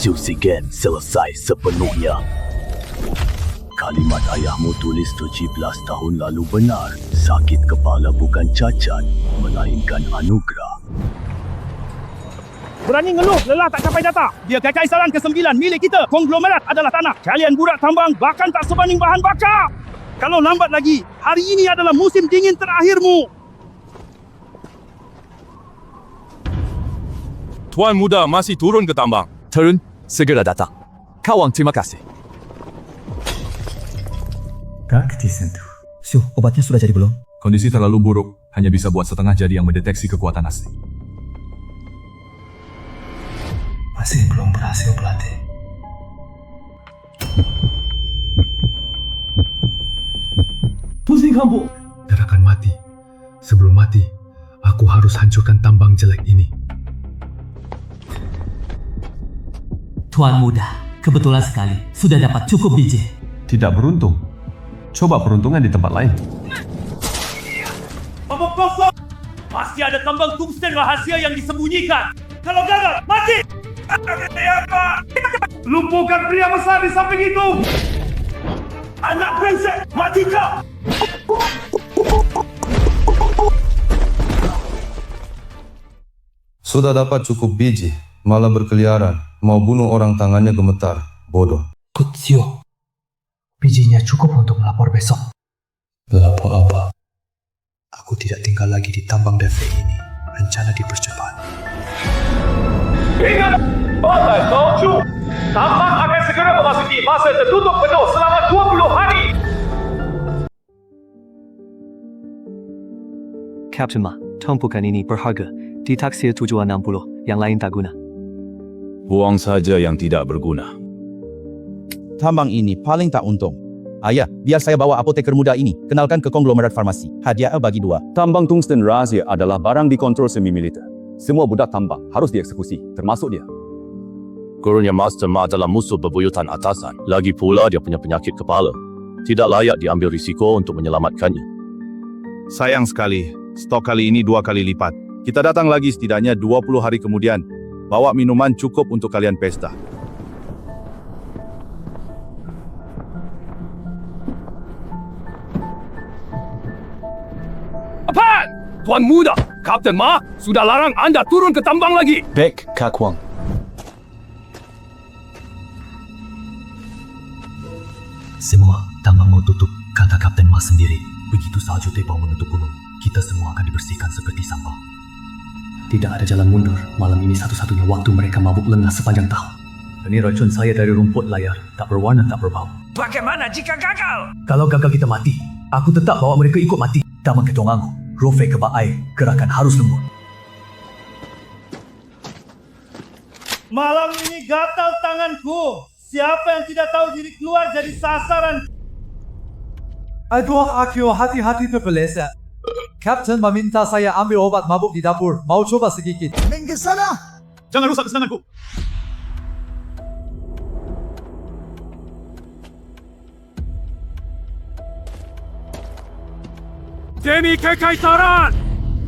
Susi Game selesai sepenuhnya. Kalimat ayahmu tulis 17 tahun lalu benar. Sakit kepala bukan cacat, melainkan anugerah. Berani ngeluh, lelah tak capai data. Dia kekaisaran ke-9 milik kita. Konglomerat adalah tanah. Kalian budak tambang bahkan tak sebanding bahan bakar. Kalau lambat lagi, hari ini adalah musim dingin terakhirmu. Tuan muda masih turun ke tambang. Turun, segera datang. Kawang, terima kasih. Tak disentuh. Syuh, obatnya sudah jadi belum? Kondisi terlalu buruk, hanya bisa buat setengah jadi yang mendeteksi kekuatan asli. Masih belum berhasil pelatih. Pusing kamu. Akan mati. Sebelum mati, aku harus hancurkan tambang jelek ini. Tuan muda, kebetulan sekali sudah dapat cukup biji. Tidak beruntung. Coba peruntungan di tempat lain. Tambang kosong. Masih ada tambang tungsten rahasia yang disembunyikan. Kalau gagal, mati. Lumpuhkan pria besar di samping itu. Anak brengsek, mati kau. Sudah dapat cukup biji, malah berkeliaran, mau bunuh orang tangannya gemetar, bodoh. Kutsio. Bijinya cukup untuk melapor besok. Lapor apa? Aku tidak tinggal lagi di tambang DV ini. Rencana dipercepat. Ingat, Batai Taucu. Tambang akan segera memasuki masa tertutup penuh selama 20 hari. Captain Ma, tumpukan ini berharga. Ditaksir 760, yang lain tak guna. Buang saja yang tidak berguna. Tambang ini paling tak untung. Ayah, biar saya bawa apoteker muda ini. Kenalkan ke konglomerat farmasi. Hadiah bagi 2. Tambang tungsten rahasia adalah barang dikontrol semi-militer. Semua budak tambang harus dieksekusi, termasuk dia. Gurunya Master Ma adalah musuh bebuyutan atasan. Lagi pula dia punya penyakit kepala. Tidak layak diambil risiko untuk menyelamatkannya. Sayang sekali, stok kali ini 2 kali lipat. Kita datang lagi setidaknya 20 hari kemudian. Bawa minuman cukup untuk kalian pesta. Apaan? Tuan muda, Kapten Ma sudah larang anda turun ke tambang lagi. Baik, Kak Wang. Semua tambang mau tutup, kata Kapten Ma sendiri. Begitu salju tebal menutup gunung, kita semua akan dibersihkan seperti sampah. Tidak ada jalan mundur. Malam ini satu-satunya waktu mereka mabuk lengah sepanjang tahun. Ini racun saya dari rumput layar, tak berwarna tak berbau. Bagaimana jika gagal? Kalau gagal kita mati, aku tetap bawa mereka ikut mati. Taman Ketongangu, Rofe ke Baai, gerakan harus lembut. Malam ini gatal tanganku. Siapa yang tidak tahu diri keluar jadi sasaran. Aduh, Akio, hati-hati terpeleset. Kapten meminta saya ambil obat mabuk di dapur. Mau coba sedikit? Minggir sana. Jangan rusak kesenanganku. Demi kekaisaran!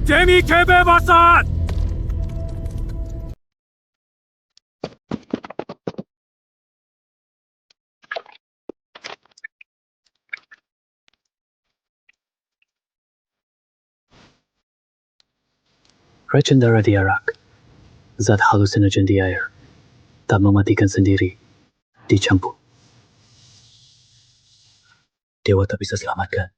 Demi kebebasan! Racun darah diarak. Zat halusinogen di air. Tak mematikan sendiri. Dicampur. Dewa tak bisa selamatkan.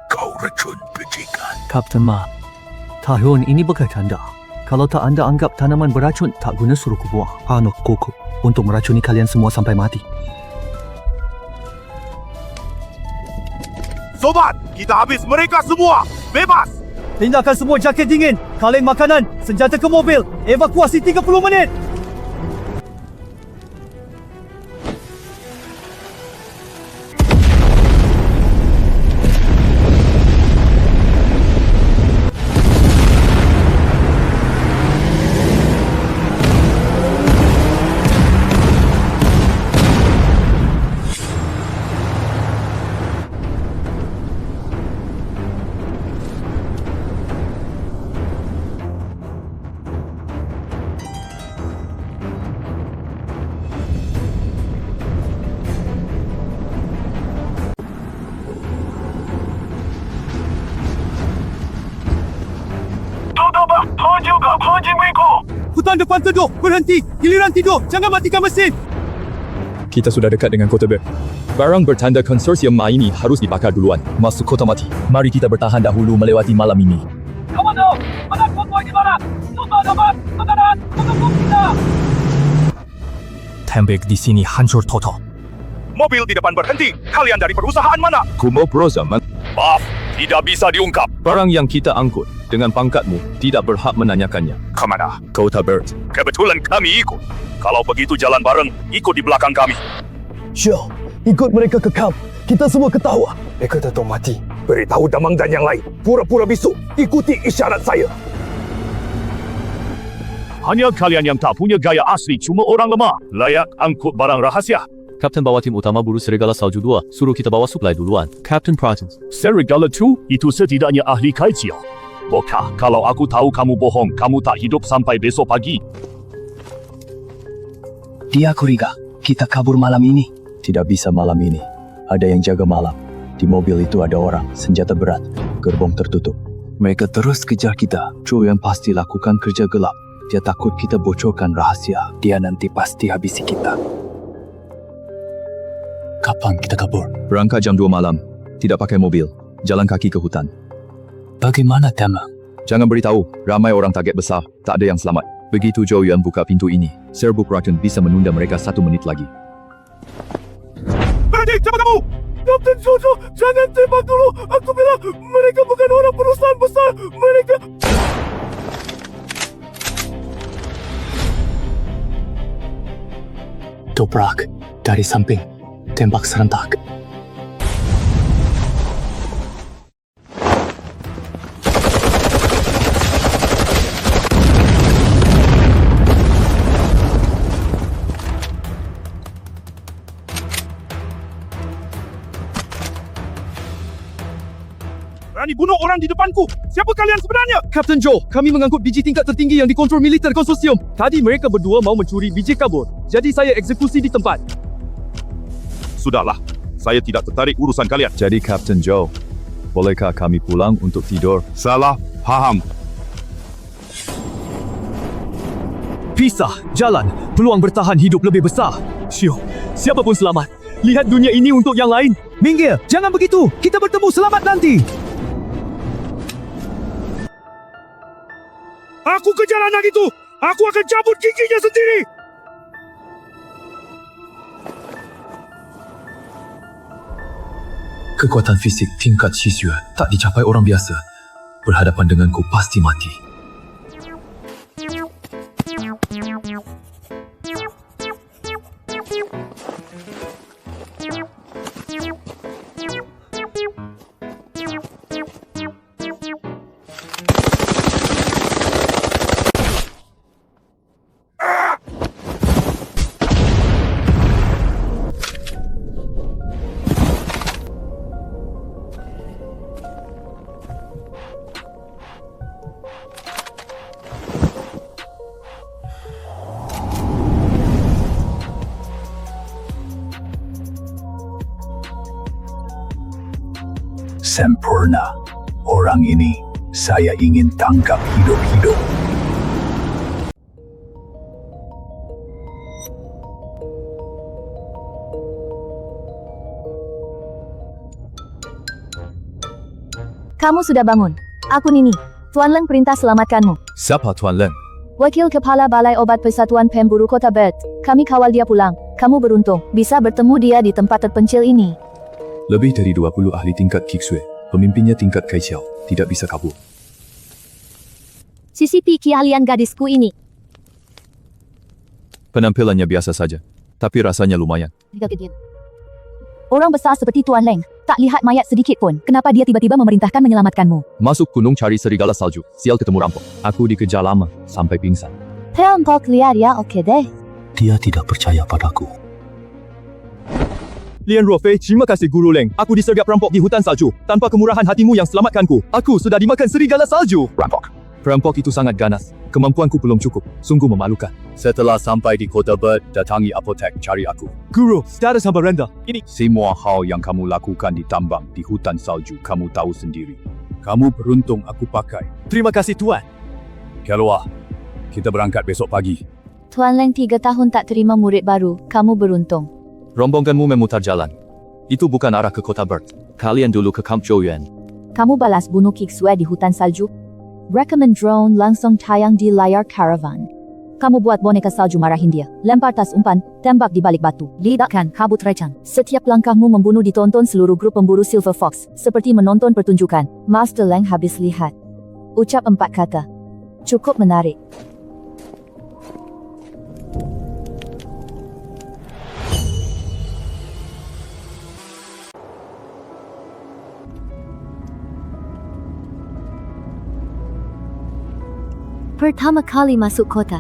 Kau racun bajingan. Kapten Ma, tahun ini berkat anda. Kalau tak anda anggap tanaman beracun, tak guna suruh ku buang. Anuh kuku untuk meracuni kalian semua sampai mati. Sobat, kita habis mereka semua. Bebas! Pindahkan semua jaket dingin, kaleng makanan, senjata ke mobil. Evakuasi 30 menit. depan teduh. Berhenti. Giliran tidur. Jangan matikan mesin. Kita sudah dekat dengan kota Bert. Barang bertanda konsorsium Ma ini harus dibakar duluan. Masuk kota mati. Mari kita bertahan dahulu melewati malam ini. Komando, mana konvoi di barat? Tutup dapat. Tekanan. Tutup kita. Tembik di sini hancur total. Mobil di depan berhenti. Kalian dari perusahaan mana? Kumo Proza, maaf, tidak bisa diungkap. Barang yang kita angkut dengan pangkatmu tidak berhak menanyakannya. Kemana? Kota Bert. Kebetulan kami ikut. Kalau begitu jalan bareng, ikut di belakang kami. Syah, ikut mereka ke kamp. Kita semua ketawa. Mereka tetap mati. Beritahu Damang dan yang lain. Pura-pura bisu. Ikuti isyarat saya. Hanya kalian yang tak punya gaya asli cuma orang lemah. Layak angkut barang rahasia. Kapten bawa tim utama buru Serigala Salju 2. Suruh kita bawa suplai duluan. Captain Protons. Serigala 2 itu setidaknya ahli kaicil. Boka, kalau aku tahu kamu bohong, kamu tak hidup sampai besok pagi. Dia Kuriga. Kita kabur malam ini. Tidak bisa malam ini. Ada yang jaga malam. Di mobil itu ada orang, senjata berat. Gerbong tertutup. Mereka terus kejar kita. Joe yang pasti lakukan kerja gelap. Dia takut kita bocorkan rahasia. Dia nanti pasti habisi kita. Kapan kita kabur? Berangkat jam 2 malam. Tidak pakai mobil. Jalan kaki ke hutan. Bagaimana Damang? Jangan beritahu. Ramai orang target besar. Tak ada yang selamat. Begitu Zhou Yuan buka pintu ini, serbuk racun bisa menunda mereka 1 menit lagi. Berhenti! Siapa kamu? Kapten Jojo, jangan tembak dulu. Aku bilang mereka bukan orang perusahaan besar. Mereka... Dobrak. Dari samping. Tembak serentak. Berani bunuh orang di depanku. Siapa kalian sebenarnya? Kapten Joe, kami mengangkut biji tingkat tertinggi yang dikontrol militer konsorsium. Tadi mereka berdua mau mencuri biji kabur. Jadi saya eksekusi di tempat. Sudahlah, saya tidak tertarik urusan kalian. Jadi Kapten Joe, bolehkah kami pulang untuk tidur? Salah paham. Pisah, jalan, peluang bertahan hidup lebih besar. Syuh, siapapun selamat. Lihat dunia ini untuk yang lain. Minggir, jangan begitu. Kita bertemu selamat nanti. Aku kejar anak itu. Aku akan cabut giginya sendiri. Kekuatan fisik tingkat Shizue tak dicapai orang biasa. Berhadapan denganku pasti mati. Sempurna. Orang ini saya ingin tangkap hidup-hidup. Kamu sudah bangun. Aku Nini. Tuan Leng perintah selamatkanmu. Siapa Tuan Leng? Wakil Kepala Balai Obat Persatuan Pemburu Kota Bert. Kami kawal dia pulang. Kamu beruntung. Bisa bertemu dia di tempat terpencil ini. Lebih dari 20 ahli tingkat Kiksue. Pemimpinnya tingkat Kaixiao. Tidak bisa kabur. Sisipi keahlian gadisku ini. Penampilannya biasa saja. Tapi rasanya lumayan. Orang besar seperti Tuan Leng. Tak lihat mayat sedikit pun. Kenapa dia tiba-tiba memerintahkan menyelamatkanmu? Masuk gunung cari serigala salju. Sial ketemu rampok. Aku dikejar lama. Sampai pingsan. Rampok liar ya, oke deh. Dia tidak percaya padaku. Lian Ruofei, terima kasih Guru Leng. Aku disergap perampok di hutan salju. Tanpa kemurahan hatimu yang selamatkanku. Aku sudah dimakan serigala salju. Perampok itu sangat ganas. Kemampuanku belum cukup. Sungguh memalukan. Setelah sampai di kota Bert, datangi apotek cari aku. Guru, status hamba rendah. Ini Semua hal yang kamu lakukan di tambang, di hutan salju, kamu tahu sendiri. Kamu beruntung aku pakai. terima kasih Tuan. Keluar. Kita berangkat besok pagi. Tuan Leng 3 tahun tak terima murid baru. Kamu beruntung. Rombonganmu memutar jalan. Itu bukan arah ke kota Bert. Kalian dulu ke Camp Joyuan. Kamu balas bunuh Kik Sue di hutan salju. Recommend drone langsung tayang di layar karavan. Kamu buat boneka salju marahin dia. Lempar tas umpan, tembak di balik batu. Lidahkan kabut recan. Setiap langkahmu membunuh ditonton seluruh grup pemburu Silver Fox. Seperti menonton pertunjukan. Master Leng habis lihat. Ucap 4 kata. Cukup menarik. Pertama kali masuk kota.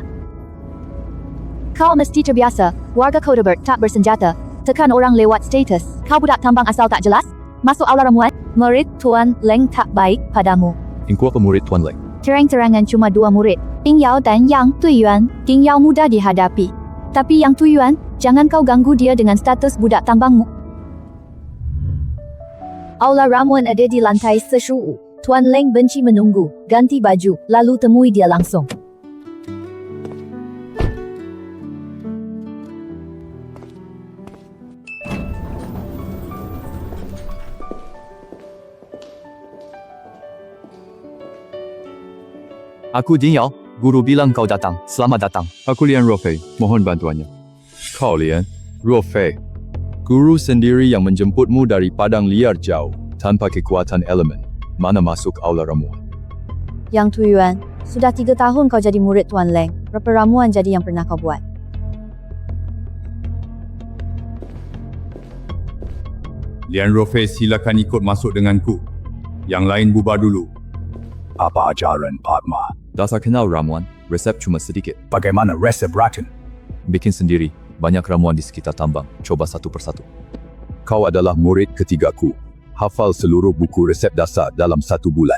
Kau mesti terbiasa, warga Kota Bert tak bersenjata, tekan orang lewat status. Kau budak tambang asal tak jelas? Masuk aula ramuan, murid Tuan Leng tak baik padamu. Engkau pemurid Tuan Leng. Terang-terangan cuma 2 murid, Ding Yao dan Yang Tuiyuan. Ding Yao mudah dihadapi. Tapi Yang Tuiyuan, jangan kau ganggu dia dengan status budak tambangmu. Aula ramuan ada di lantai sesuatu. Tuan Leng benci menunggu, ganti baju, lalu temui dia langsung. Aku Ding Yao, guru bilang kau datang. Selamat datang. Aku Lian Rofei, mohon bantuannya. Kau Lian, Rofei. Guru sendiri yang menjemputmu dari padang liar jauh, tanpa kekuatan elemen. Mana masuk aula ramuan? Yang Tuiyuan, sudah 3 tahun kau jadi murid Tuan Leng. Berapa ramuan jadi yang pernah kau buat? Lian Rofei, silakan ikut masuk denganku. Yang lain bubar dulu. Apa ajaran Padma? Dasar kenal ramuan, resep cuma sedikit. Bagaimana resep racun? Bikin sendiri, banyak ramuan di sekitar tambang. Coba satu persatu. Kau adalah murid ketigaku. Hafal seluruh buku resep dasar dalam 1 bulan.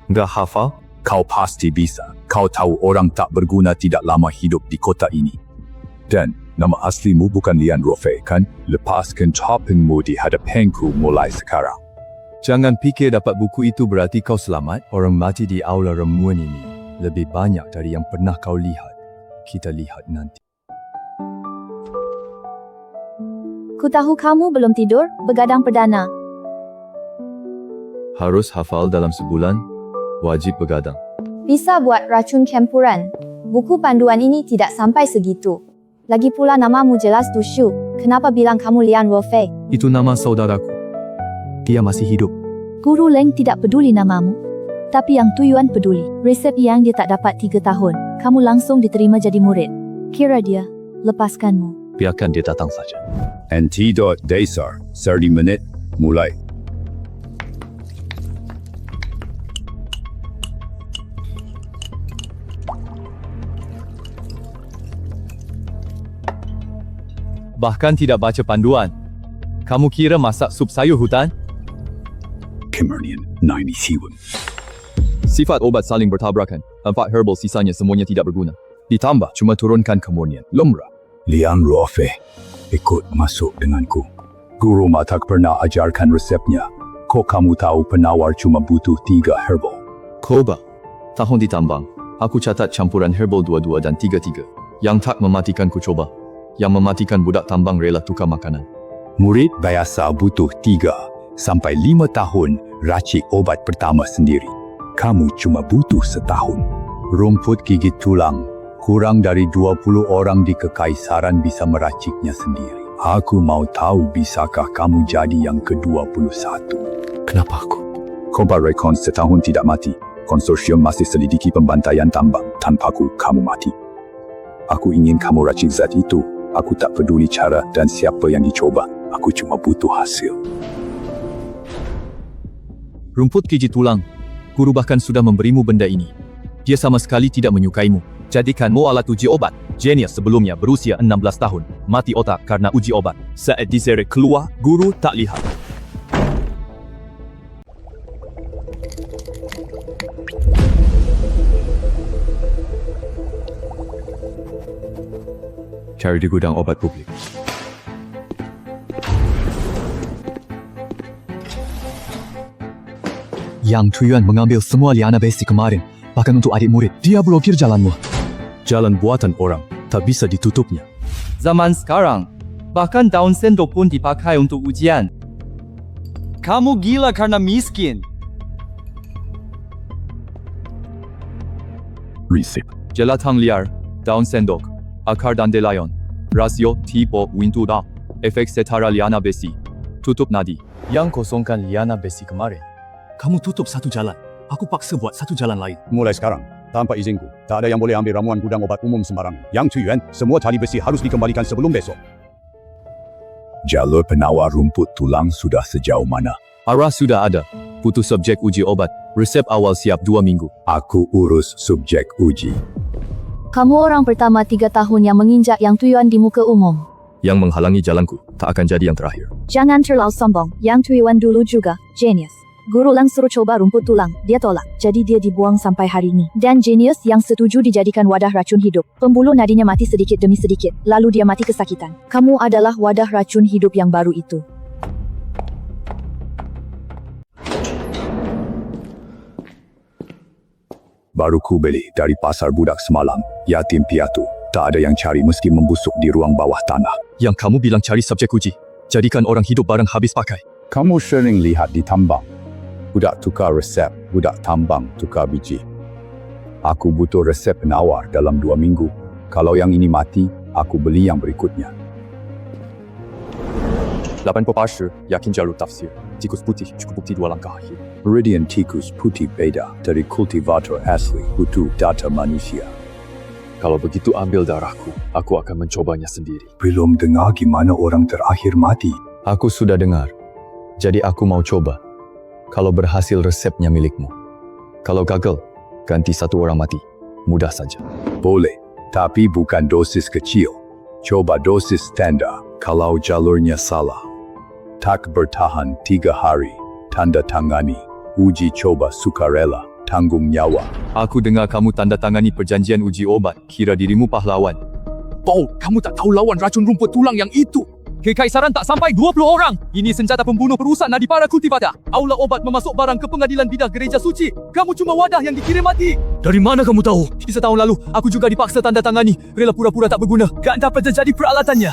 Nggak hafal? Kau pasti bisa. Kau tahu orang tak berguna tidak lama hidup di kota ini. Dan nama aslimu bukan Lian Rofei, kan? Lepaskan topengmu di hadapanku mulai sekarang. Jangan pikir dapat buku itu berarti kau selamat. Orang mati di aula ramuan ini lebih banyak dari yang pernah kau lihat. Kita lihat nanti. Ku tahu kamu belum tidur, begadang perdana. Harus hafal dalam sebulan, wajib begadang. Bisa buat racun campuran. Buku panduan ini tidak sampai segitu. Lagi pula namamu jelas Tu Shu. Kenapa bilang kamu Lian Rofei? Itu nama saudaraku. Dia masih hidup. Guru Leng tidak peduli namamu. Tapi Yang Tuiyuan peduli. Resep yang dia tak dapat 3 tahun. Kamu langsung diterima jadi murid. Kira dia, lepaskanmu. Biarkan dia datang saja. Antidote dasar, 30 menit, mulai. Bahkan tidak baca panduan. Kamu kira masak sup sayur hutan? Kemernian, 97. Sifat obat saling bertabrakan. 4 herbal sisanya semuanya tidak berguna. Ditambah, cuma turunkan kemurnian. Lumrah. Lian Rofei, ikut masuk denganku. Guru tak pernah ajarkan resepnya. Kok kamu tahu penawar cuma butuh 3 herbal? Koba. Tahun di tambang. Aku catat campuran herbal 22 dan 33. Yang tak mematikan ku coba. Yang mematikan budak tambang rela tukar makanan. Murid biasa butuh 3 sampai 5 tahun racik obat pertama sendiri. Kamu cuma butuh 1 tahun. Rumput gigit tulang. Kurang dari 20 orang di kekaisaran bisa meraciknya sendiri. Aku mau tahu bisakah kamu jadi yang ke-21? Kenapa aku? Koba Recon setahun tidak mati. Konsorsium masih selidiki pembantaian tambang. Tanpaku, kamu mati. Aku ingin kamu racik zat itu. Aku tak peduli cara dan siapa yang dicoba. Aku cuma butuh hasil. Rumput gigit tulang. Guru bahkan sudah memberimu benda ini. Dia sama sekali tidak menyukaimu. Jadikanmu alat uji obat. Genius sebelumnya berusia 16 tahun. Mati otak karena uji obat. Saat diseret keluar, guru tak lihat. Cari di gudang obat publik. Yang Tuiyuan mengambil semua liana basic kemarin, bahkan untuk adik murid. Dia blokir jalanmu. Jalan buatan orang, tak bisa ditutupnya. Zaman sekarang, bahkan daun sendok pun dipakai untuk ujian. Kamu gila karena miskin. Risip. Jelatang liar, daun sendok, akar dandelion, rasio, tipo, wintuda, efek setara liana besi, tutup nadi. Yang kosongkan liana besi kemarin. Kamu tutup satu jalan. Aku paksa buat satu jalan lain. Mulai sekarang, tanpa izinku, tak ada yang boleh ambil ramuan gudang obat umum sembarangan. Yang Cuyuan, semua tali besi harus dikembalikan sebelum besok. Jalur penawar rumput tulang sudah sejauh mana? Arah sudah ada. Putus subjek uji obat. Resep awal siap 2 minggu. Aku urus subjek uji. Kamu orang pertama 3 tahun yang menginjak Yang Tujuan di muka umum. Yang menghalangi jalanku, tak akan jadi yang terakhir. Jangan terlalu sombong. Yang Tujuan dulu juga genius. Guru Lang suruh coba rumput tulang, dia tolak. Jadi dia dibuang sampai hari ini. Dan genius yang setuju dijadikan wadah racun hidup. Pembuluh nadinya mati sedikit demi sedikit, lalu dia mati kesakitan. Kamu adalah wadah racun hidup yang baru itu. Baru ku beli dari pasar budak semalam. Yatim piatu. Tak ada yang cari meski membusuk di ruang bawah tanah. Yang kamu bilang cari subjek uji. Jadikan orang hidup barang habis pakai. Kamu sering lihat di tambang. Budak tukar resep, budak tambang tukar biji. Aku butuh resep penawar dalam 2 minggu. Kalau yang ini mati, aku beli yang berikutnya. 80% yakin jalur tafsir. Tikus putih cukup bukti 2 langkah akhir. Meridian tikus putih beda dari kultivator asli. Butuh data manusia. Kalau begitu ambil darahku, aku akan mencobanya sendiri. Belum dengar gimana orang terakhir mati. Aku sudah dengar. Jadi aku mau coba. Kalau berhasil resepnya milikmu. Kalau gagal, ganti 1 orang mati. Mudah saja. Boleh, tapi bukan dosis kecil. Coba dosis standar. Kalau jalurnya salah, tak bertahan 3 hari. Tanda tangani. Uji coba sukarela. Tanggung nyawa. Aku dengar kamu tanda tangani perjanjian uji obat. Kira dirimu pahlawan. Paul, kamu tak tahu lawan racun rumput tulang yang itu. Kekaisaran tak sampai 20 orang. Ini senjata pembunuh perusak nadi para kultivada. Aula obat memasuk barang ke pengadilan bidah gereja suci. Kamu cuma wadah yang dikirim mati. Dari mana kamu tahu? Setahun lalu, aku juga dipaksa tanda tangani. Rela pura-pura tak berguna. Gak dapat jadi peralatannya.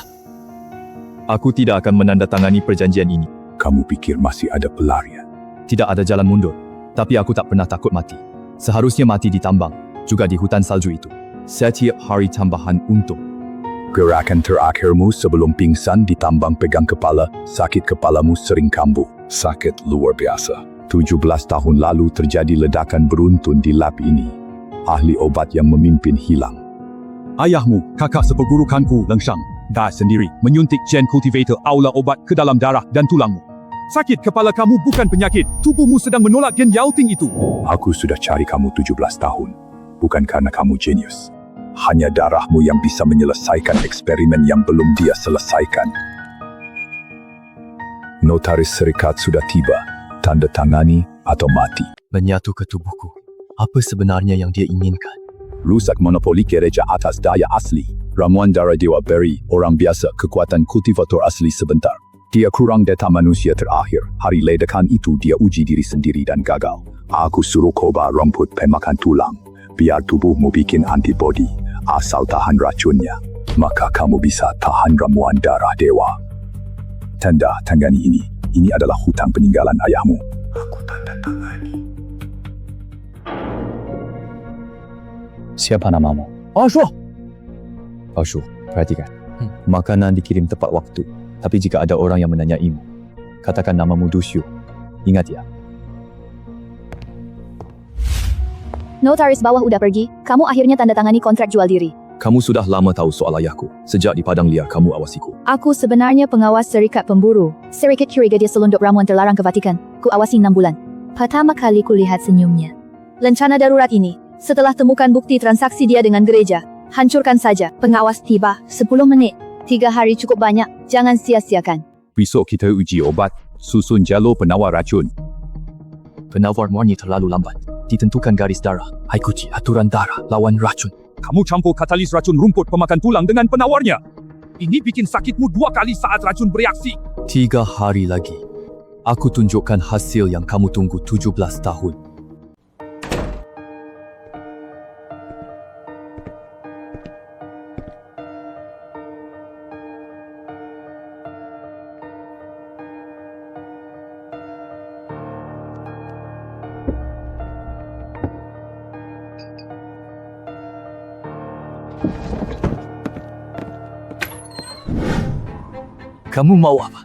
Aku tidak akan menandatangani perjanjian ini. Kamu pikir masih ada pelarian? Tidak ada jalan mundur. Tapi aku tak pernah takut mati. Seharusnya mati di tambang. Juga di hutan salju itu. Setiap hari tambahan untung. Gerakan terakhirmu sebelum pingsan di tambang pegang kepala, sakit kepalamu sering kambuh. Sakit luar biasa. 17 tahun lalu terjadi ledakan beruntun di lab ini. Ahli obat yang memimpin hilang. Ayahmu, kakak sepergurukanku, Leng Shang, dah sendiri menyuntik gen cultivator aula obat ke dalam darah dan tulangmu. Sakit kepala kamu bukan penyakit. Tubuhmu sedang menolak gen Yao Ting itu. Aku sudah cari kamu 17 tahun. Bukan karena kamu jenius. Hanya darahmu yang bisa menyelesaikan eksperimen yang belum dia selesaikan. Notaris serikat sudah tiba. Tanda tangani atau mati. Menyatu ke tubuhku. Apa sebenarnya yang dia inginkan? Rusak monopoli gereja atas daya asli. Ramuan darah Dewa beri orang biasa kekuatan kultivator asli sebentar. Dia kurang data manusia terakhir. Hari ledakan itu dia uji diri sendiri dan gagal. Aku suruh coba rumput pemakan tulang. Biar tubuhmu bikin antibodi. Asal tahan racunnya, maka kamu bisa tahan ramuan darah dewa. Tanda tangani ini adalah hutang peninggalan ayahmu. Aku tanda tangani. Siapa namamu? Ashu! Ashu, perhatikan. Makanan dikirim tepat waktu. Tapi jika ada orang yang menanyaimu, katakan namamu Dusyu. Ingat ya. Notaris bawah udah pergi, kamu akhirnya tanda tangani kontrak jual diri. Kamu sudah lama tahu soal ayahku. Sejak di padang liar kamu awasiku. Aku sebenarnya pengawas serikat pemburu. Serikat curiga dia selundup ramuan terlarang ke Vatikan. Ku awasi 6 bulan. Pertama kali ku lihat senyumnya. Lencana darurat ini, setelah temukan bukti transaksi dia dengan gereja, hancurkan saja. Pengawas tiba, 10 menit. 3 hari cukup banyak, jangan sia-siakan. Besok kita uji obat, susun jalur penawar racun. Penawar murni terlalu lambat. Ditentukan garis darah. Ikuti aturan darah lawan racun. Kamu campur katalis racun rumput pemakan tulang dengan penawarnya. Ini bikin sakitmu 2 kali saat racun bereaksi. 3 hari lagi. Aku tunjukkan hasil yang kamu tunggu 17 tahun. Kamu mau apa?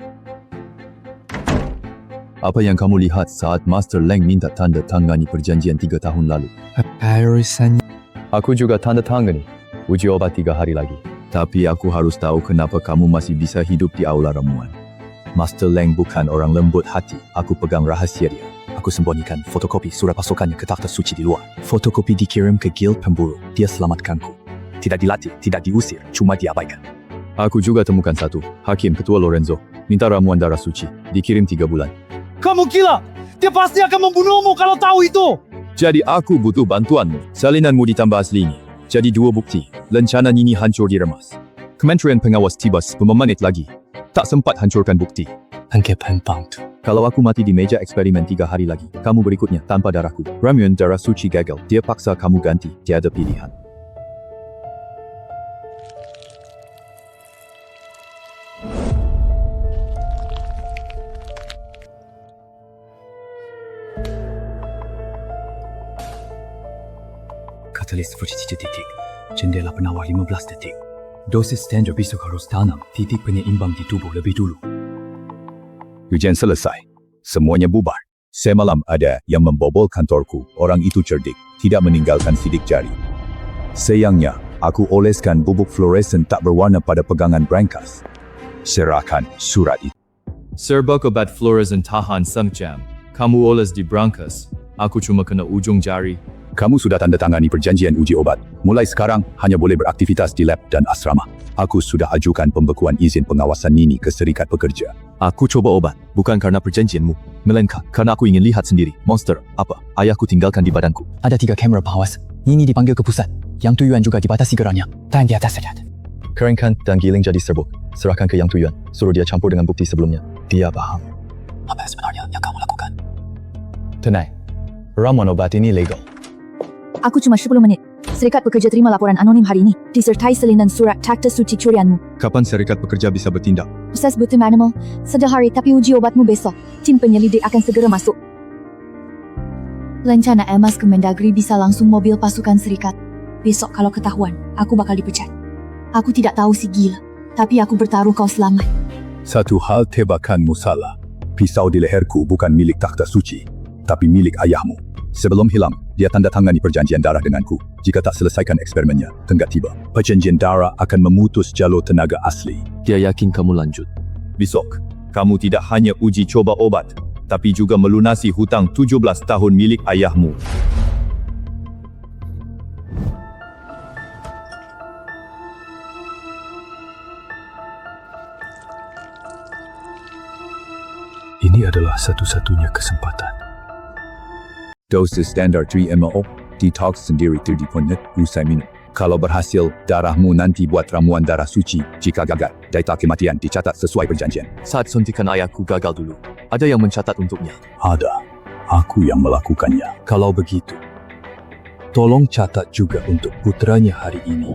Apa yang kamu lihat saat Master Lang minta tanda tangani perjanjian 3 tahun lalu? Papyrusannya. Aku juga tanda tangani. Uji obat 3 hari lagi. Tapi aku harus tahu kenapa kamu masih bisa hidup di aula ramuan. Master Lang bukan orang lembut hati. Aku pegang rahasia dia. Aku sembunyikan fotokopi surat pasukannya ke takhta suci di luar. Fotokopi dikirim ke guild pemburu. Dia selamatkanku. Tidak dilatih, tidak diusir, cuma diabaikan. Aku juga temukan satu. Hakim Ketua Lorenzo minta ramuan darah suci. Dikirim 3 bulan. Kamu gila! Dia pasti akan membunuhmu kalau tahu itu! Jadi aku butuh bantuanmu. Salinanmu ditambah aslinya. Jadi 2 bukti. Lencana ini hancur diremas. Kementerian Pengawas tiba 10 menit lagi. Tak sempat hancurkan bukti. Kalau aku mati di meja eksperimen 3 hari lagi, kamu berikutnya tanpa darahku. Ramuan darah suci gagal. Dia paksa kamu ganti. Tiada pilihan. Katalis versi titik. Jendela penawar 15 detik. Dosis standar besok harus tanam titik penyeimbang di tubuh lebih dulu. Ujian selesai. Semuanya bubar. Semalam ada yang membobol kantorku. Orang itu cerdik. Tidak meninggalkan sidik jari. Sayangnya, aku oleskan bubuk fluoresen tak berwarna pada pegangan brankas. Serahkan surat itu. Serbak obat fluoresen tahan sejam. Kamu oles di brankas. Aku cuma kena ujung jari. Kamu sudah tanda tangani perjanjian uji obat. Mulai sekarang, hanya boleh beraktivitas di lab dan asrama. Aku sudah ajukan pembekuan izin pengawasan Nini ke Serikat Pekerja. Aku coba obat, bukan karena perjanjianmu, melainkan karena aku ingin lihat sendiri. Monster, apa ayahku tinggalkan di badanku. Ada 3 kamera pengawas. Nini dipanggil ke pusat. Yang Tuyuan juga dibatasi geraknya. Dan di atas sedat. Keringkan dan giling jadi serbuk. Serahkan ke Yang Tuyuan. Suruh dia campur dengan bukti sebelumnya. Dia paham. Apa sebenarnya yang kamu lakukan? Tenang. Ramuan obat ini legal. Aku cuma 10 menit. Serikat Pekerja terima laporan anonim hari ini, disertai salinan surat takhta suci curianmu. Kapan Serikat Pekerja bisa bertindak? Proses butim animal, sedahari tapi uji obatmu besok. Tim penyelidik akan segera masuk. Lencana emas Kemendagri bisa langsung mobil pasukan serikat. Besok kalau ketahuan, aku bakal dipecat. Aku tidak tahu si gila, tapi aku bertaruh kau selamat. Satu hal tebakanmu salah. Pisau di leherku bukan milik takhta suci, tapi milik ayahmu. Sebelum hilang, dia tanda tangani perjanjian darah denganku. Jika tak selesaikan eksperimennya, tenggat tiba. Perjanjian darah akan memutus jalur tenaga asli. Dia yakin kamu lanjut. Besok, kamu tidak hanya uji coba obat, tapi juga melunasi hutang 17 tahun milik ayahmu. Ini adalah satu-satunya kesempatan. Dosis standar 3 ml, detox sendiri 30 menit, usai minum. Kalau berhasil, darahmu nanti buat ramuan darah suci. Jika gagal, data kematian dicatat sesuai perjanjian. Saat suntikan ayahku gagal dulu, ada yang mencatat untuknya. Ada. Aku yang melakukannya. Kalau begitu, tolong catat juga untuk putranya hari ini.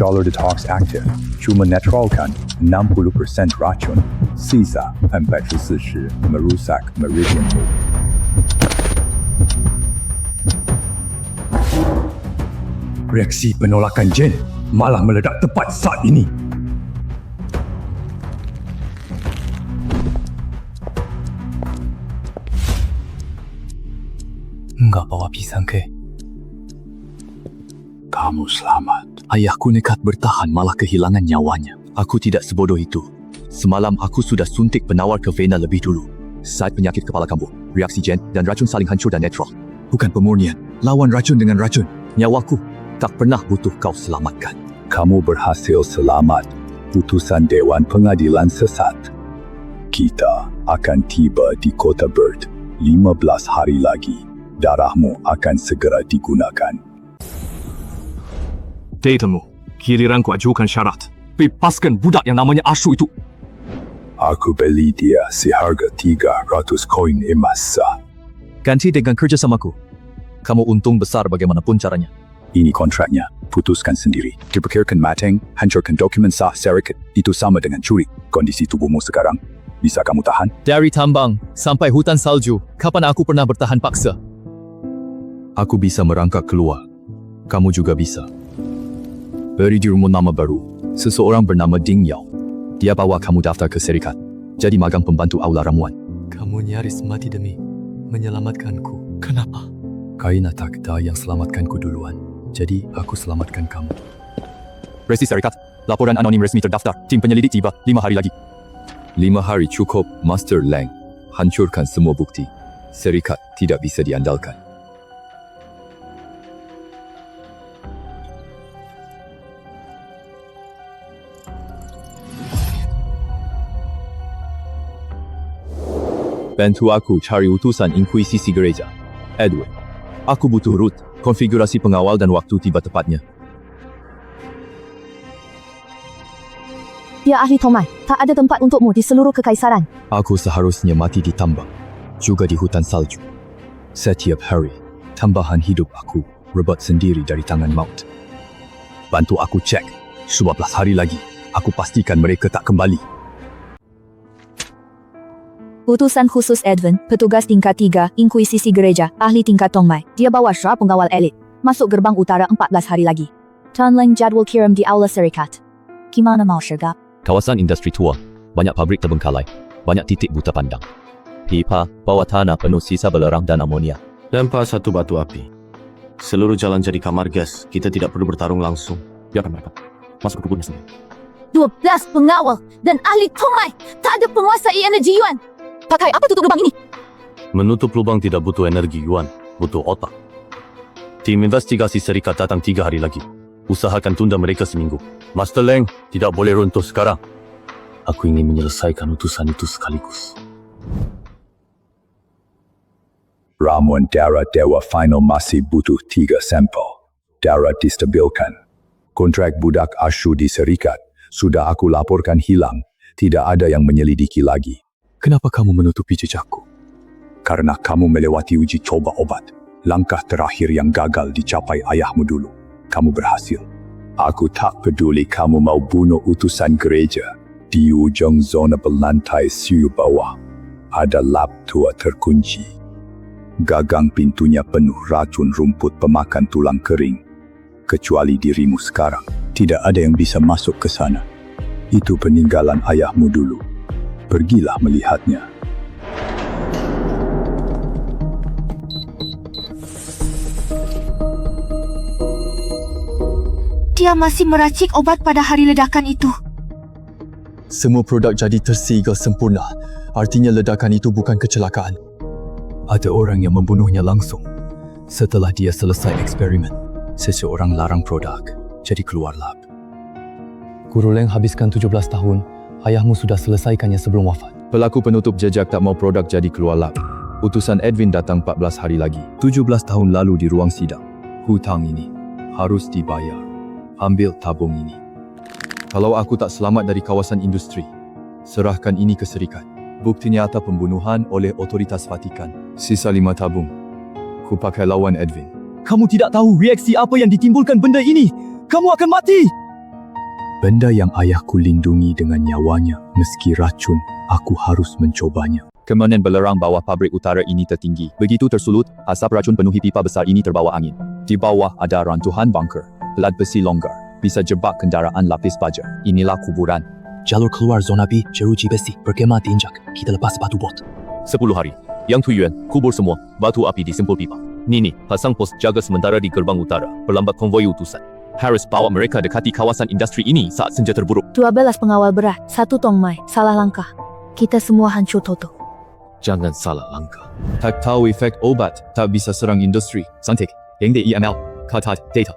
Jalur detox aktif, cuma netralkan 60% racun, sisa 40% merusak meridianmu. Reaksi penolakan Jen malah meledak tepat saat ini. Enggak bawa pisang ke? Kamu selamat. Ayahku nekat bertahan malah kehilangan nyawanya. Aku tidak sebodoh itu. Semalam aku sudah suntik penawar ke vena lebih dulu. Saat penyakit kepala kambuh, reaksi Jen dan racun saling hancur dan netral. Bukan pemurnian, lawan racun dengan racun. Nyawaku tak pernah butuh kau selamatkan. Kamu berhasil selamat. Putusan Dewan Pengadilan sesat. Kita akan tiba di Kota Bird 15 hari lagi. Darahmu akan segera digunakan. Datamu, giliranku ajukan syarat. Bebaskan budak yang namanya Ashu itu. Aku beli dia seharga 300 koin emas sah. Ganti dengan kerjasamaku. Kamu untung besar bagaimanapun caranya. Ini kontraknya. Putuskan sendiri. Diperkirakan mateng, hancurkan dokumen sah syarikat. Itu sama dengan curi. Kondisi tubuhmu sekarang, bisa kamu tahan? Dari tambang sampai hutan salju, kapan aku pernah bertahan paksa? Aku bisa merangkak keluar. Kamu juga bisa. Beri dirimu nama baru. Seseorang bernama Ding Yao. Dia bawa kamu daftar ke syarikat. Jadi magang pembantu aula ramuan. Kamu nyaris mati demi menyelamatkanku. Kenapa? Karena takdir yang selamatkanku duluan. Jadi, aku selamatkan kamu. Resi syarikat, laporan anonim resmi terdaftar. Tim penyelidik tiba 5 hari lagi. 5 hari cukup, Master Lang. Hancurkan semua bukti. Syarikat tidak bisa diandalkan. Bantu aku cari utusan Inkuisisi Gereja. Edward, aku butuh root, konfigurasi pengawal dan waktu tiba tepatnya. Dia ahli Tomai. Tak ada tempat untukmu di seluruh kekaisaran. Aku seharusnya mati di tambang, juga di hutan salju. Setiap hari, tambahan hidup aku rebut sendiri dari tangan maut. Bantu aku cek. 12 hari lagi, aku pastikan mereka tak kembali. Utusan khusus Edwin, petugas tingkat 3, Inkuisisi Gereja, ahli tingkat Tongmai. Dia bawa syara pengawal elit. Masuk gerbang utara 14 hari lagi. Tan Leng jadual kirim di aula syarikat. Gimana mau syargap? Kawasan industri tua, banyak pabrik terbengkalai, banyak titik buta pandang. Pipa, bawah tanah penuh sisa belerang dan amonia. Lempar satu batu api. Seluruh jalan jadi kamar gas. Kita tidak perlu bertarung langsung. Biarkan mereka masuk ke kebunnya sendiri. 12 pengawal dan ahli Tongmai. Tak ada penguasai energi Yuan. Pakai apa tutup lubang ini? Menutup lubang tidak butuh energi Yuan, butuh otak. Tim investigasi syarikat datang 3 hari lagi. Usahakan tunda mereka seminggu. Master Leng, tidak boleh runtuh sekarang. Aku ingin menyelesaikan utusan itu sekaligus. Ramuan darah Dewa Final masih butuh 3 sampel. Darah distabilkan. Kontrak budak Ashu di syarikat sudah aku laporkan hilang. Tidak ada yang menyelidiki lagi. Kenapa kamu menutupi jejakku? Karena kamu melewati uji coba obat. Langkah terakhir yang gagal dicapai ayahmu dulu. Kamu berhasil. Aku tak peduli kamu mau bunuh utusan gereja. Di ujung zona berlantai siu bawah, ada lab tua terkunci. Gagang pintunya penuh racun rumput pemakan tulang kering. Kecuali dirimu sekarang, tidak ada yang bisa masuk ke sana. Itu peninggalan ayahmu dulu. Pergilah melihatnya. Dia masih meracik obat pada hari ledakan itu. Semua produk jadi tersegel sempurna. Artinya ledakan itu bukan kecelakaan. Ada orang yang membunuhnya langsung. Setelah dia selesai eksperimen, seseorang larang produk, jadi keluar lab. Guru Leng habiskan 17 tahun. Ayahmu sudah selesaikannya sebelum wafat. Pelaku penutup jejak tak mau produk jadi keluar lab. Utusan Edwin datang 14 hari lagi. 17 tahun lalu di ruang sidang. Hutang ini harus dibayar. Ambil tabung ini. Kalau aku tak selamat dari kawasan industri, serahkan ini ke syarikat. Bukti nyata pembunuhan oleh otoritas Vatikan. Sisa 5 tabung. Ku pakai lawan Edwin. Kamu tidak tahu reaksi apa yang ditimbulkan benda ini. Kamu akan mati. Benda yang ayahku lindungi dengan nyawanya, meski racun, aku harus mencobanya. Kemanan belerang bawah pabrik utara ini tertinggi. Begitu tersulut, asap racun penuhi pipa besar ini terbawa angin. Di bawah ada rantuhan bunker. Pelat besi longgar. Bisa jebak kendaraan lapis baja. Inilah kuburan. Jalur keluar zona B, jeruji besi, berkemah diinjak. Kita lepas batu bot. 10 hari. Yang Tuyuan, kubur semua. Batu api disimpul pipa. Nini, pasang pos jaga sementara di gerbang utara. Perlambat konvoi utusan. Harus bawa mereka dekati kawasan industri ini saat senja terburuk. 12 pengawal berat, 1 Tongmai. Salah langkah. Kita semua hancur total. Jangan salah langkah. Tak tahu efek obat, tak bisa serang industri. Santik, yang DIML, katat, data.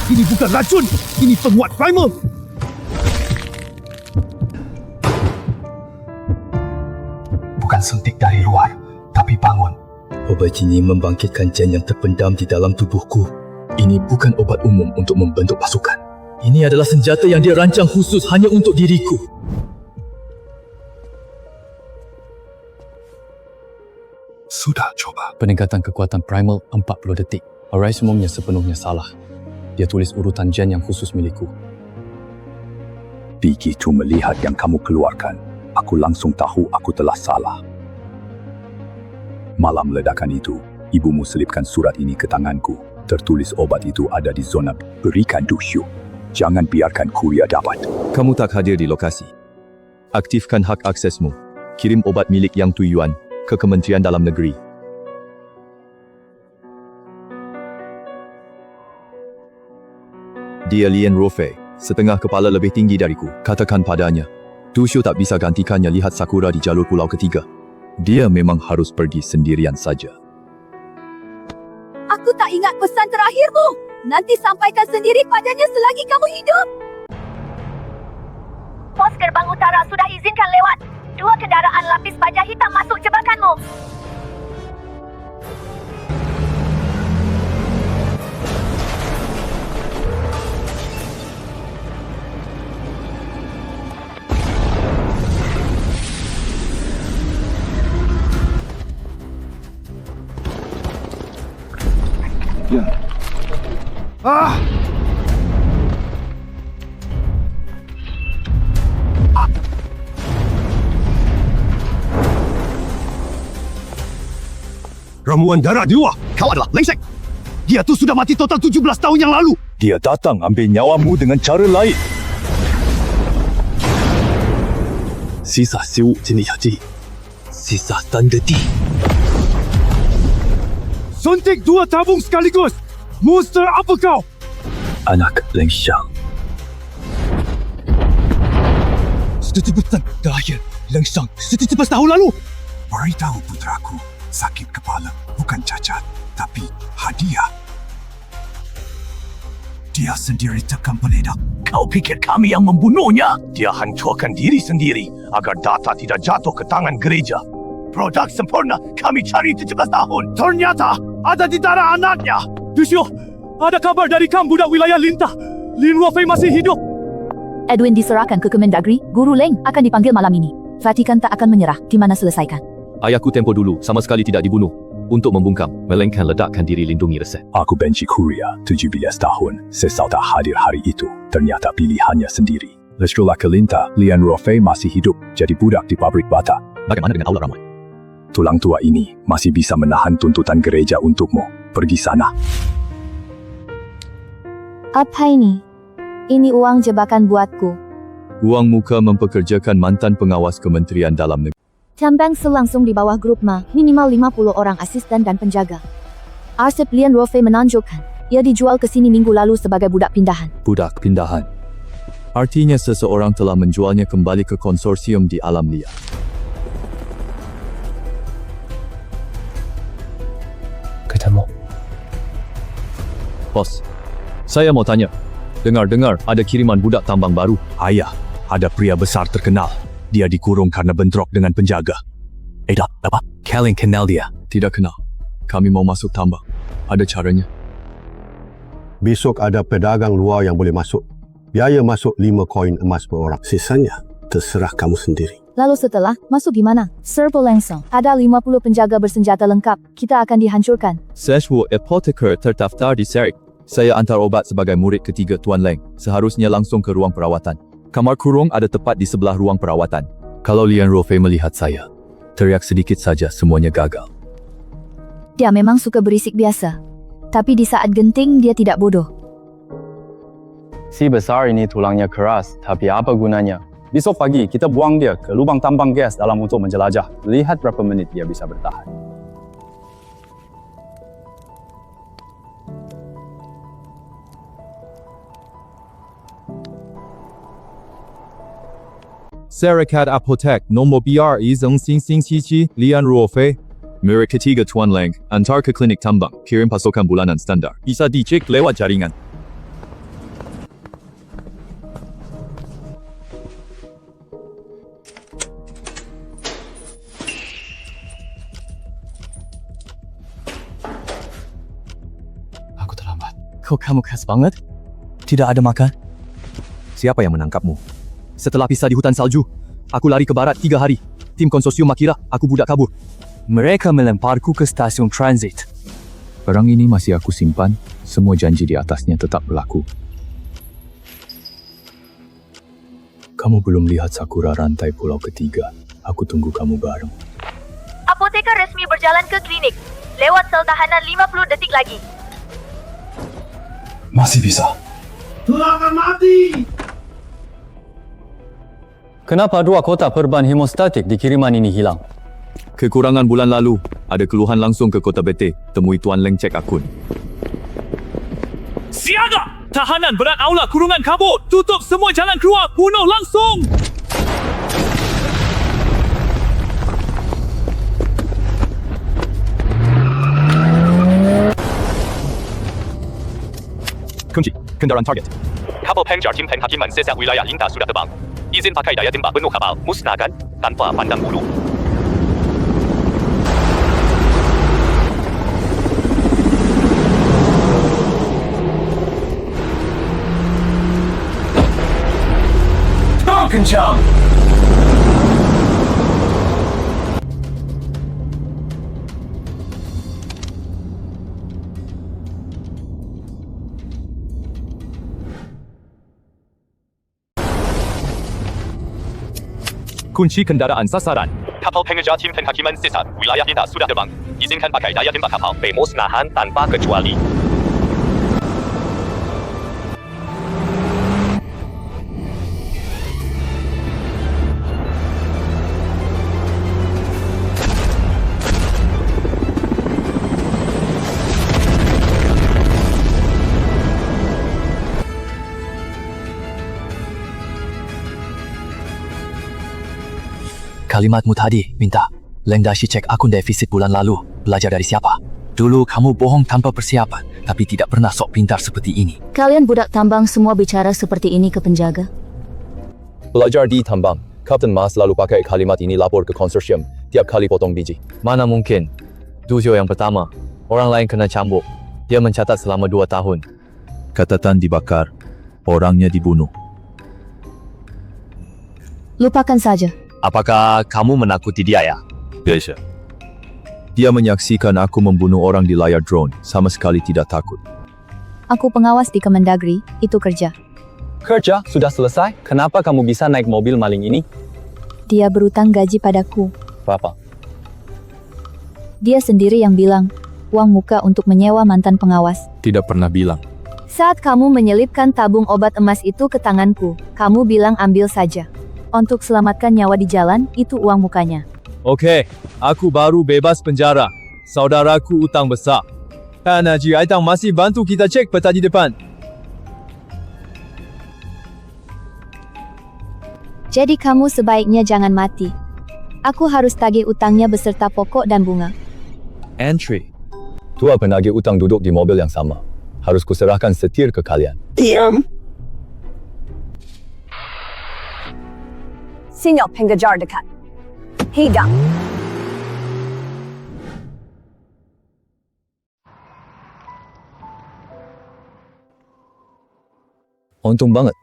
Ini bukan racun. Ini penguat primer. Bukan suntik dari luar, tapi bangun. Obat ini membangkitkan gen yang terpendam di dalam tubuhku. Ini bukan obat umum untuk membentuk pasukan. Ini adalah senjata yang dirancang khusus hanya untuk diriku. Sudah coba. Peningkatan kekuatan primal 40 detik. Array semuanya sepenuhnya salah. Dia tulis urutan gen yang khusus milikku. Begitu melihat yang kamu keluarkan, aku langsung tahu aku telah salah. Malam ledakan itu, ibumu selipkan surat ini ke tanganku. Tertulis obat itu ada di zona berikan dusyuk. Jangan biarkan Kuria dapat. Kamu tak hadir di lokasi. Aktifkan hak aksesmu. Kirim obat milik Yang Tujuan ke Kementerian Dalam Negeri. Dia Lian Rofei, setengah kepala lebih tinggi dariku. Katakan padanya, Dushu tak bisa gantikannya lihat Sakura di jalur pulau ketiga. Dia memang harus pergi sendirian saja. Aku tak ingat pesan terakhirmu. Nanti sampaikan sendiri padanya selagi kamu hidup. Pos gerbang utara sudah izinkan lewat. 2 kendaraan lapis baja hitam masuk jebakanmu. Ramuan darah dewa. Kau adalah lengsek. Dia tu sudah mati total 17 tahun yang lalu. Dia datang ambil nyawamu dengan cara lain. Sisa 15 jenis haji. Sisa tanda di. Suntik 2 tabung sekaligus. Monster apa kau? Anak Lengsang. Setetepetan daya Lengsang 17 tahun lalu. Beritahu putraku, sakit kepala bukan cacat, tapi hadiah. Dia sendiri tekan peledak. Kau pikir kami yang membunuhnya? Dia hancurkan diri sendiri agar data tidak jatuh ke tangan gereja. Produk sempurna kami cari 17 tahun. Ternyata ada di tanah anaknya. Dusyo, ada kabar dari kam budak wilayah Lintah. Lin Ruofei masih hidup. Edwin diserahkan ke Kemendagri. Guru Leng akan dipanggil malam ini. Vatikan tak akan menyerah. Di mana selesaikan? Ayahku tempo dulu sama sekali tidak dibunuh. Untuk membungkam, melainkan ledakkan diri lindungi resep. Aku benci Kuria, 17 tahun. Sesal tak hadir hari itu. Ternyata pilihannya sendiri. Setelah ke Lintah, Lian Ruofei masih hidup. Jadi budak di pabrik bata. Bagaimana dengan Aula Ramai? Tulang tua ini masih bisa menahan tuntutan gereja untukmu. Pergi sana. Apa ini? Ini uang jebakan buatku. Uang muka mempekerjakan mantan pengawas Kementerian Dalam Negeri. Tambang selangsung di bawah grup Ma, minimal 50 orang asisten dan penjaga. Arsip Lian Ruofei menunjukkan, ia dijual ke sini minggu lalu sebagai budak pindahan. Budak pindahan. Artinya seseorang telah menjualnya kembali ke konsorsium di alam liar. Ketemu. Bos, saya mau tanya. Dengar-dengar ada kiriman budak tambang baru. Ayah, ada pria besar terkenal. Dia dikurung karena bentrok dengan penjaga. Apa? Kalian kenal dia? Tidak kenal. Kami mau masuk tambang. Ada caranya. Besok ada pedagang luar yang boleh masuk. Biaya masuk 5 koin emas per orang. Sisanya terserah kamu sendiri. Lalu setelah, masuk gimana? Serpo langsung. Ada 50 penjaga bersenjata lengkap. Kita akan dihancurkan. Seshwo Apotheker terdaftar di Serik. Saya antar obat sebagai murid ketiga Tuan Leng. Seharusnya langsung ke ruang perawatan. Kamar kurung ada tepat di sebelah ruang perawatan. Kalau Lian Ruofei melihat saya, teriak sedikit saja semuanya gagal. Dia memang suka berisik biasa. Tapi di saat genting dia tidak bodoh. Si besar ini tulangnya keras, tapi apa gunanya? Besok pagi kita buang dia ke lubang tambang gas dalam untuk menjelajah. Lihat berapa menit dia bisa bertahan. Serikat Apotek nombor BRI 0077 Lian Ruofei. Murid ketiga Tuan Leng, antar ke klinik tambang, kirim pasokan bulanan standar. Bisa dicek lewat jaringan. Aku terlambat. Kok kamu khas banget? Tidak ada makan? Siapa yang menangkapmu? Setelah pisah di hutan salju, aku lari ke barat 3 hari. Tim konsorsium makira, aku budak kabur. Mereka melemparku ke stasiun transit. Perang ini masih aku simpan. Semua janji di atasnya tetap berlaku. Kamu belum lihat Sakura rantai pulau ketiga. Aku tunggu kamu bareng. Apoteker resmi berjalan ke klinik. Lewat sel tahanan 50 detik lagi. Masih bisa. Tulangan mati! Kenapa dua kotak perban hemostatik di kiriman ini hilang? Kekurangan bulan lalu. Ada keluhan langsung ke Kota Bete. Temui Tuan Leng cek akun. Siaga! Tahanan berat aula kurungan kabut. Tutup semua jalan keluar. Bunuh langsung! Kunci, kendaraan target. Kapal Penjar tim penghakiman sesat wilayah Linta sudah terbang. Izin pakai daya tembak penuh kapal. Musnahkan tanpa pandang bulu. Kencang! Kunci kendaraan sasaran. Kapal pengejar tim penghakiman sesat wilayah Linta sudah terbang. Izinkan pakai daya tembak kapal. Pemusnahan tanpa kecuali. Kalimatmu tadi, minta Leng Dashi cek akun defisit bulan lalu. Belajar dari siapa? Dulu kamu bohong tanpa persiapan, tapi tidak pernah sok pintar seperti ini. Kalian budak tambang semua bicara seperti ini ke penjaga? Pelajar di tambang. Kapten Ma selalu pakai kalimat ini lapor ke konsorsium tiap kali potong biji. Mana mungkin? Dojo yang pertama, orang lain kena cambuk. Dia mencatat selama 2 tahun. Catatan dibakar. Orangnya dibunuh. Lupakan saja. Apakah kamu menakuti dia ya? Biasa. Dia menyaksikan aku membunuh orang di layar drone. Sama sekali tidak takut. Aku pengawas di Kemendagri, itu kerja. Kerja sudah selesai? Kenapa kamu bisa naik mobil maling ini? Dia berutang gaji padaku. Berapa? Dia sendiri yang bilang, uang muka untuk menyewa mantan pengawas. Tidak pernah bilang. Saat kamu menyelipkan tabung obat emas itu ke tanganku, kamu bilang ambil saja. Untuk selamatkan nyawa di jalan, itu uang mukanya. Oke, aku baru bebas penjara. Saudaraku utang besar. Haji Aitang masih bantu kita cek peta di depan. Jadi kamu sebaiknya jangan mati. Aku harus tagih utangnya beserta pokok dan bunga. Entry. Tua penagih utang duduk di mobil yang sama. Harus kuserahkan setir ke kalian. Diam. Sinyal pengejar dekat. Hidang. Untung banget.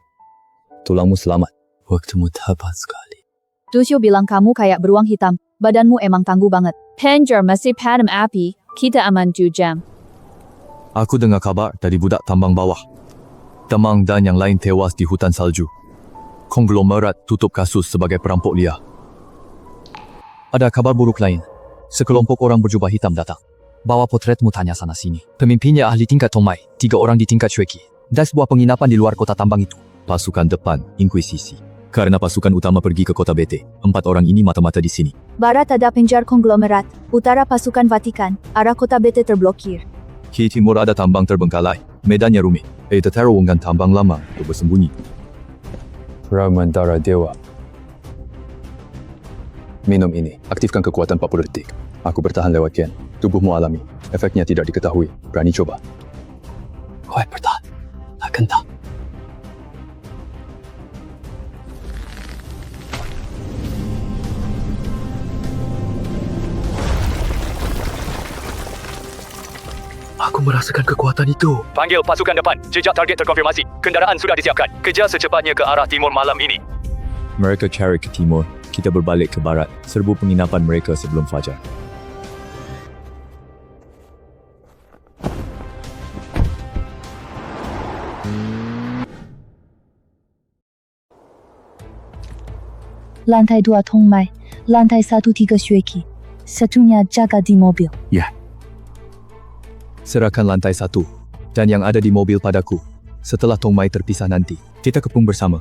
Tulangmu selamat. Waktumu tepat sekali. Dusyo bilang kamu kayak beruang hitam. Badanmu emang tangguh banget. Penjar masih padam api. Kita aman 2 jam. Aku dengar kabar dari budak tambang bawah. Temang dan yang lain tewas di hutan salju. Konglomerat tutup kasus sebagai perampok liar. Ada kabar buruk lain. Sekelompok orang berjubah hitam datang. Bawa potretmu tanya sana sini. Pemimpinnya ahli tingkat Tomai, 3 orang di tingkat Shueki. Dan sebuah penginapan di luar kota tambang itu. Pasukan depan, Inkuisisi. Karena pasukan utama pergi ke kota Bete, 4 orang ini mata-mata di sini. Barat ada penjar konglomerat. Utara pasukan Vatikan. Arah kota Bete terblokir. Di timur ada tambang terbengkalai. Medannya rumit. Terowongan tambang lama untuk bersembunyi. Ramantara Dewa. Minum ini. Aktifkan kekuatan 40 detik. Aku bertahan lewat Ken. Tubuhmu alami. Efeknya tidak diketahui. Berani coba. Kau bertahan. Akan tak. Aku merasakan kekuatan itu. Panggil pasukan depan. Jejak target terkonfirmasi. Kendaraan sudah disiapkan. Kejar secepatnya ke arah timur malam ini. Mereka cari ke timur. Kita berbalik ke barat. Serbu penginapan mereka sebelum fajar. Lantai 2 Tong Mai, lantai 1 3 Xueki. Satunya jaga di mobil. Ya. Serahkan lantai 1 dan yang ada di mobil padaku. Setelah Tong Mai terpisah nanti, kita kepung bersama.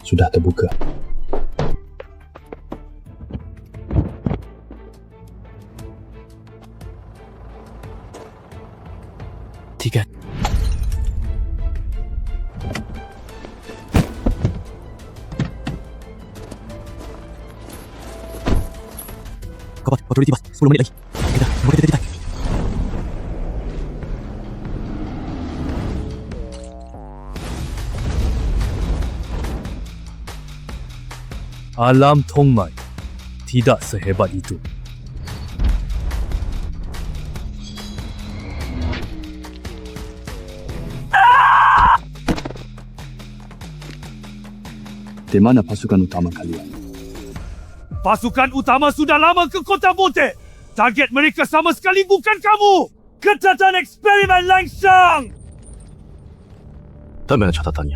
Sudah terbuka. Tiga. Kawan, otoriti bas. 10 menit lagi. Kita, boleh kita. Alam Tong Mai tidak sehebat itu. Di mana pasukan utama kalian? Pasukan utama sudah lama ke Kota Bote. Target mereka sama sekali bukan kamu. Ketatan eksperimen langsung. Mana catatannya?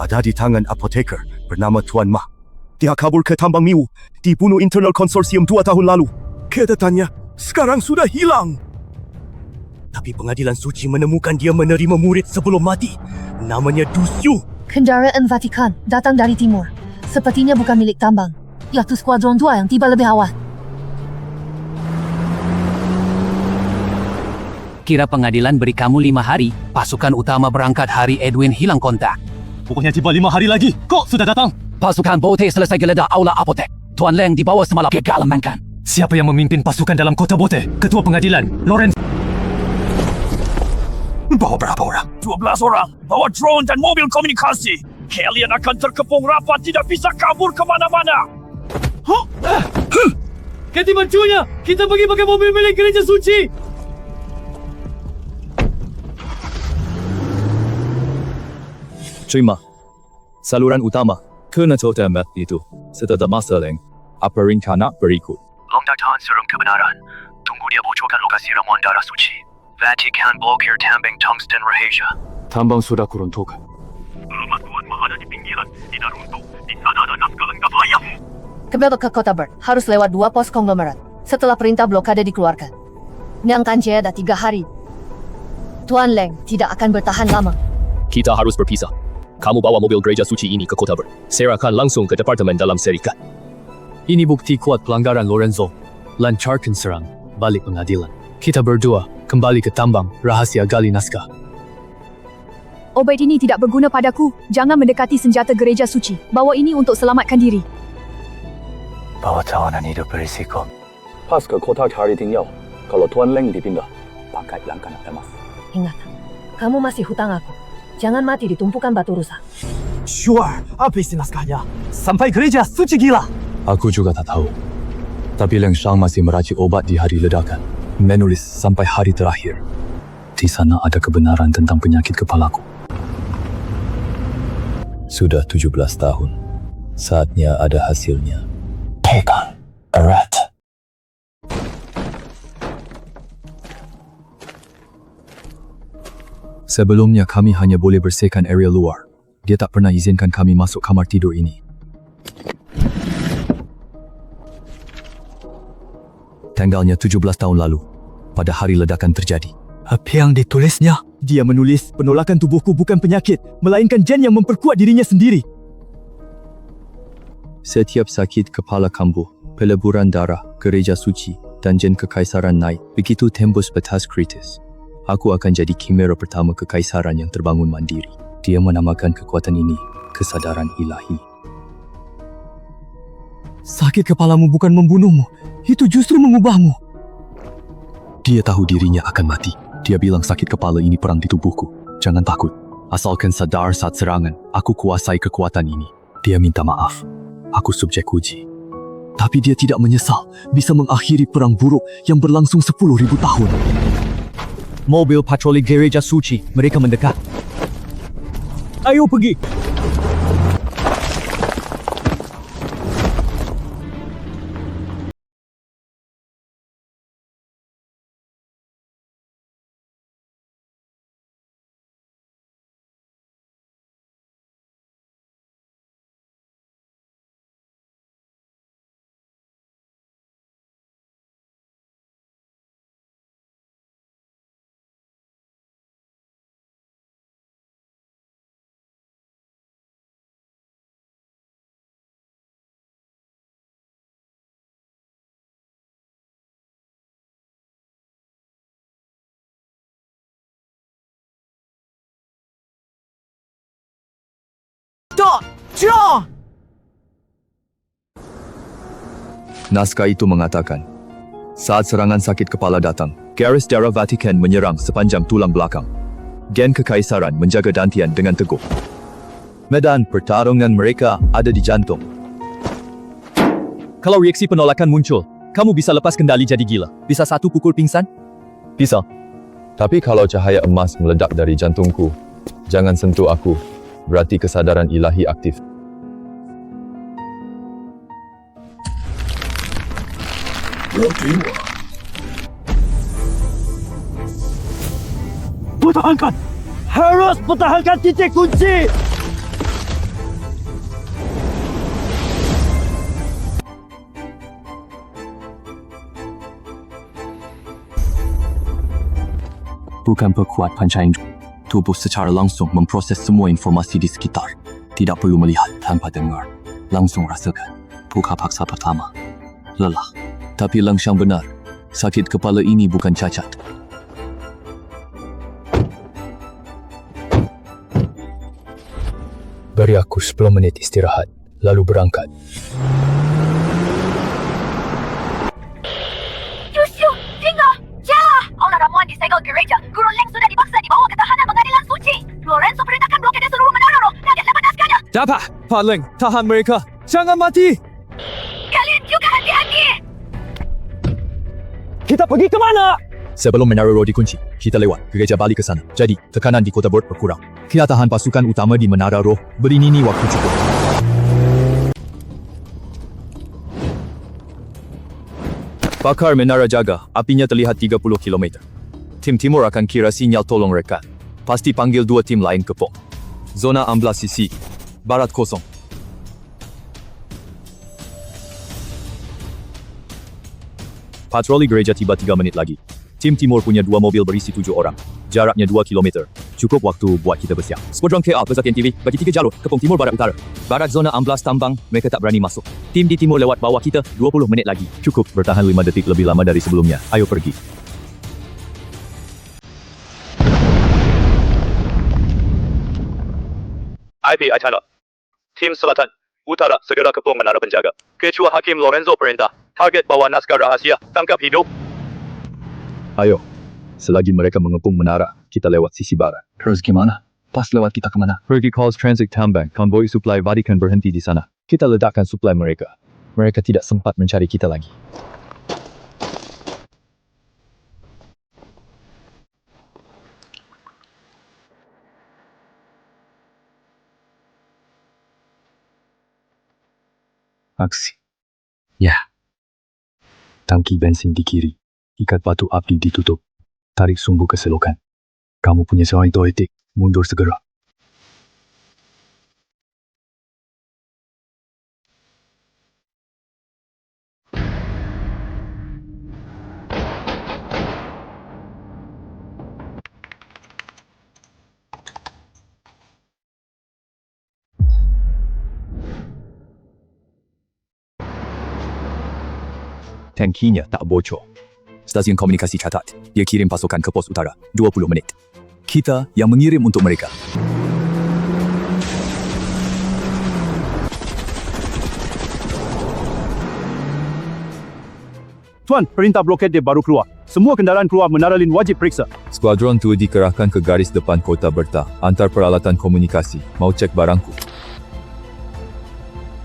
Ada di tangan apoteker bernama Tuan Ma. Dia kabur ke tambang Miu, dibunuh internal konsorsium 2 tahun lalu. Ketatannya sekarang sudah hilang. Tapi pengadilan suci menemukan dia menerima murid sebelum mati. Namanya Du Xiu. Kendaraan Vatikan datang dari timur. Sepertinya bukan milik tambang. Yaitu skuadron 2 yang tiba lebih awal. Kira pengadilan beri kamu 5 hari. Pasukan utama berangkat hari Edwin hilang kontak. Pokoknya tiba 5 hari lagi. Kok sudah datang? Pasukan Bote selesai geledah aula apotek. Tuan Leng dibawa semalam gagal amankan. Siapa yang memimpin pasukan dalam Kota Bote? Ketua pengadilan, Lawrence. Bawa berapa orang? 12 orang. Bawa drone dan mobil komunikasi. Kalian akan terkepung rapat, tidak bisa kabur ke mana-mana. Ganti bancunya. Kita pergi pakai mobil milik gereja suci. Terima. Saluran utama. Kena terdapat itu. Setelah masa Leng, apa rencana berikut? Long tahan serum kebenaran. Tunggu dia bocorkan lokasi ramuan darah suci. Vatikan blokir tambang tungsten rahasia. Tambang sudah kuruntukan. Rumah Tuan Ma ada di pinggiran. Tidak runtuh. Di sana ada naskah lengkap ayam. Kembali ke Kota Bird harus lewat 2 pos konglomerat. Setelah perintah blokade dikeluarkan. Nyangkan Jaya ada 3 hari. Tuan Leng tidak akan bertahan lama. Kita harus berpisah. Kamu bawa mobil gereja suci ini ke Kota Bird. Serahkan langsung ke Departemen Dalam Serikat. Ini bukti kuat pelanggaran Lorenzo. Lancarkan serang balik pengadilan. Kita berdua kembali ke tambang rahasia gali naskah. Obat ini tidak berguna padaku. Jangan mendekati senjata gereja suci. Bawa ini untuk selamatkan diri. Bawa tawanan hidup berisiko. Pas ke kota cari tinggal. Kalau Tuan Leng dipindah, pakai langkah emas. Ingat, kamu masih hutang aku. Jangan mati di tumpukan batu rusak. Sure, habisin naskahnya. Sampai gereja suci gila. Aku juga tak tahu. Tapi Leng Shang masih meracik obat di hari ledakan. Menulis sampai hari terakhir. Di sana ada kebenaran tentang penyakit kepalaku. Sudah 17 tahun. Saatnya ada hasilnya. Pegang erat. Sebelumnya kami hanya boleh bersihkan area luar. Dia tak pernah izinkan kami masuk kamar tidur ini. Tanggalnya 17 tahun lalu, pada hari ledakan terjadi. Apa yang ditulisnya? Dia menulis penolakan tubuhku bukan penyakit, melainkan jen yang memperkuat dirinya sendiri. Setiap sakit kepala kambuh, peleburan darah, gereja suci, dan jen kekaisaran naik, begitu tembus batas kritis. Aku akan jadi kimera pertama kekaisaran yang terbangun mandiri. Dia menamakan kekuatan ini kesadaran ilahi. Sakit kepalamu bukan membunuhmu, itu justru mengubahmu. Dia tahu dirinya akan mati. Dia bilang sakit kepala ini perang di tubuhku. Jangan takut. Asalkan sadar saat serangan, aku kuasai kekuatan ini. Dia minta maaf. Aku subjek uji. Tapi dia tidak menyesal bisa mengakhiri perang buruk yang berlangsung 10,000 tahun. Mobil patroli gereja suci, mereka mendekat. Ayo pergi. Naskah itu mengatakan, saat serangan sakit kepala datang, garis darah Vatikan menyerang sepanjang tulang belakang. Gen kekaisaran menjaga dantian dengan teguh. Medan pertarungan mereka ada di jantung. Kalau reaksi penolakan muncul, kamu bisa lepas kendali jadi gila. Bisa satu pukul pingsan? Bisa. Tapi kalau cahaya emas meledak dari jantungku, jangan sentuh aku. Berarti kesadaran ilahi aktif. Pertahankan! Harus pertahankan titik kunci! Bukan perkuat pancaran tubuh secara langsung memproses semua informasi di sekitar. Tidak perlu melihat tanpa dengar. Langsung rasakan. Buka paksa pertama. Lelah. Tapi langsung benar. Sakit kepala ini bukan cacat. Beri aku 10 menit istirahat, lalu berangkat. Yusuf, tinggal! Jalan! Aula ramuan disegel gereja. Guru Leng sudah dipaksa dibawa ke tahanan pengadilan suci. Lorenzo perintahkan blokade seluruh menara roh. Target lepas naskahnya. Dapat! Pak Leng, tahan mereka. Jangan mati! Kalian juga hati-hati! Kita pergi ke mana? Sebelum menara roh dikunci, kita lewat gereja balik ke sana. Jadi, tekanan di kota Bird berkurang. Kita tahan pasukan utama di menara roh. Beri Nini waktu cukup. Pakar menara jaga, apinya terlihat 30 km. Tim timur akan kira sinyal tolong rekan. Pasti panggil 2 tim lain ke pos. Zona 14 sisi. Barat kosong. Patroli gereja tiba 3 menit lagi. Tim timur punya 2 mobil berisi 7 orang. Jaraknya 2 km. Cukup waktu buat kita bersiap. Skuadron KL Pesatian TV bagi 3 jalur, Kepung Timur Barat Utara. Barat zona 14 tambang, mereka tak berani masuk. Tim di timur lewat bawah kita 20 menit lagi. Cukup bertahan 5 detik lebih lama dari sebelumnya. Ayo pergi. IP Aitana. Tim Selatan, Utara segera kepung menara penjaga. Ketua Hakim Lorenzo perintah. Target bawa naskah rahasia, tangkap hidup. Ayo, selagi mereka mengepung menara, kita lewat sisi barat. Terus gimana? Pas lewat kita kemana? Pergi Calls Transit Tambang, konvoi suplai Vatikan berhenti di sana. Kita ledakkan suplai mereka. Mereka tidak sempat mencari kita lagi. Aksi. Ya. Tangki bensin di kiri. Ikat batu api ditutup. Tarik sumbu ke selokan. Kamu punya seorang etik. Mundur segera. Tankinya tak bocor. Stasiun komunikasi catat, dia kirim pasukan ke pos utara, 20 menit. Kita yang mengirim untuk mereka. Tuan, perintah blokade baru keluar. Semua kendaraan keluar Menara Lin wajib periksa. Skuadron 2 dikerahkan ke garis depan kota Berta. Antar peralatan komunikasi. Mau cek barangku.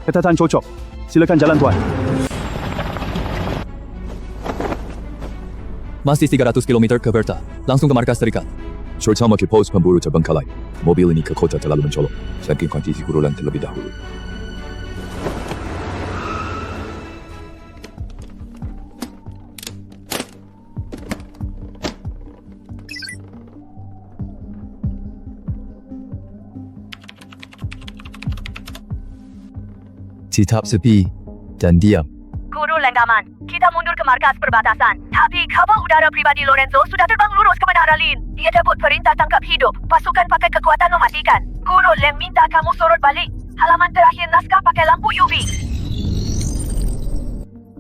Ketatan cocok. Silakan jalan, Tuan. Masih 300 km ke Berta. Langsung ke markas terikat. Terutama ke pos pemburu terbengkalai. Mobil ini ke kota terlalu mencolok. Saking kuantiti gurulan terlebih dahulu. Tetap sepi dan diam. Guru Lenggaman, kita mundur ke markas perbatasan. Tapi kapal udara pribadi Lorenzo sudah terbang lurus ke Menara Lin. Dia dapat perintah tangkap hidup. Pasukan pakai kekuatan mematikan. Guru Leng minta kamu sorot balik. Halaman terakhir naskah pakai lampu UV.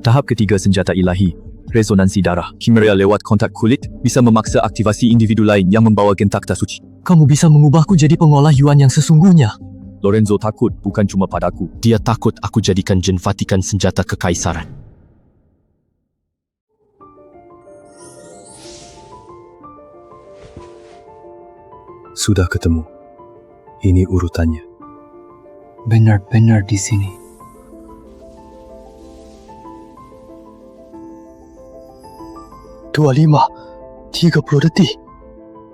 Tahap ketiga senjata ilahi. Resonansi darah. Kimia lewat kontak kulit bisa memaksa aktivasi individu lain yang membawa gen takhta suci. Kamu bisa mengubahku jadi pengolah Yuan yang sesungguhnya. Lorenzo takut bukan cuma padaku. Dia takut aku jadikan Jen Vatikan senjata kekaisaran. Sudah ketemu. Ini urutannya. Benar-benar di sini. Dua 30 detik.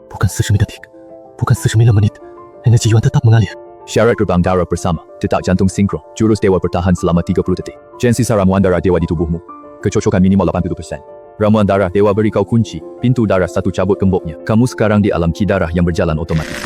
Bukan 9 detik. Bukan 9 menit. Energi Yuan tetap mengalir. Syarat gerbang darah bersama. Detak jantung sinkron. Jurus dewa bertahan selama 30 detik. Gen sisa ramuan darah dewa di tubuhmu. Kecocokan minimal 80%. Ramuan darah dewa beri kau kunci. Pintu darah 1 cabut gemboknya. Kamu sekarang di alam ki darah yang berjalan otomatis.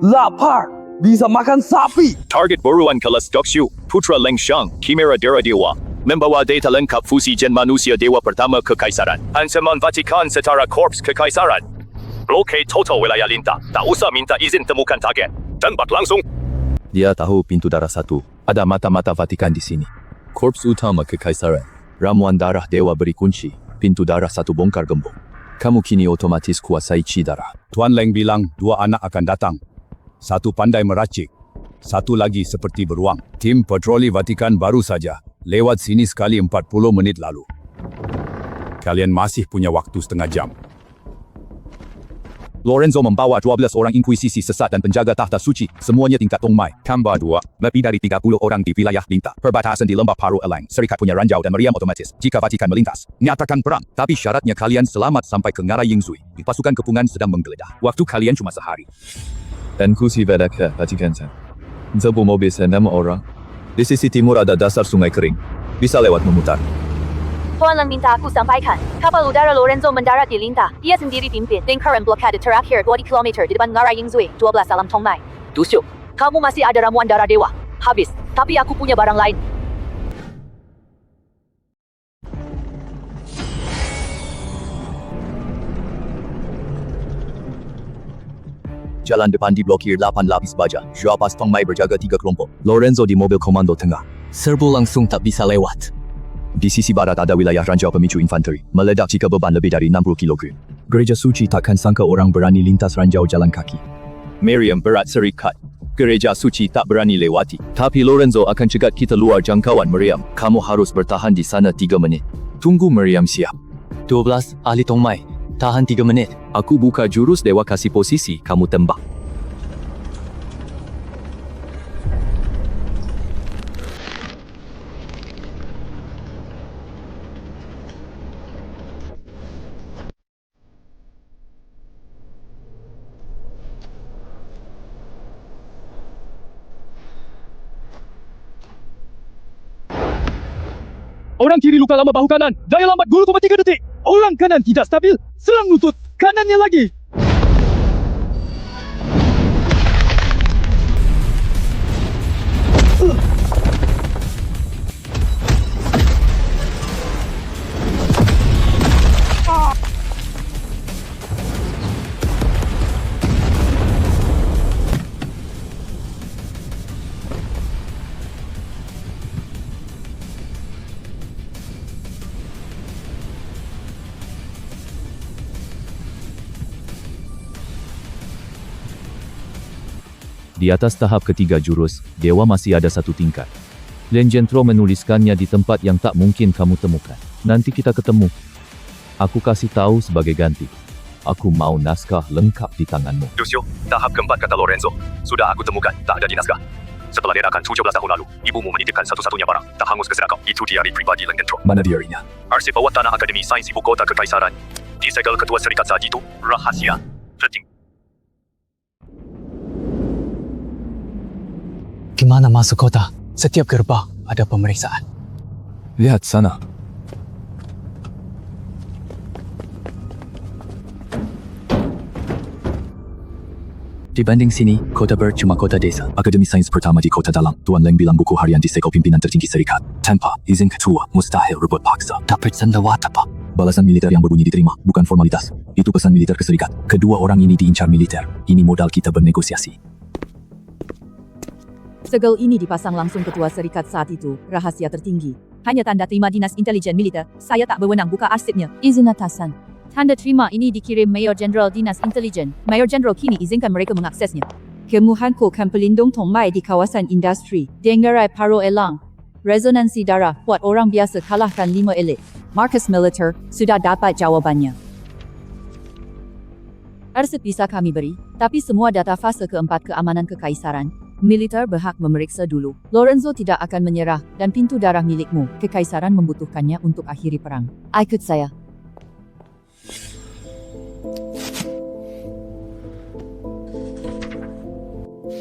Lapar! Bisa makan sapi! Target buruan kelas Dokshu, Putra Leng Shang, Chimera Dera Dewa. Membawa data lengkap fusi Gen manusia dewa pertama kekaisaran. Ancaman Vatikan setara korps kekaisaran. Blockade total wilayah lintah. Tak usah minta izin temukan target. Tembak langsung. Dia tahu pintu darah 1. Ada mata-mata Vatikan di sini. Korps utama kekaisaran. Ramuan darah dewa beri kunci. Pintu darah 1 bongkar gembok. Kamu kini otomatis kuasai chi darah. Tuan Leng bilang 2 anak akan datang. 1 pandai meracik. 1 lagi seperti beruang. Tim patroli Vatikan baru saja. Lewat sini sekali 40 menit lalu. Kalian masih punya waktu setengah jam. Lorenzo membawa 12 orang inkuisisi sesat dan penjaga tahta suci. Semuanya tingkat tongmai. Tambah 2, lebih dari 30 orang di wilayah lintah. Perbatasan di lembah Paru Elang. Serikat punya ranjau dan meriam otomatis. Jika Vatikan melintas, nyatakan perang. Tapi syaratnya kalian selamat sampai ke Ngara Yingzui. Pasukan kepungan sedang menggeledah. Waktu kalian cuma sehari. Dan kursi Vedaka Vatikan. Sebuah mobil 6 orang. Di sisi timur ada dasar sungai kering. Bisa lewat memutar. Tuan Leng minta aku sampaikan, kapal udara Lorenzo mendarat di Lintah. Dia sendiri pimpin lingkaran blokade terakhir 20 km di depan Ngara Yingzui, 12 alam Tongmai. Tusuk, kamu masih ada ramuan darah dewa. Habis, tapi aku punya barang lain. Jalan depan diblokir 8 lapis baja. Syapas Tongmai berjaga 3 kelompok. Lorenzo di mobil komando tengah. Serbu langsung tak bisa lewat. Di sisi barat ada wilayah ranjau pemicu infanteri. Meledak jika beban lebih dari 60 kg. Gereja suci takkan sangka orang berani lintas ranjau jalan kaki. Meriam berat serikat. Gereja suci tak berani lewati. Tapi Lorenzo akan cegat kita luar jangkauan meriam. Kamu harus bertahan di sana 3 menit. Tunggu meriam siap. 12 ahli Tongmai. Tahan 3 menit. Aku buka jurus dewa kasih posisi, kamu tembak. Orang kiri luka lama bahu kanan. Daya lambat 2,3 detik. Orang kanan tidak stabil. Serang lutut. Kanannya lagi. Di atas tahap ketiga jurus, dewa masih ada 1 tingkat. Lenjentro menuliskannya di tempat yang tak mungkin kamu temukan. Nanti kita ketemu. Aku kasih tahu sebagai ganti. Aku mau naskah lengkap di tanganmu. Lucio, tahap keempat kata Lorenzo. Sudah aku temukan, tak ada di naskah. Setelah diadakan 17 tahun lalu, ibumu menitipkan satu-satunya barang. Tak hangus ke kau. Itu diari pribadi Lenjentro. Mana diarinya? Arsip bawah tanah Akademi Sains Ibu Kota Kekaisaran. Disegel ketua serikat saat itu, rahasia. Penting. Gimana masuk kota? Setiap gerbang ada pemeriksaan. Lihat sana. Dibanding sini, Kota Ber cuma kota desa. Akademi Sains pertama di kota dalam. Tuan Leng bilang buku harian disegel pimpinan tertinggi serikat. Tanpa izin ketua, mustahil rebut paksa. Tak bersendawat apa? Balasan militer yang berbunyi diterima, bukan formalitas. Itu pesan militer ke serikat. Kedua orang ini diincar militer. Ini modal kita bernegosiasi. Segel ini dipasang langsung ketua serikat saat itu, rahasia tertinggi. Hanya tanda terima dinas intelijen militer, saya tak berwenang buka arsipnya. Izin atasan. Tanda terima ini dikirim Mayor Jeneral Dinas Intelijen. Mayor Jeneral kini izinkan mereka mengaksesnya. Kemuhanku kan pelindung tombai di kawasan industri. Dengerai paro elang. Resonansi darah buat orang biasa kalahkan 5 elit. Markas militer sudah dapat jawabannya. Arsip bisa kami beri, tapi semua data fase keempat keamanan kekaisaran. Militer berhak memeriksa dulu. Lorenzo tidak akan menyerah dan pintu darah milikmu. Kekaisaran membutuhkannya untuk akhiri perang. Ikut saya.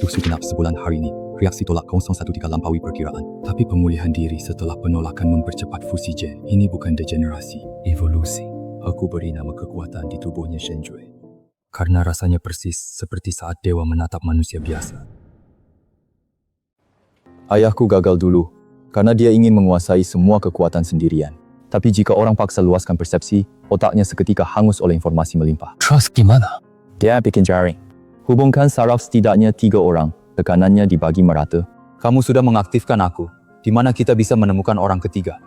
Segenap sebulan hari ini, reaksi tolak 01 lampaui perkiraan. Tapi pemulihan diri setelah penolakan mempercepat fusi gen. Ini bukan degenerasi, evolusi. Aku beri nama kekuatan di tubuhnya Shenjue. Karena rasanya persis seperti saat dewa menatap manusia biasa. Ayahku gagal dulu, karena dia ingin menguasai semua kekuatan sendirian. Tapi jika orang paksa luaskan persepsi, otaknya seketika hangus oleh informasi melimpah. Terus gimana? Dia bikin jaring. Hubungkan saraf setidaknya 3 orang, tekanannya dibagi merata. Kamu sudah mengaktifkan aku. Di mana kita bisa menemukan orang ketiga?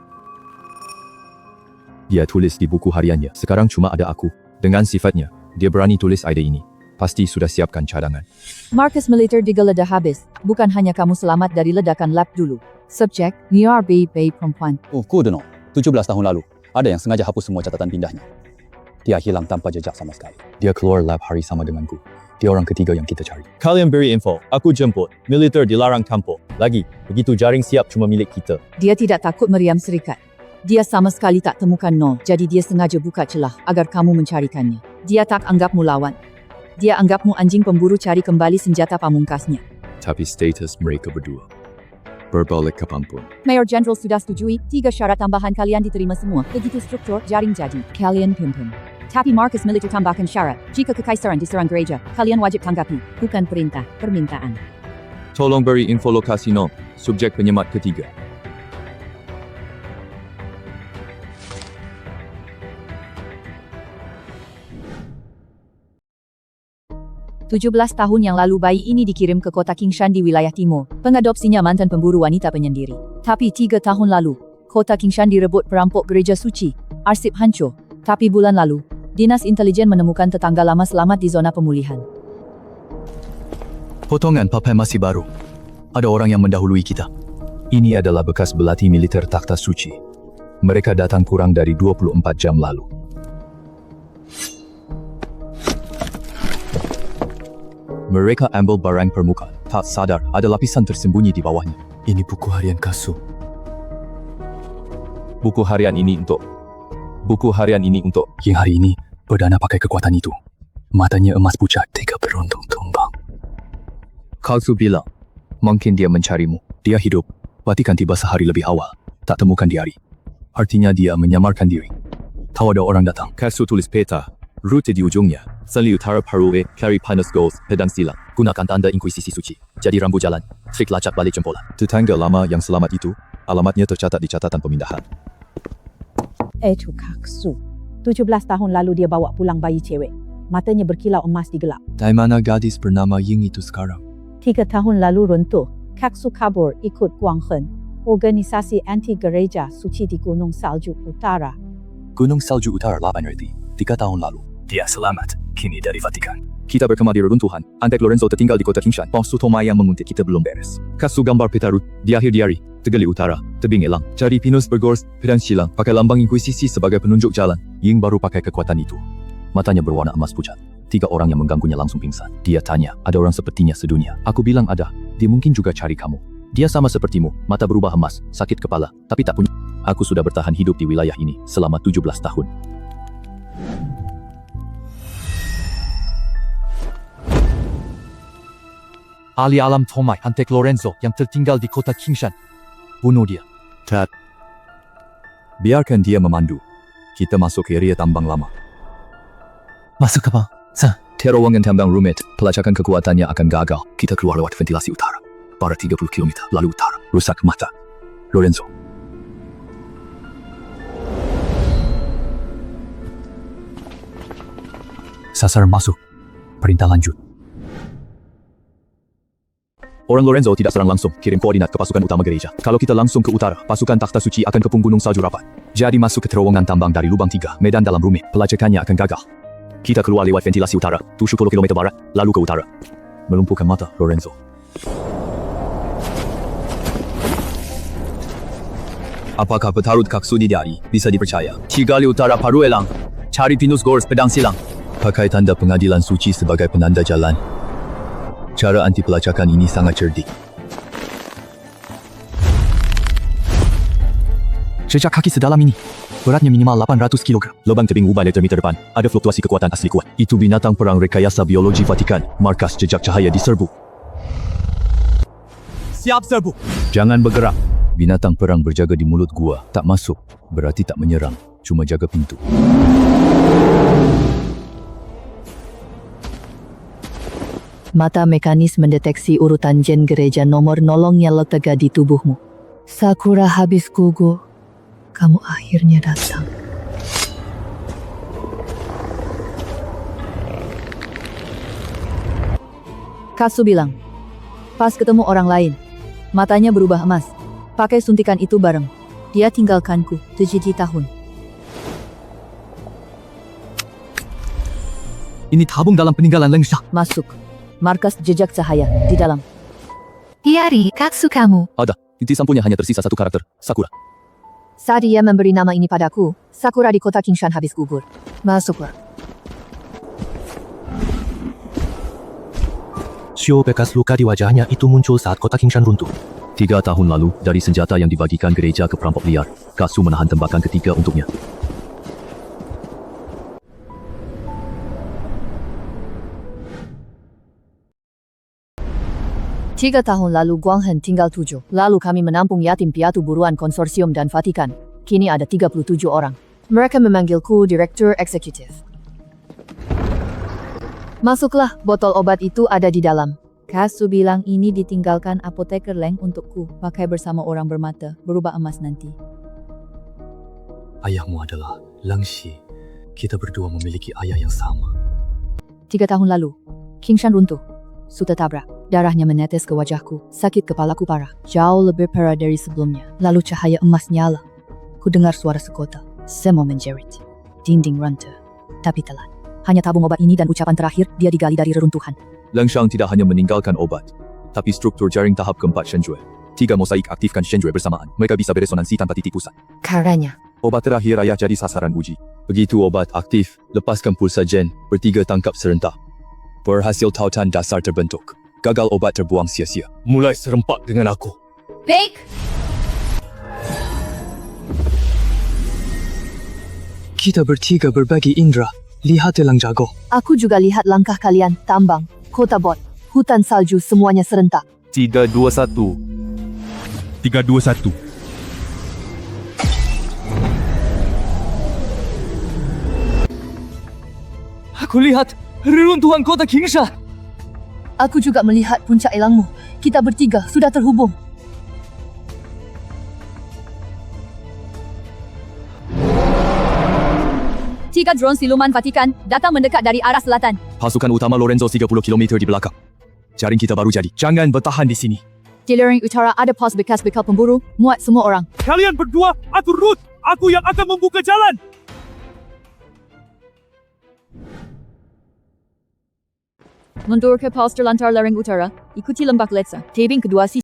Dia tulis di buku hariannya. Sekarang cuma ada aku. Dengan sifatnya, dia berani tulis ide ini. Pasti sudah siapkan cadangan. Markas militer digeledah habis. Bukan hanya kamu selamat dari ledakan lab dulu. Subjek, Niar Bay perempuan. Oh, Kudono. 17 tahun lalu, ada yang sengaja hapus semua catatan pindahnya. Dia hilang tanpa jejak sama sekali. Dia keluar lab hari sama denganku. Dia orang ketiga yang kita cari. Kalian beri info, aku jemput. Militer dilarang kampung. Lagi, begitu jaring siap cuma milik kita. Dia tidak takut meriam serikat. Dia sama sekali tak temukan nol, jadi dia sengaja buka celah agar kamu mencarikannya. Dia tak anggapmu lawan. Dia anggapmu anjing pemburu cari kembali senjata pamungkasnya. Tapi status mereka berdua berbalik kapanpun. Mayor Jeneral sudah setujui, 3 syarat tambahan kalian diterima semua. Begitu struktur jaring jadi. Kalian pimpin. Tapi markas militer tambahkan syarat. Jika kekaisaran diserang gereja, kalian wajib tanggapi. Bukan perintah, permintaan. Tolong beri info lokasi nol. Subjek penyemat ketiga. Tujuh 17 tahun yang lalu bayi ini dikirim ke kota Kingshan di wilayah timur. Pengadopsinya mantan pemburu wanita penyendiri. Tapi 3 tahun lalu, kota Kingshan direbut perampok gereja suci. Arsip hancur. Tapi bulan lalu, Dinas Intelijen menemukan tetangga lama selamat di zona pemulihan. Potongan papai masih baru. Ada orang yang mendahului kita. Ini adalah bekas belati militer takhta suci. Mereka datang kurang dari 24 jam lalu. Mereka ambil barang permukaan. Tak sadar ada lapisan tersembunyi di bawahnya. Ini buku harian Kasu. Buku harian ini untuk yang hari ini perdana pakai kekuatan itu. Matanya emas pucat, 3 beruntung tumbang. Kasu bilang, mungkin dia mencarimu. Dia hidup, bahkan tiba sehari lebih awal. Tak temukan di hari. Artinya dia menyamarkan diri. Tahu ada orang datang. Kasu tulis peta. Rute di ujungnya. Seli utara Parue, Carry Panas Goals, Pedang Silang. Gunakan tanda Inkuisisi Suci. Jadi rambu jalan. Trik lacak balik jempolan. Tetangga lama yang selamat itu, alamatnya tercatat di catatan pemindahan. Itu Kaksu. 17 tahun lalu dia bawa pulang bayi cewek. Matanya berkilau emas di gelap. Dari mana gadis bernama Ying itu sekarang? 3 tahun lalu runtuh. Kaksu kabur ikut Guanghen, organisasi anti gereja suci di Gunung Salju Utara. Gunung Salju Utara 8 reti. 3 tahun lalu. Dia selamat. Kini dari Vatikan. Kita berkemah di reruntuhan. Antek Lorenzo tertinggal di kota Kingshan. Pos Tomai yang menguntit kita belum beres. Kasu gambar peta rut. Di akhir diari. Tegali Utara. Tebing elang. Cari Pinus Bergors. Pedang Silang. Pakai lambang Inkuisisi sebagai penunjuk jalan. Ying baru pakai kekuatan itu. Matanya berwarna emas pucat. 3 orang yang mengganggunya langsung pingsan. Dia tanya, ada orang sepertinya sedunia. Aku bilang ada. Dia mungkin juga cari kamu. Dia sama sepertimu. Mata berubah emas. Sakit kepala. Tapi tak punya. Aku sudah bertahan hidup di wilayah ini selama 17 tahun. Ahli alam Tomai, Antek Lorenzo yang tertinggal di kota Kingshan. Bunuh dia. Tad. Biarkan dia memandu. Kita masuk ke area tambang lama. Masuk apa? Terowongan tambang rumit. Pelacakan kekuatannya akan gagal. Kita keluar lewat ventilasi utara. Barat 30 km, lalu utara. Rusak mata. Lorenzo. Sasaran masuk. Perintah lanjut. Orang Lorenzo tidak serang langsung, kirim koordinat ke pasukan utama gereja. Kalau kita langsung ke utara, pasukan takhta suci akan kepung gunung salju rapat. Jadi masuk ke terowongan tambang dari lubang 3, medan dalam rumit, pelacakannya akan gagal. Kita keluar lewat ventilasi utara, 70 km barat, lalu ke utara. Melumpuhkan mata, Lorenzo. Apakah petarut Kaksudi Dari bisa dipercaya? Tigali utara Paruelang, cari pinus gors pedang silang. Pakai tanda pengadilan suci sebagai penanda jalan. Cara anti pelacakan ini sangat cerdik. Jejak kaki sedalam ini, beratnya minimal 800 kg. Lubang tebing ubah meter depan, ada fluktuasi kekuatan asli kuat. Itu binatang perang rekayasa biologi Vatikan, markas jejak cahaya diserbu. Siap serbu. Jangan bergerak. Binatang perang berjaga di mulut gua. Tak masuk, berarti tak menyerang. Cuma jaga pintu. Mata mekanis mendeteksi urutan gen gereja nomor nolongnya letak di tubuhmu. Sakura habis gugur. Kamu akhirnya datang. Katsu bilang, pas ketemu orang lain, matanya berubah emas. Pakai suntikan itu bareng. Dia tinggalkanku 7 tahun. Ini tabung dalam peninggalan Leng Sha. Masuk. Markas jejak cahaya di dalam. Yari, Katsu kamu. Ada, inti sampulnya hanya tersisa satu karakter, Sakura. Saat dia memberi nama ini padaku, Sakura di kota Kingshan habis gugur. Masuklah. Sio bekas luka di wajahnya itu muncul saat kota Kingshan runtuh. 3 tahun lalu, dari senjata yang dibagikan gereja ke perampok liar, Katsu menahan tembakan ketiga untuknya. 3 tahun lalu Guanghen tinggal 7. Lalu kami menampung yatim piatu buruan konsorsium dan Vatikan. Kini ada 37 orang. Mereka memanggilku Direktur Eksekutif. Masuklah, botol obat itu ada di dalam. Katsu bilang ini ditinggalkan apoteker Leng untukku. Pakai bersama orang bermata, berubah emas nanti. Ayahmu adalah Lang Shi. Kita berdua memiliki ayah yang sama. 3 tahun lalu, Kingshan runtuh. Su tertabrak. Darahnya menetes ke wajahku. Sakit kepalaku parah. Jauh lebih parah dari sebelumnya. Lalu cahaya emas nyala. Ku dengar suara sekota. Semua menjerit. Dinding runtuh. Tapi telat. Hanya tabung obat ini dan ucapan terakhir, dia digali dari reruntuhan. Lang Shang tidak hanya meninggalkan obat, tapi struktur jaring tahap keempat Shenjue. 3 mosaik aktifkan Shenjue bersamaan. Mereka bisa beresonansi tanpa titik pusat. Karanya. Obat terakhir ayah jadi sasaran uji. Begitu obat aktif, lepaskan pulsa gen, bertiga tangkap serentak. Berhasil tautan dasar terbentuk. Gagal obat terbuang sia-sia. Mulai serempak dengan aku. Baik. Kita bertiga berbagi indera. Lihat elang jago. Aku juga lihat langkah kalian. Tambang, kota bot, hutan salju semuanya serentak. 3-2-1. 3-2-1. Aku lihat reruntuhan kota Kingshan. Aku juga melihat puncak elangmu. Kita bertiga sudah terhubung. Tiga drone siluman Vatikan datang mendekat dari arah selatan. Pasukan utama Lorenzo 30 km di belakang. Jaring kita baru jadi. Jangan bertahan di sini. Di lereng utara ada pos bekas bekal pemburu, muat semua orang. Kalian berdua atur rute. Aku yang akan membuka jalan. Mundur ke pos terlantar lereng utara, ikuti lembah Letsa. Tebing kedua sisi.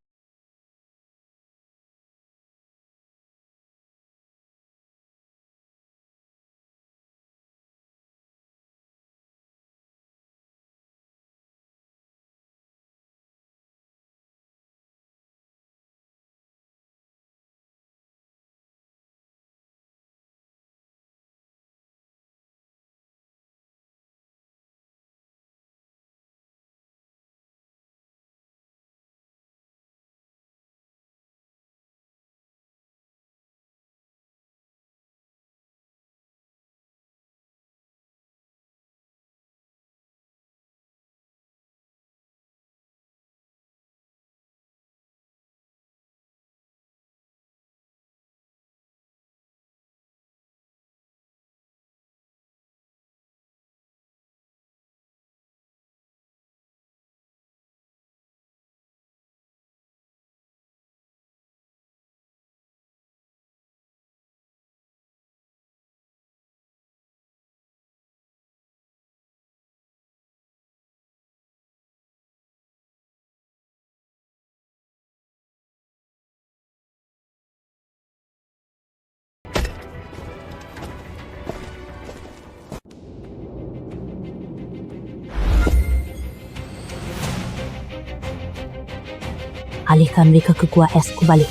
Alihkan mereka ke gua es ku balik.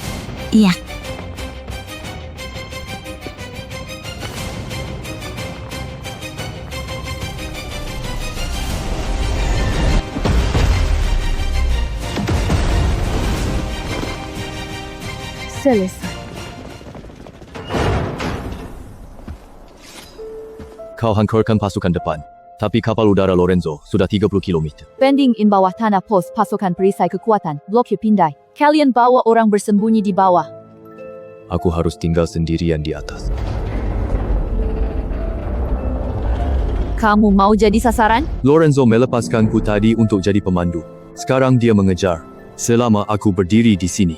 Iya. Selesai. Kau hankarkan pasukan depan. Tapi kapal udara Lorenzo sudah 30 km. Pending in bawah tanah pos pasukan perisai kekuatan. Blokir pindai. Kalian bawa orang bersembunyi di bawah. Aku harus tinggal sendirian di atas. Kamu mau jadi sasaran? Lorenzo melepaskanku tadi untuk jadi pemandu. Sekarang dia mengejar. Selama aku berdiri di sini,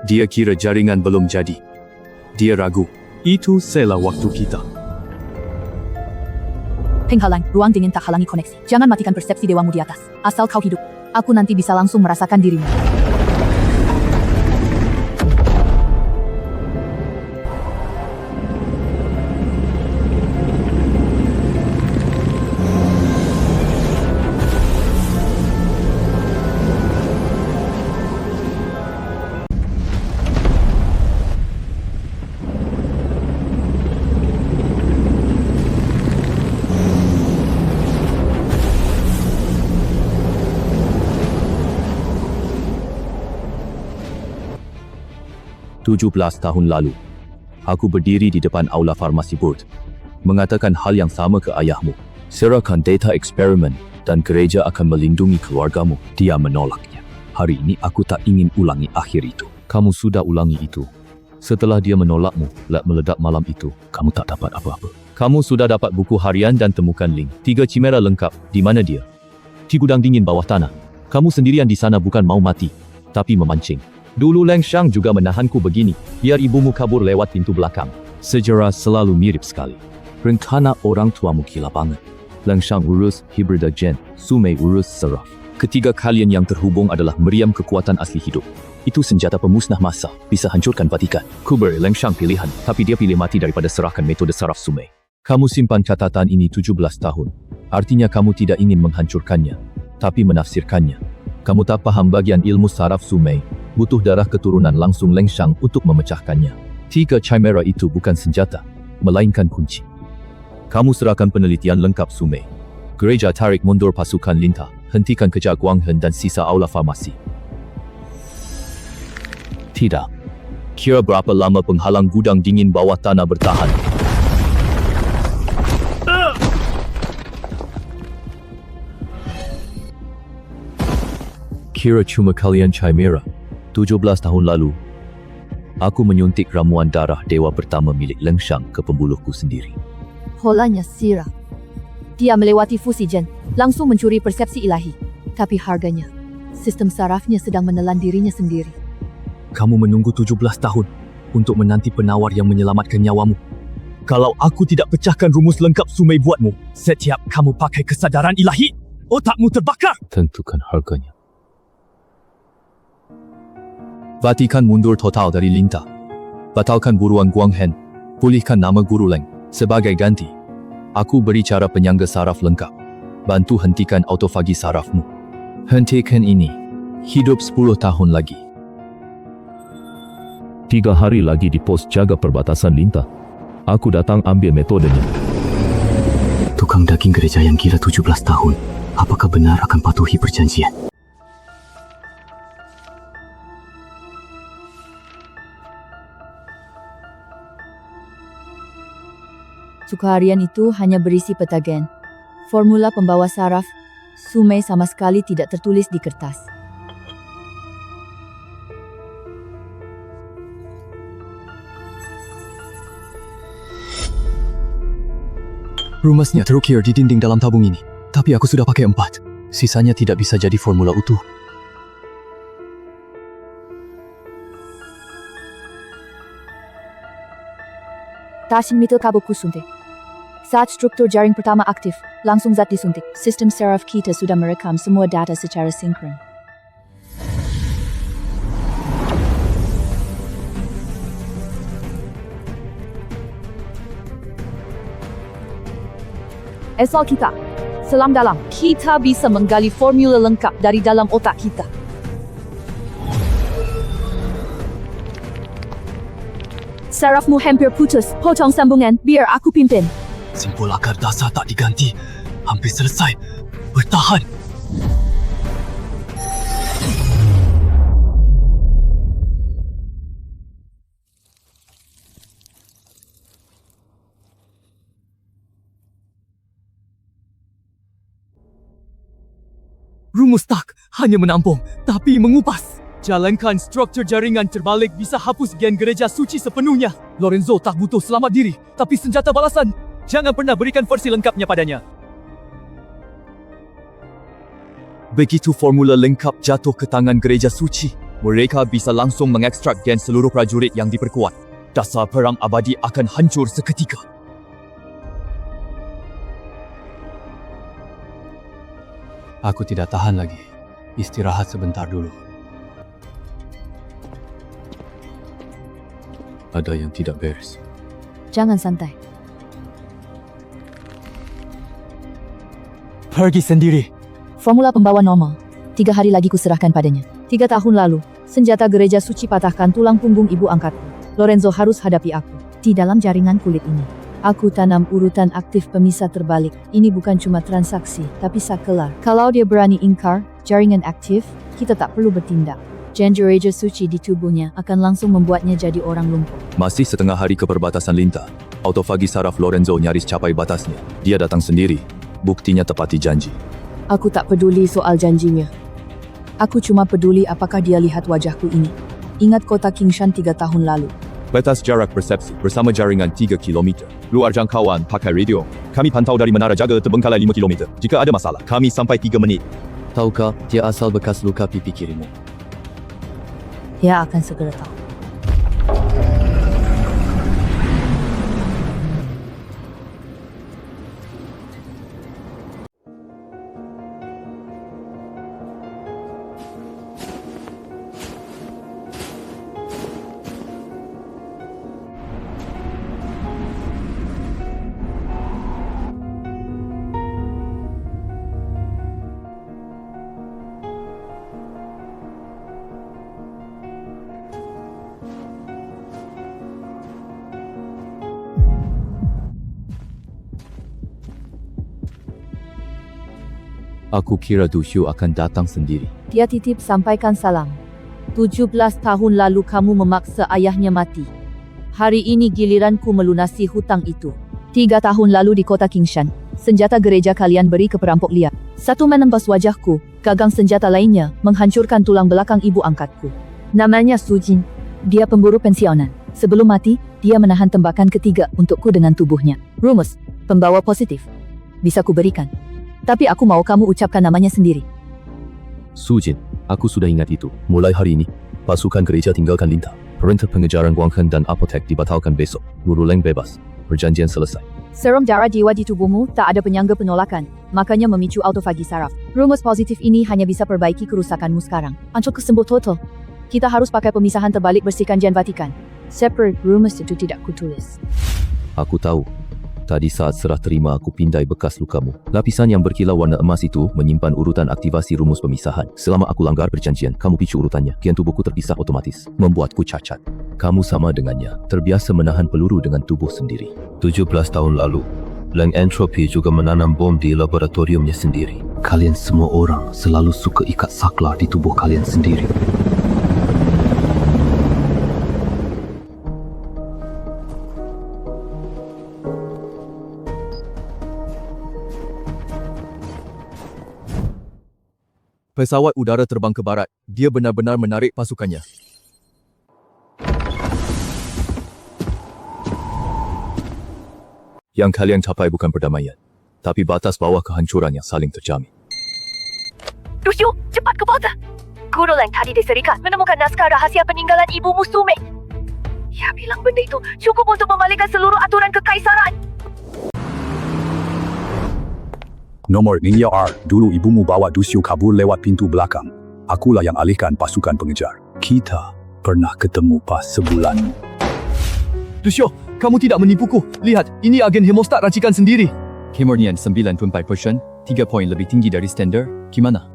dia kira jaringan belum jadi. Dia ragu. Itu salah waktu kita. Penghalang, ruang dingin tak halangi koneksi. Jangan matikan persepsi dewamu di atas. Asal kau hidup, aku nanti bisa langsung merasakan dirimu. Belas tahun lalu, aku berdiri di depan aula farmasi board, mengatakan hal yang sama ke ayahmu. Serahkan data eksperimen dan gereja akan melindungi keluargamu. Dia menolaknya. Hari ini aku tak ingin ulangi akhir itu. Kamu sudah ulangi itu. Setelah dia menolakmu, meledak malam itu, kamu tak dapat apa-apa. Kamu sudah dapat buku harian dan temukan link. 3 chimera lengkap. Di mana dia? Di gudang dingin bawah tanah. Kamu sendirian di sana bukan mau mati, tapi memancing. Dulu Leng Shang juga menahanku begini, biar ibumu kabur lewat pintu belakang. Sejarah selalu mirip sekali. Rencana orang tuamu gila banget. Leng Shang urus hibrida gen, Sumei urus saraf. Ketiga kalian yang terhubung adalah meriam kekuatan asli hidup. Itu senjata pemusnah massa, bisa hancurkan Vatikan. Ku beri Leng Shang pilihan, tapi dia pilih mati daripada serahkan metode saraf Sumei. Kamu simpan catatan ini 17 tahun. Artinya kamu tidak ingin menghancurkannya, tapi menafsirkannya. Kamu tak paham bagian ilmu saraf Sumei. Butuh darah keturunan langsung Leng Shang untuk memecahkannya. 3 chimera itu bukan senjata, melainkan kunci. Kamu serahkan penelitian lengkap Sumei. Gereja tarik mundur pasukan Lintah, hentikan kejar Guanghen dan sisa aula farmasi. Tidak. Kira berapa lama penghalang gudang dingin bawah tanah bertahan? Kira cuma kalian chimera. 17 tahun lalu, aku menyuntik ramuan darah dewa pertama milik Leng Shang ke pembuluhku sendiri. Polanya sirah. Dia melewati fusi gen, langsung mencuri persepsi ilahi. Tapi harganya, sistem sarafnya sedang menelan dirinya sendiri. Kamu menunggu 17 tahun untuk menanti penawar yang menyelamatkan nyawamu. Kalau aku tidak pecahkan rumus lengkap Sumei buatmu, setiap kamu pakai kesadaran ilahi, otakmu terbakar. Tentukan harganya. Vatikan mundur total dari Lintah. Batalkan buruan Guanghen. Pulihkan nama Guru Leng. Sebagai ganti, aku beri cara penyangga saraf lengkap. Bantu hentikan autofagi sarafmu. Hentikan ini. Hidup 10 tahun lagi. 3 hari lagi di pos jaga perbatasan Lintah. Aku datang ambil metodenya. Tukang daging gereja yang gila 17 tahun. Apakah benar akan patuhi perjanjian? Suku harian itu hanya berisi peta gen. Formula pembawa saraf Sumei sama sekali tidak tertulis di kertas. Rumusnya terukir di dinding dalam tabung ini. Tapi aku sudah pakai 4. Sisanya tidak bisa jadi formula utuh. Tashin middle kabelku suntik. Saat struktur jaring pertama aktif, langsung zat disuntik. Sistem saraf kita sudah merekam semua data secara sinkron. Asal kita, selam dalam, kita bisa menggali formula lengkap dari dalam otak kita. Sarafmu hampir putus. Potong sambungan, biar aku pimpin. Simpul akar dasar tak diganti. Hampir selesai. Bertahan. Rumus tak hanya menampung, tapi mengupas. Jalankan struktur jaringan terbalik bisa hapus gen gereja suci sepenuhnya. Lorenzo tak butuh selamat diri, tapi senjata balasan. Jangan pernah berikan versi lengkapnya padanya. Begitu formula lengkap jatuh ke tangan gereja suci, mereka bisa langsung mengekstrak gen seluruh prajurit yang diperkuat. Dasar perang abadi akan hancur seketika. Aku tidak tahan lagi. Istirahat sebentar dulu. Ada yang tidak beres. Jangan santai. Pergi sendiri. Formula pembawa normal. 3 hari lagi kuserahkan padanya. 3 tahun lalu, senjata gereja suci patahkan tulang punggung ibu angkatku. Lorenzo harus hadapi aku. Di dalam jaringan kulit ini, aku tanam urutan aktif pemisah terbalik. Ini bukan cuma transaksi, tapi sakelar. Kalau dia berani ingkar jaringan aktif, kita tak perlu bertindak. Gen gereja suci di tubuhnya akan langsung membuatnya jadi orang lumpuh. Masih setengah hari ke perbatasan Linta. Autofagi saraf Lorenzo nyaris capai batasnya. Dia datang sendiri. Buktinya tepati janji. Aku tak peduli soal janjinya. Aku cuma peduli apakah dia lihat wajahku ini. Ingat kota Kingshan 3 tahun lalu. Batas jarak persepsi bersama jaringan 3 km. Luar jangkauan pakai radio. Kami pantau dari menara jaga terbengkalai 5 km. Jika ada masalah, kami sampai 3 menit. Tahukah dia asal bekas luka pipi kirimu? Dia akan segera tahu. Aku kira Dushu akan datang sendiri. Dia titip sampaikan salam. 17 tahun lalu kamu memaksa ayahnya mati. Hari ini giliranku melunasi hutang itu. 3 tahun lalu di kota Kingshan, senjata gereja kalian beri ke perampok liar. Satu menembus wajahku, gagang senjata lainnya menghancurkan tulang belakang ibu angkatku. Namanya Sujin. Dia pemburu pensiunan. Sebelum mati, dia menahan tembakan ketiga untukku dengan tubuhnya. Rumus, pembawa positif. Bisa ku berikan. Tapi aku mau kamu ucapkan namanya sendiri. Sujin, aku sudah ingat itu. Mulai hari ini, pasukan gereja tinggalkan Linta. Perintah pengejaran Guanghen dan apotek dibatalkan besok. Guru Leng bebas. Perjanjian selesai. Serum darah jiwa di tubuhmu tak ada penyangga penolakan, makanya memicu autofagi saraf. Rumus positif ini hanya bisa perbaiki kerusakanmu sekarang. Untuk kesembuh total, kita harus pakai pemisahan terbalik bersihkan gen Vatikan. Separate rumus itu tidak kutulis. Aku tahu. Tadi saat serah terima aku pindai bekas lukamu. Lapisan yang berkilau warna emas itu menyimpan urutan aktivasi rumus pemisahan. Selama aku langgar perjanjian, kamu picu urutannya. Kian tubuhku terpisah otomatis, membuatku cacat. Kamu sama dengannya, terbiasa menahan peluru dengan tubuh sendiri. 17 tahun lalu, Leng Entropy juga menanam bom di laboratoriumnya sendiri. Kalian semua orang selalu suka ikat saklar di tubuh kalian sendiri. Pesawat udara terbang ke barat. Dia benar-benar menarik pasukannya. Yang kalian capai bukan perdamaian, tapi batas bawah kehancuran yang saling terjamin. Dushu, cepat ke kota. Guru Leng tadi di Serikat menemukan naskah rahasia peninggalan ibumu Sume. Ya bilang benda itu cukup untuk membalikkan seluruh aturan kekaisaran. Nomor Ninja R, dulu ibumu bawa Dushu kabur lewat pintu belakang. Akulah yang alihkan pasukan pengejar. Kita pernah ketemu pas sebulan. Dushu, kamu tidak menipuku. Lihat, ini agen hemostat racikan sendiri. Kemurnian 94%, 3 poin lebih tinggi dari standar. Gimana?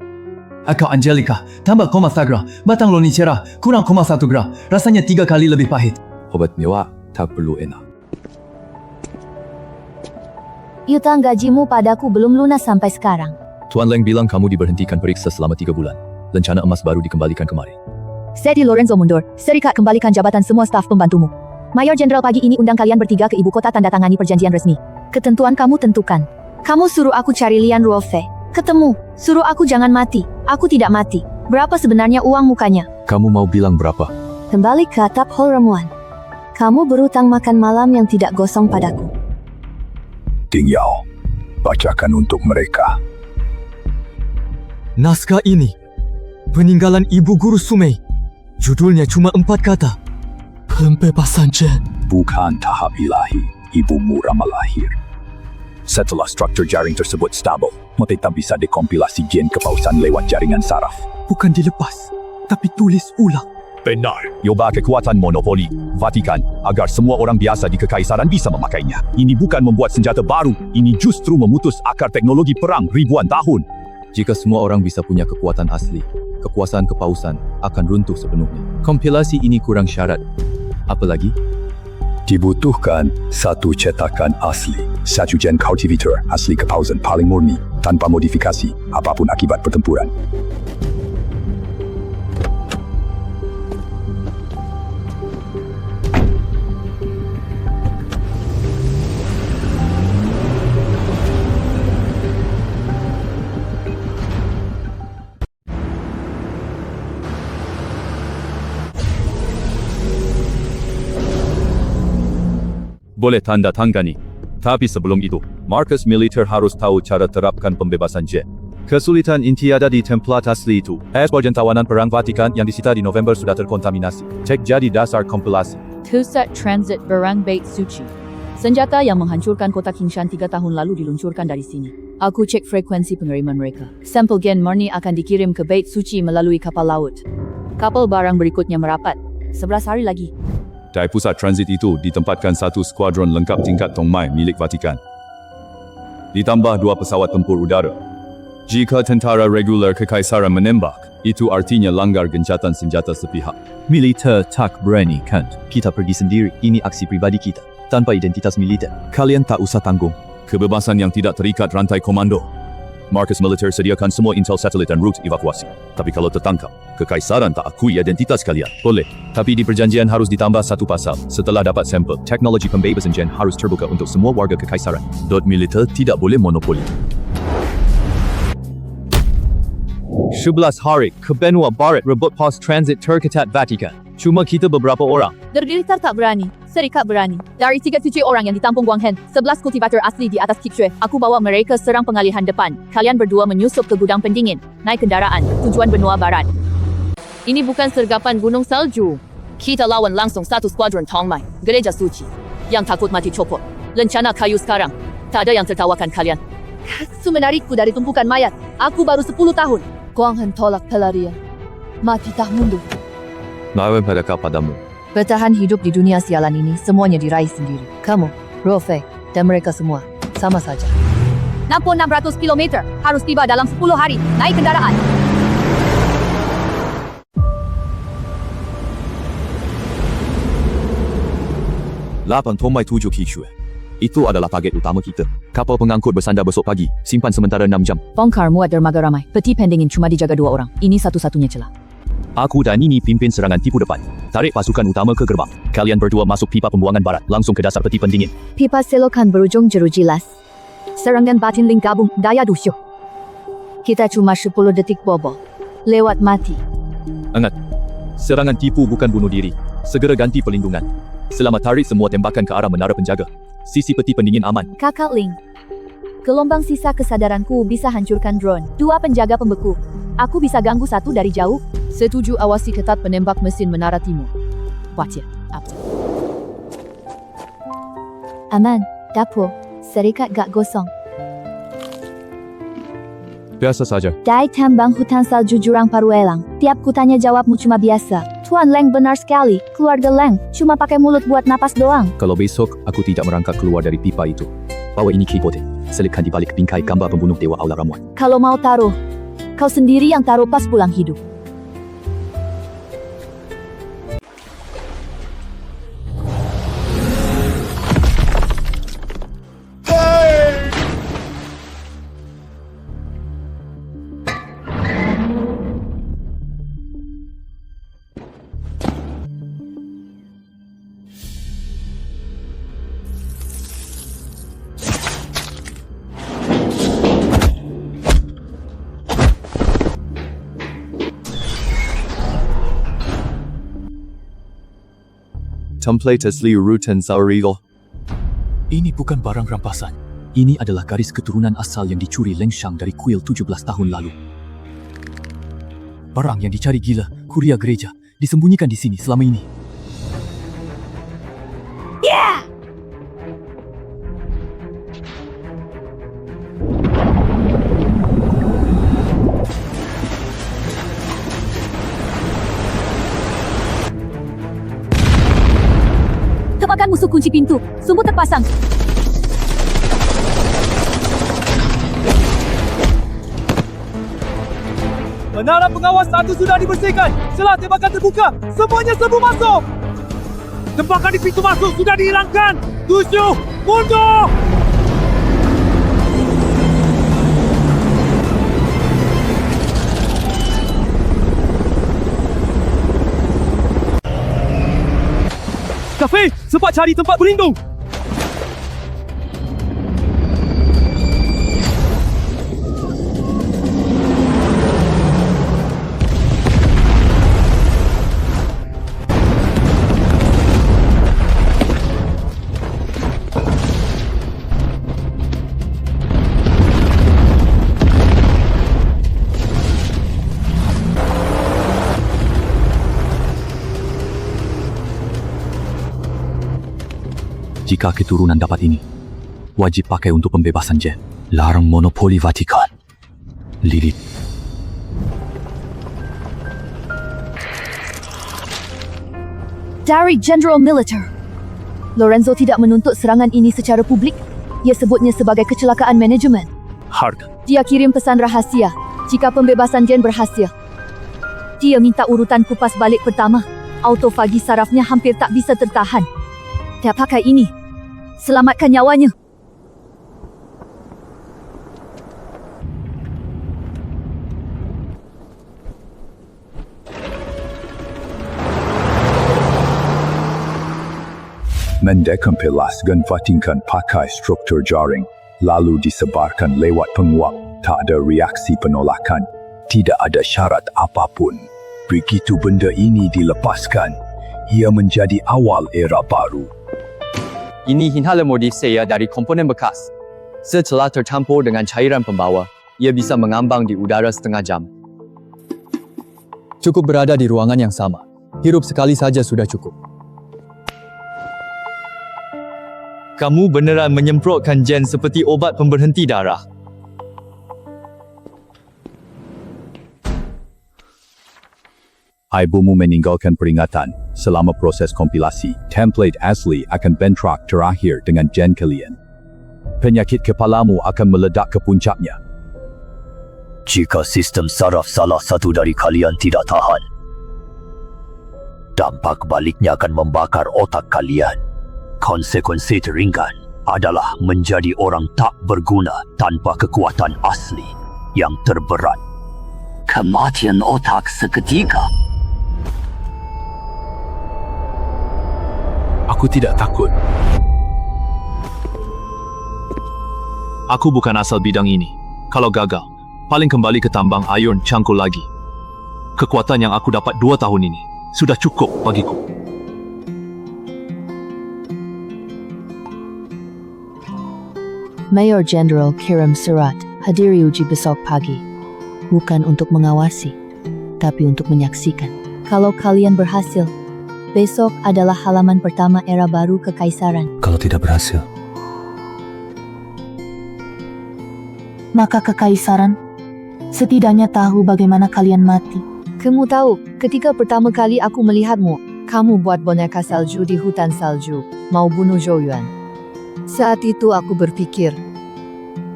Akau Angelica, tambah koma sagra, batang loni cerah, kurang koma 1 gram. Rasanya 3 kali lebih pahit. Obat mewah, Tak perlu enak. Hutang gajimu padaku belum lunas sampai sekarang. Tuan Leng bilang kamu diberhentikan periksa selama 3 bulan. Lencana emas baru dikembalikan kemari. Seti Lorenzo mundur. Serikat kembalikan jabatan semua staf pembantumu. Mayor Jenderal pagi ini undang kalian bertiga ke ibu kota tanda tangani perjanjian resmi. Ketentuan kamu tentukan. Kamu suruh aku cari Lian Ruofe. Ketemu. Suruh aku jangan mati. Aku tidak mati. Berapa sebenarnya uang mukanya? Kamu mau bilang berapa? Kembali ke atap hall ramuan. Kamu berutang makan malam yang tidak gosong padaku. Ding Yao, bacakan untuk mereka. Naskah ini, peninggalan Ibu Guru Sumei. Judulnya cuma 4 kata. Pembebasan Jen. Bukan tahap ilahi, ibumu ramal lahir. Setelah struktur jaring tersebut stabil, mereka bisa dikompilasi gen kepausan lewat jaringan saraf. Bukan dilepas, tapi tulis ulang. Benar. Yoba kekuatan monopoli, Vatikan, agar semua orang biasa di kekaisaran bisa memakainya. Ini bukan membuat senjata baru, ini justru memutus akar teknologi perang ribuan tahun. Jika semua orang bisa punya kekuatan asli, kekuasaan kepausan akan runtuh sepenuhnya. Kompilasi ini kurang syarat. Apa lagi? Dibutuhkan satu cetakan asli, satu gen cultivator asli kepausan paling murni, tanpa modifikasi apapun akibat pertempuran. Boleh tanda tangani. Tapi sebelum itu, markas militer harus tahu cara terapkan pembebasan jet. Kesulitan inti ada di template asli itu. Ekspor tawanan perang Vatikan yang disita di November sudah terkontaminasi. Cek jadi dasar kompilasi. Pusat Transit Barang Bait Suci. Senjata yang menghancurkan kota Kingshan 3 tahun lalu diluncurkan dari sini. Aku cek frekuensi pengiriman mereka. Sampel gen murni akan dikirim ke Bait Suci melalui kapal laut. Kapal barang berikutnya merapat. 11 hari lagi. Dari pusat transit itu ditempatkan satu skuadron lengkap tingkat Tongmai milik Vatikan. Ditambah 2 pesawat tempur udara. Jika tentara regular kekaisaran menembak, itu artinya langgar gencatan senjata sepihak. Militer tak berani kan? Kita pergi sendiri. Ini aksi pribadi kita. Tanpa identitas militer. Kalian tak usah tanggung. Kebebasan yang tidak terikat rantai komando. Markas militer sediakan semua intel satelit dan rute evakuasi. Tapi kalau tertangkap, kekaisaran tak akui identitas kalian. Boleh. Tapi di perjanjian harus ditambah 1 pasal. Setelah dapat sampel, teknologi pembebasan gen harus terbuka untuk semua warga kekaisaran. Militer tidak boleh monopoli. 11 hari ke benua barat rebut pos transit terketat Vatikan. Cuma kita beberapa orang. Derdiritar tak berani. Serikat berani. Dari 37 orang yang ditampung Guang Hen, 11 kultivator asli di atas Kipsue. Aku bawa mereka serang pengalihan depan. Kalian berdua menyusup ke gudang pendingin. Naik kendaraan. Tujuan benua barat. Ini bukan sergapan gunung salju. Kita lawan langsung satu skuadron Tongmai. Gereja suci. Yang takut mati copot. Lencana kayu sekarang. Tak ada yang tertawakan kalian. Su menarikku dari tumpukan mayat. Aku baru 10 tahun. Guang Hen tolak pelarian. Mati tak mundur. Lawan padakah padamu? Bertahan hidup di dunia sialan ini semuanya diraih sendiri. Kamu, Ruofe, dan mereka semua sama saja. 600 km harus tiba dalam 10 hari. Naik kendaraan. Lapan Tongmai 7 Kipsue. Itu adalah target utama kita. Kapal pengangkut bersandar besok pagi. Simpan sementara 6 jam. Bongkar muat dermaga ramai. Peti pendingin cuma dijaga 2 orang. Ini satu-satunya celah. Aku dan Nini pimpin serangan tipu depan. Tarik pasukan utama ke gerbang. Kalian berdua masuk pipa pembuangan barat. Langsung ke dasar peti pendingin. Pipa selokan berujung jerujilas. Serangan batin link gabung daya dusyuk. Kita cuma 10 detik bobol. Lewat mati. Ingat, serangan tipu bukan bunuh diri. Segera ganti pelindungan. Selamat tarik semua tembakan ke arah menara penjaga. Sisi peti pendingin aman. Kakak Ling. Gelombang sisa kesadaranku bisa hancurkan drone. 2 penjaga pembeku. Aku bisa ganggu 1 dari jauh. Setuju, awasi ketat penembak mesin menara timur. Wajar. Aman. Dapur. Serikat gak gosong. Biasa saja. Dai tambang hutan salju jurang Paruelang. Tiap kutanya jawabmu cuma biasa. Tuan Leng benar sekali. Keluarga Leng cuma pakai mulut buat napas doang. Kalau besok aku tidak merangkak keluar dari pipa itu, bawa ini kipote. Selipkan di balik bingkai gambar pembunuh Dewa Aula Ramuan. Kalau mau taruh, kau sendiri yang taruh pas pulang hidup. template asli urutan Saurigo. Ini bukan barang rampasan. Ini adalah garis keturunan asal yang dicuri Leng Shang dari kuil 17 tahun lalu. Barang yang dicari gila, kuria gereja, disembunyikan di sini selama ini. Yeah! Tebakan musuh kunci pintu. Sumbu terpasang. Menara pengawas 1 sudah dibersihkan. Setelah tembakan terbuka, semuanya serbu masuk. Tembakan di pintu masuk sudah dihilangkan. 7, mundur! Kafe, sempat cari tempat berlindung. Jika keturunan dapat ini, wajib pakai untuk pembebasan Jen. Larang monopoli Vatikan. Lilith. Dari General Militer. Lorenzo tidak menuntut serangan ini secara publik. Ia sebutnya sebagai kecelakaan manajemen. Harga. Dia kirim pesan rahasia jika pembebasan Jen berhasil. Dia minta urutan kupas balik pertama. Autofagi sarafnya hampir tak bisa tertahan. Dia pakai ini. Selamatkan nyawanya. Mendekompilaskan Vatikan pakai struktur jaring, lalu disebarkan lewat penguap. Tak ada reaksi penolakan. Tidak ada syarat apapun. Begitu benda ini dilepaskan, ia menjadi awal era baru. Ini hinhala modif saya dari komponen bekas. Setelah tercampur dengan cairan pembawa, ia bisa mengambang di udara setengah jam. Cukup berada di ruangan yang sama. Hirup sekali saja sudah cukup. Kamu beneran menyemprotkan Jen seperti obat pemberhenti darah. Ibumu meninggalkan peringatan. Selama proses kompilasi, template asli akan bentrok terakhir dengan gen kalian. Penyakit kepalamu akan meledak ke puncaknya. Jika sistem saraf salah satu dari kalian tidak tahan, dampak baliknya akan membakar otak kalian. Konsekuensi teringan adalah menjadi orang tak berguna tanpa kekuatan asli yang terberat. Kematian otak seketika. Aku tidak takut. Aku bukan asal bidang ini. Kalau gagal, paling kembali ke tambang iron cangkul lagi. Kekuatan yang aku dapat 2 tahun ini sudah cukup bagiku. Mayor Jenderal kirim surat hadiri uji besok pagi. Bukan untuk mengawasi, tapi untuk menyaksikan. Kalau kalian berhasil, besok adalah halaman pertama era baru kekaisaran. Kalau tidak berhasil, Maka kekaisaran setidaknya tahu bagaimana kalian mati. Kamu tahu, ketika pertama kali aku melihatmu, kamu buat boneka salju di hutan salju, mau bunuh Zhou Yuan. Saat itu aku berpikir,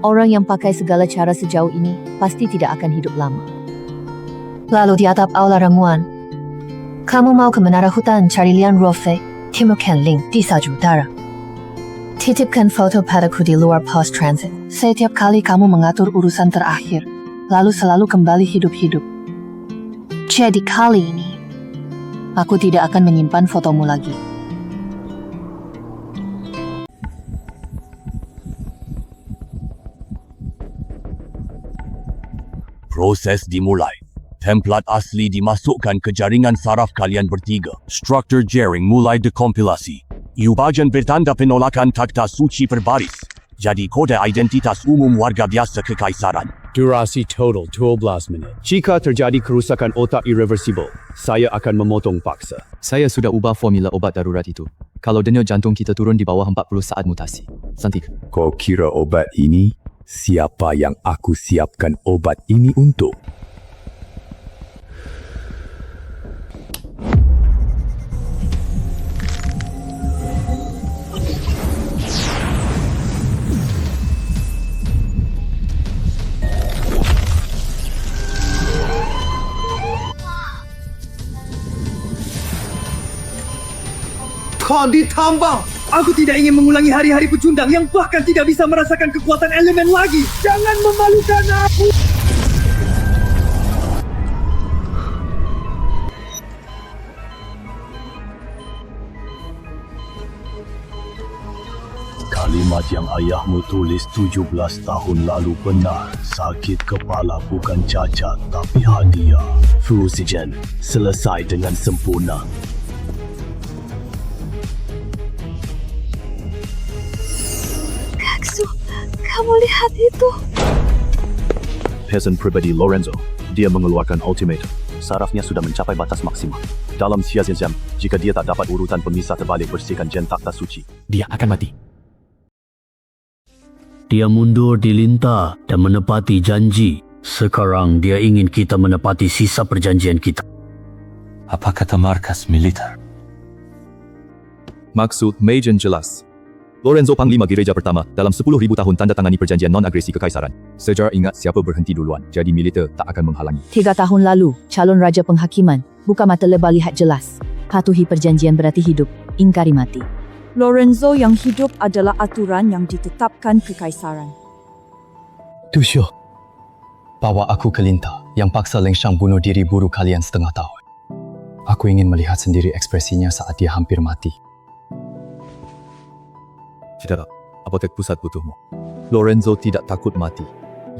orang yang pakai segala cara sejauh ini pasti tidak akan hidup lama. Lalu di atap aula ramuan, kamu mau ke menara hutan cari Lian Ruofei, Timur Kenling di Salju Utara. Titipkan foto padaku di luar pos transit. Setiap kali kamu mengatur urusan terakhir, lalu selalu kembali hidup-hidup. Jadi kali ini, aku tidak akan menyimpan fotomu lagi. Proses dimulai. Templat asli dimasukkan ke jaringan saraf kalian bertiga. Struktur jaring mulai dekompilasi. Bahagian bertanda penolakan takhta suci berbaris. Jadi kode identitas umum warga biasa kekaisaran. Durasi total 12 minit. Jika terjadi kerusakan otak irreversible, saya akan memotong paksa. Saya sudah ubah formula obat darurat itu. Kalau denyut jantung kita turun di bawah 40 saat mutasi. Santik. Kau kira obat ini? Siapa yang aku siapkan obat ini untuk? Kau ditambang! Aku tidak ingin mengulangi hari-hari pecundang yang bahkan tidak bisa merasakan kekuatan elemen lagi. Jangan memalukan aku! Kalimat yang ayahmu tulis 17 tahun lalu benar. Sakit kepala bukan cacat, tapi hadiah. Fuzigen selesai dengan sempurna. Kamu lihat itu? Peasant pribadi Lorenzo. Dia mengeluarkan ultimatum. Sarafnya sudah mencapai batas maksimal. Dalam siasat jam, jika dia tak dapat urutan pemisah terbalik bersihkan gen takhta suci, Dia akan mati. Dia mundur di lintah dan menepati janji. Sekarang dia ingin kita menepati sisa perjanjian kita. Apa kata markas militer? Maksud Majen jelas. Lorenzo Panglima Gereja pertama dalam 10,000 tahun tanda tangani perjanjian non-agresi kekaisaran. Sejarah ingat siapa berhenti duluan, jadi militer tak akan menghalangi. 3 tahun lalu, calon Raja Penghakiman, buka mata lebar lihat jelas. Patuhi perjanjian berarti hidup, ingkari mati. Lorenzo yang hidup adalah aturan yang ditetapkan kekaisaran. Tusyo, bawa aku ke lintah yang paksa Leng Shang bunuh diri buru kalian setengah tahun. Aku ingin melihat sendiri ekspresinya saat dia hampir mati. Tidak, apotek pusat butuhmu. Lorenzo tidak takut mati.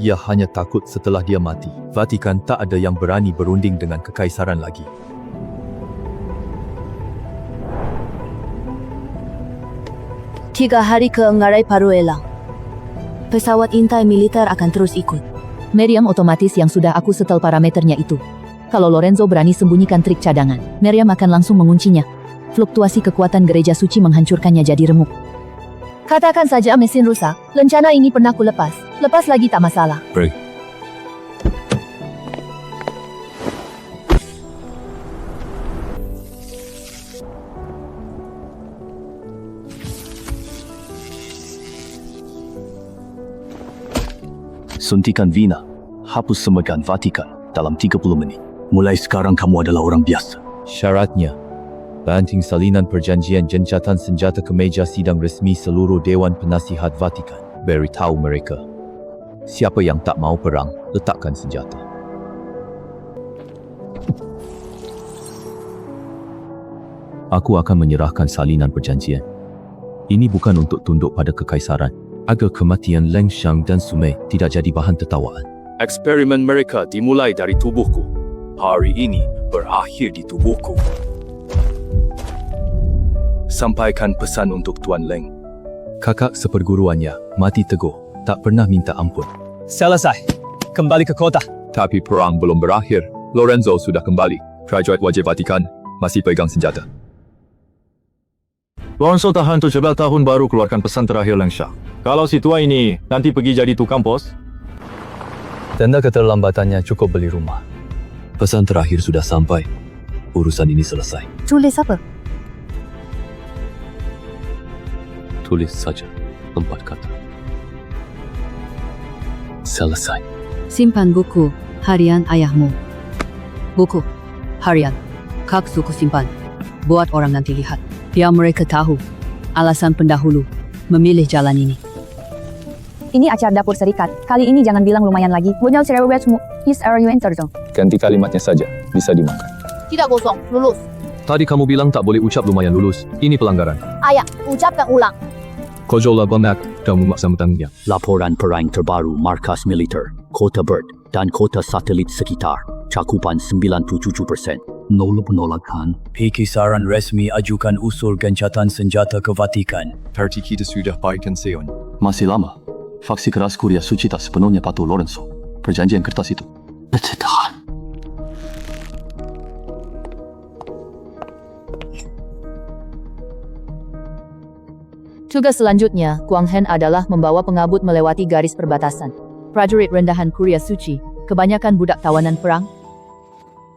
Ia hanya takut setelah dia mati. Vatikan tak ada yang berani berunding dengan kekaisaran lagi. Tiga hari ke Ngarai Paruela. Pesawat intai militer akan terus ikut. Meriam otomatis yang sudah aku setel parameternya itu. Kalau Lorenzo berani sembunyikan trik cadangan, Meriam akan langsung menguncinya. Fluktuasi kekuatan gereja suci menghancurkannya jadi remuk. Katakan saja mesin rusak, lencana ini pernah ku lepas. Lepas lagi tak masalah. Break. suntikan Vina, hapus semegan Vatikan dalam 30 menit. Mulai sekarang kamu adalah orang biasa. Syaratnya, banting salinan perjanjian gencatan senjata ke meja sidang resmi seluruh Dewan Penasihat Vatikan. Beritahu mereka, siapa yang tak mau perang, letakkan senjata. Aku akan menyerahkan salinan perjanjian. Ini bukan untuk tunduk pada kekaisaran, agar kematian Leng Shang dan Sumei tidak jadi bahan tertawaan. Eksperimen mereka dimulai dari tubuhku. Hari ini berakhir di tubuhku. Sampaikan pesan untuk Tuan Leng. Kakak seperguruannya mati teguh, tak pernah minta ampun. Selesai. Kembali ke kota. Tapi perang belum berakhir. Lorenzo sudah kembali. Prajurit wajib Vatikan masih pegang senjata. Lorenzo tahan 17 tahun baru keluarkan pesan terakhir Leng Shang. Kalau si tua ini nanti pergi jadi tukang pos. Tanda keterlambatannya cukup beli rumah. Pesan terakhir sudah sampai. Urusan ini selesai. Tulis apa? Tulis saja 4 kata. Selesai. Simpan buku harian ayahmu. Buku harian. Kak suku simpan. Buat orang nanti lihat. Biar mereka tahu alasan pendahulu memilih jalan ini. Ini acara dapur serikat. Kali ini jangan bilang lumayan lagi. Bunyal cerewetmu. Is are you entertain? Ganti kalimatnya saja, bisa dimakan. Tidak kosong, lulus. Tadi kamu bilang tak boleh ucap lumayan lulus. Ini pelanggaran. Ayah, ucapkan ulang. Kojola Bamak dan memaksa metangnya. Laporan perang terbaru markas militer, Kota Bird dan kota satelit sekitar. Cakupan 97%. Nol penolakan. Kisaran resmi ajukan usul gencatan senjata ke Vatikan. Parti kita sudah baikan seon. Masih lama. Faksi keras Korea Suci tak sepenuhnya patuh Lorenzo. Perjanjian kertas itu. Tahan. Tugas selanjutnya, Guang Hen adalah membawa pengabut melewati garis perbatasan. Prajurit rendahan Korea Suci, kebanyakan budak tawanan perang.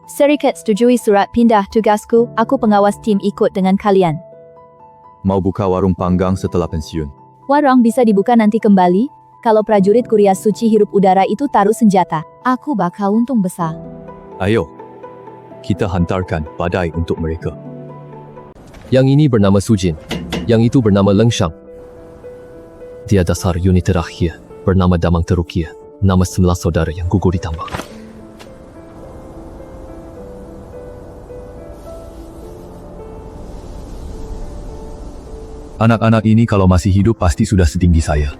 Serikat setujui surat pindah tugasku, aku pengawas tim ikut dengan kalian. Mau buka warung panggang setelah pensiun. Warung bisa dibuka nanti kembali, kalau prajurit Korea Suci hirup udara itu taruh senjata. Aku bakal untung besar. Ayo, kita hantarkan badai untuk mereka. Yang ini bernama Sujin, yang itu bernama Leng Shang. Dia dasar unit terakhir, bernama Damang Terukia, nama 9 saudara yang gugur di tambang. Anak-anak ini kalau masih hidup pasti sudah setinggi saya.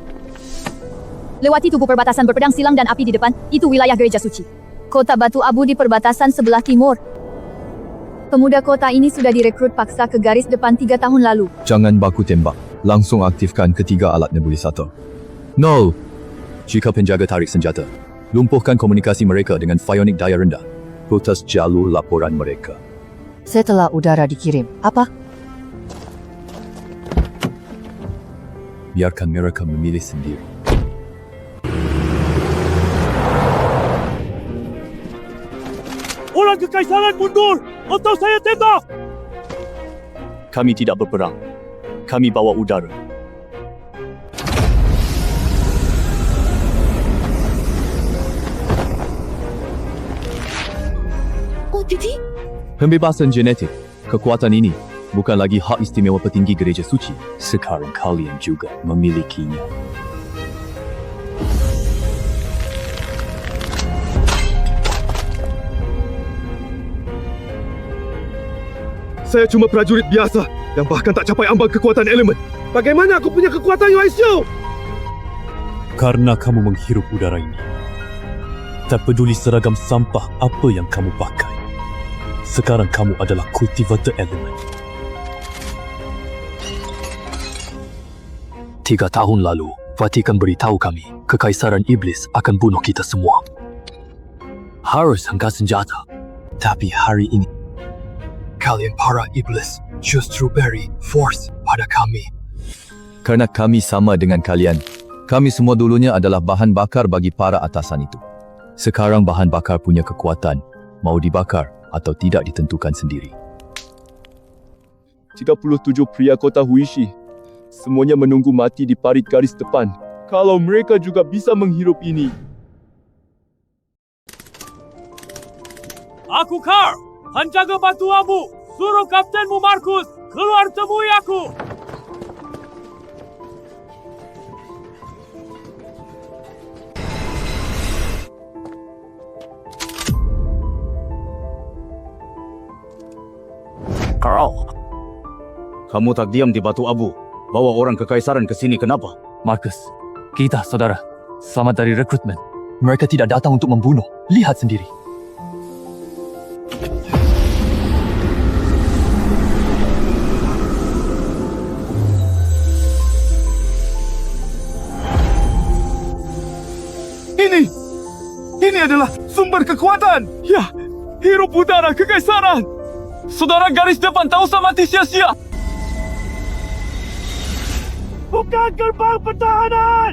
Lewati tugu perbatasan berpedang silang dan api di depan, itu wilayah gereja suci. Kota Batu Abu di perbatasan sebelah timur. Pemuda kota ini sudah direkrut paksa ke garis depan 3 tahun lalu. Jangan baku tembak, langsung aktifkan ketiga alat nebulisator. 0. Jika penjaga tarik senjata, lumpuhkan komunikasi mereka dengan psionik daya rendah. Putus jalur laporan mereka. Setelah udara dikirim, apa? Biarkan mereka memilih sendiri. Orang kekaisaran mundur atau saya tembak! Kami tidak berperang. Kami bawa udara. Oh, Titi? Pembebasan genetik, kekuatan ini bukan lagi hak istimewa petinggi gereja suci. Sekarang kalian juga memilikinya. Saya cuma prajurit biasa yang bahkan tak capai ambang kekuatan elemen. Bagaimana aku punya kekuatan Yoisio? Karena kamu menghirup udara ini. Tak peduli seragam sampah apa yang kamu pakai. Sekarang kamu adalah kultivator elemen. 3 tahun lalu, Vatikan beritahu kami, kekaisaran iblis akan bunuh kita semua. Harus angkat senjata. Tapi hari ini, kalian para iblis justru beri force pada kami. Karena kami sama dengan kalian. Kami semua dulunya adalah bahan bakar bagi para atasan itu. Sekarang bahan bakar punya kekuatan. Mau dibakar atau tidak ditentukan sendiri. 37 pria kota Huishi. Semuanya menunggu mati di parit garis depan. Kalau mereka juga bisa menghirup ini. Aku Carl, penjaga Batu Abu. Suruh kaptenmu Markus keluar temui aku. Carl, kamu tak diam di Batu Abu. Bawa orang kekaisaran ke sini kenapa? Markus, kita saudara, selamat dari rekrutmen. Mereka tidak datang untuk membunuh. Lihat sendiri. Ini adalah sumber kekuatan. Ya, hirup udara kekaisaran. Saudara garis depan tak usah mati sia-sia. Bukan gerbang pertahanan.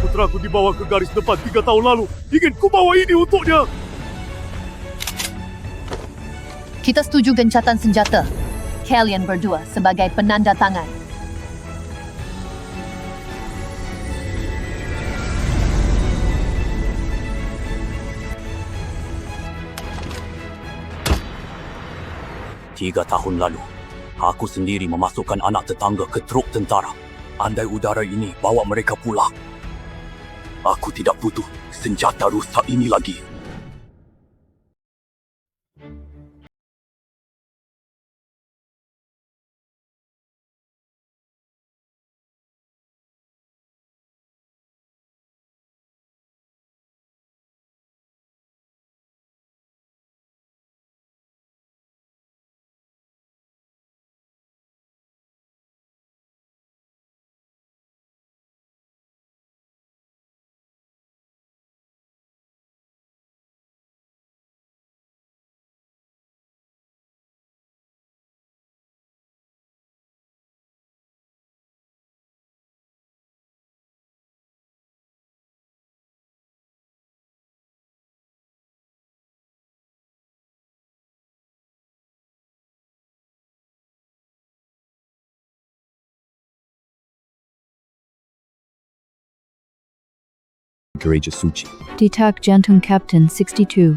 Putraku dibawa ke garis depan 3 tahun lalu. Ingin ku bawa ini untuknya. Kita setuju gencatan senjata. Kalian berdua sebagai penanda tangan. Tiga tahun lalu, aku sendiri memasukkan anak tetangga ke truk tentara. Andai udara ini bawa mereka pulang. Aku tidak butuh senjata rusak ini lagi. gereja suci. Detak jantung Kapten 62.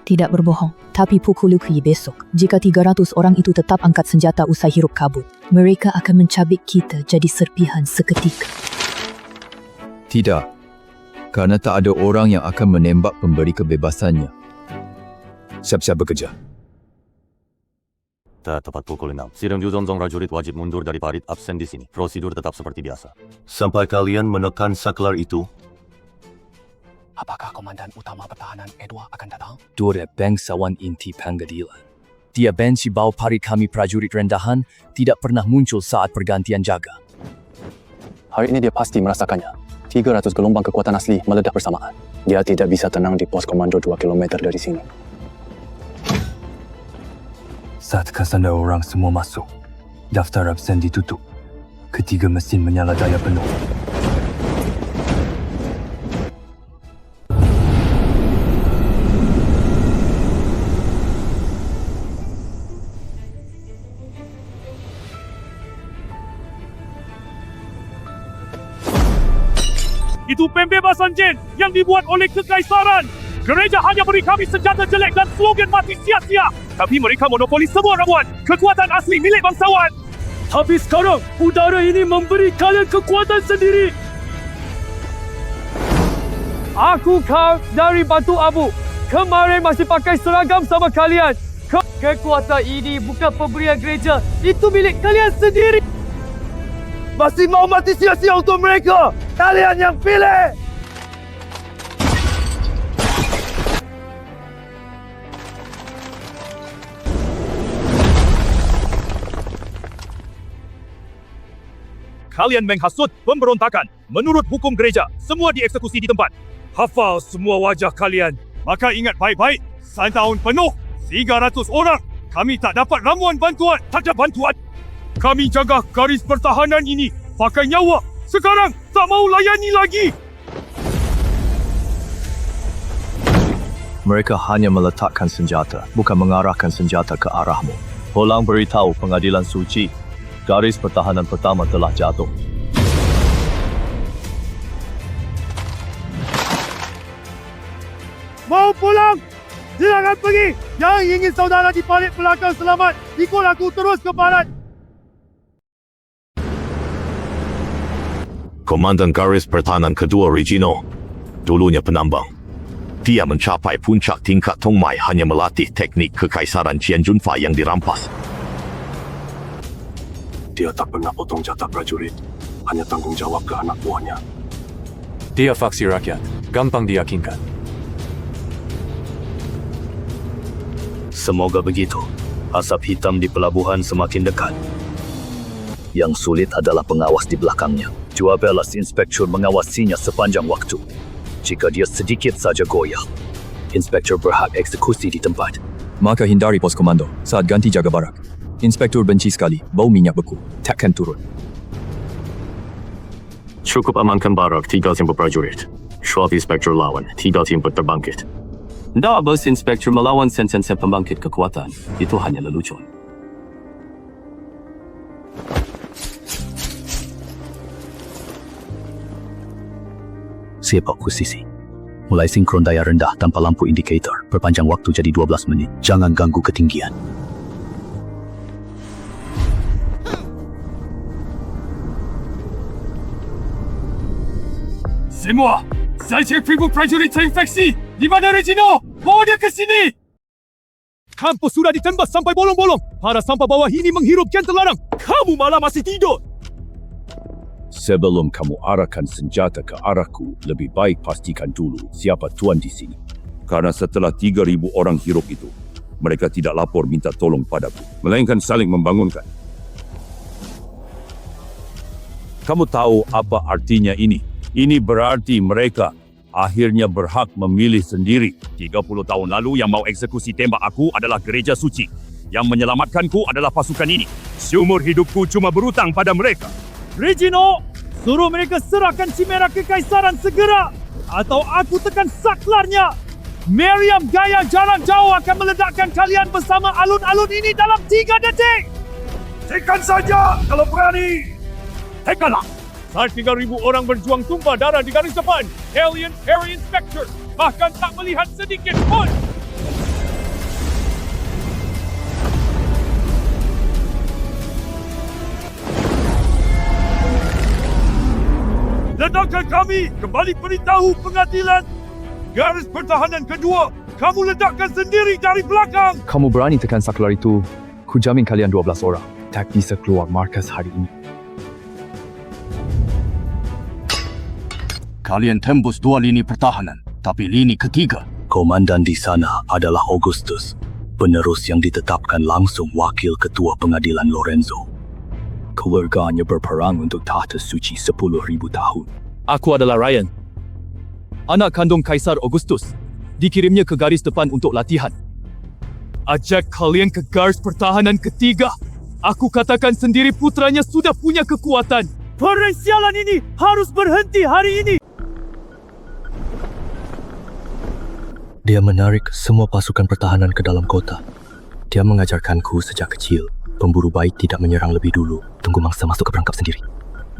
Tidak berbohong, tapi pukul luki besok, jika 300 orang itu tetap angkat senjata usai hirup kabut, mereka akan mencabik kita jadi serpihan seketika. Tidak, karena tak ada orang yang akan menembak pemberi kebebasannya. Siap-siap bekerja. Tepat pukul 6. Sidang diutonton prajurit wajib mundur dari parit absen di sini. Prosedur tetap seperti biasa. Sampai kalian menekan saklar itu. Apakah Komandan Utama Pertahanan Edward akan datang? Dua bangsawan inti pengadilan. Dia benci bau parit kami prajurit rendahan tidak pernah muncul saat pergantian jaga. Hari ini dia pasti merasakannya. 300 gelombang kekuatan asli meledak bersamaan. Dia tidak bisa tenang di pos komando 2 km dari sini. Saat kesana orang semua masuk, daftar absen ditutup. Ketiga mesin menyala daya penuh. Itu pembebasan Jen yang dibuat oleh Kekaisaran. Gereja hanya beri kami senjata jelek dan slogan mati sia-sia. Tapi mereka monopoli semua ramuan. Kekuatan asli milik bangsawan. Tapi sekarang, udara ini memberi kalian kekuatan sendiri. Aku kau dari Batu Abu. Kemarin masih pakai seragam sama kalian. Kekuatan ini bukan pemberian gereja. Itu milik kalian sendiri. Masih mau mati sia-sia untuk mereka. Kalian yang pilih. Kalian menghasut pemberontakan. Menurut hukum gereja, semua dieksekusi di tempat. Hafal semua wajah kalian. Maka ingat baik-baik, setahun penuh, 300 orang. Kami tak dapat ramuan bantuan. Tak ada bantuan. Kami jaga garis pertahanan ini. Pakai nyawa. Sekarang tak mau layani lagi. Mereka hanya meletakkan senjata, bukan mengarahkan senjata ke arahmu. Holang beritahu pengadilan suci. Garis pertahanan pertama telah jatuh. Mau pulang? Silakan pergi. Yang ingin saudara di parit belakang selamat, ikut aku terus ke barat. Komandan Garis Pertahanan Kedua Regino, dulunya penambang. Dia mencapai puncak tingkat Tongmai hanya melatih teknik Kekaisaran Qianjunfa yang dirampas. Dia tak pernah potong jatah prajurit, hanya tanggung jawab ke anak buahnya. Dia faksi rakyat, gampang diyakinkan. Semoga begitu. Asap hitam di pelabuhan semakin dekat. Yang sulit adalah pengawas di belakangnya. Juabelas inspektur mengawasinya sepanjang waktu. Jika dia sedikit saja goyah, inspektur berhak eksekusi di tempat. Maka hindari pos komando saat ganti jaga barak. Inspektur benci sekali bau minyak beku. Takkan turun. Cukup amankan barak 3 tim prajurit. Swab inspektur lawan 3 tim terbangkit. Tidak bos inspektur melawan sen-sen pembangkit kekuatan. Itu hanya lelucon. Siap posisi. Mulai sinkron daya rendah tanpa lampu indikator. Perpanjang waktu jadi 12 menit. Jangan ganggu ketinggian. Semua, saya cek pribun prajurit terinfeksi. Di mana Regino? Bawa dia ke sini. Kampus sudah ditembas sampai bolong-bolong. Para sampah bawah ini menghirup gen terlarang. Kamu malah masih tidur. Sebelum kamu arahkan senjata ke arahku, lebih baik pastikan dulu siapa tuan di sini. Karena setelah 3.000 orang hirup itu, mereka tidak lapor minta tolong padaku, melainkan saling membangunkan. Kamu tahu apa artinya ini? Ini berarti mereka akhirnya berhak memilih sendiri. 30 tahun lalu yang mau eksekusi tembak aku adalah gereja suci. Yang menyelamatkanku adalah pasukan ini. Seumur hidupku cuma berutang pada mereka. Regino, suruh mereka serahkan cimera kekaisaran segera. Atau aku tekan saklarnya. Meriam gaya jalan jauh akan meledakkan kalian bersama alun-alun ini dalam 3 detik. Tekan saja kalau berani. Tekanlah. Saat 3,000 orang berjuang tumpah darah di garis depan, Alien Air Inspector bahkan tak melihat sedikit pun. Ledakan kami kembali beritahu pengadilan. Garis pertahanan kedua, kamu ledakkan sendiri dari belakang. Kamu berani tekan saklar itu, ku jamin kalian 12 orang tak bisa keluar markas hari ini. Kalian tembus 2 lini pertahanan, tapi lini ketiga. Komandan di sana adalah Augustus, penerus yang ditetapkan langsung wakil ketua pengadilan Lorenzo. Keluarganya berperang untuk tahta suci 10,000 tahun. Aku adalah Ryan, anak kandung Kaisar Augustus. Dikirimnya ke garis depan untuk latihan. Ajak kalian ke garis pertahanan ketiga. Aku katakan sendiri putranya sudah punya kekuatan. Perang sialan ini harus berhenti hari ini. Dia menarik semua pasukan pertahanan ke dalam kota. Dia mengajarkanku sejak kecil, pemburu baik tidak menyerang lebih dulu, tunggu mangsa masuk ke perangkap sendiri.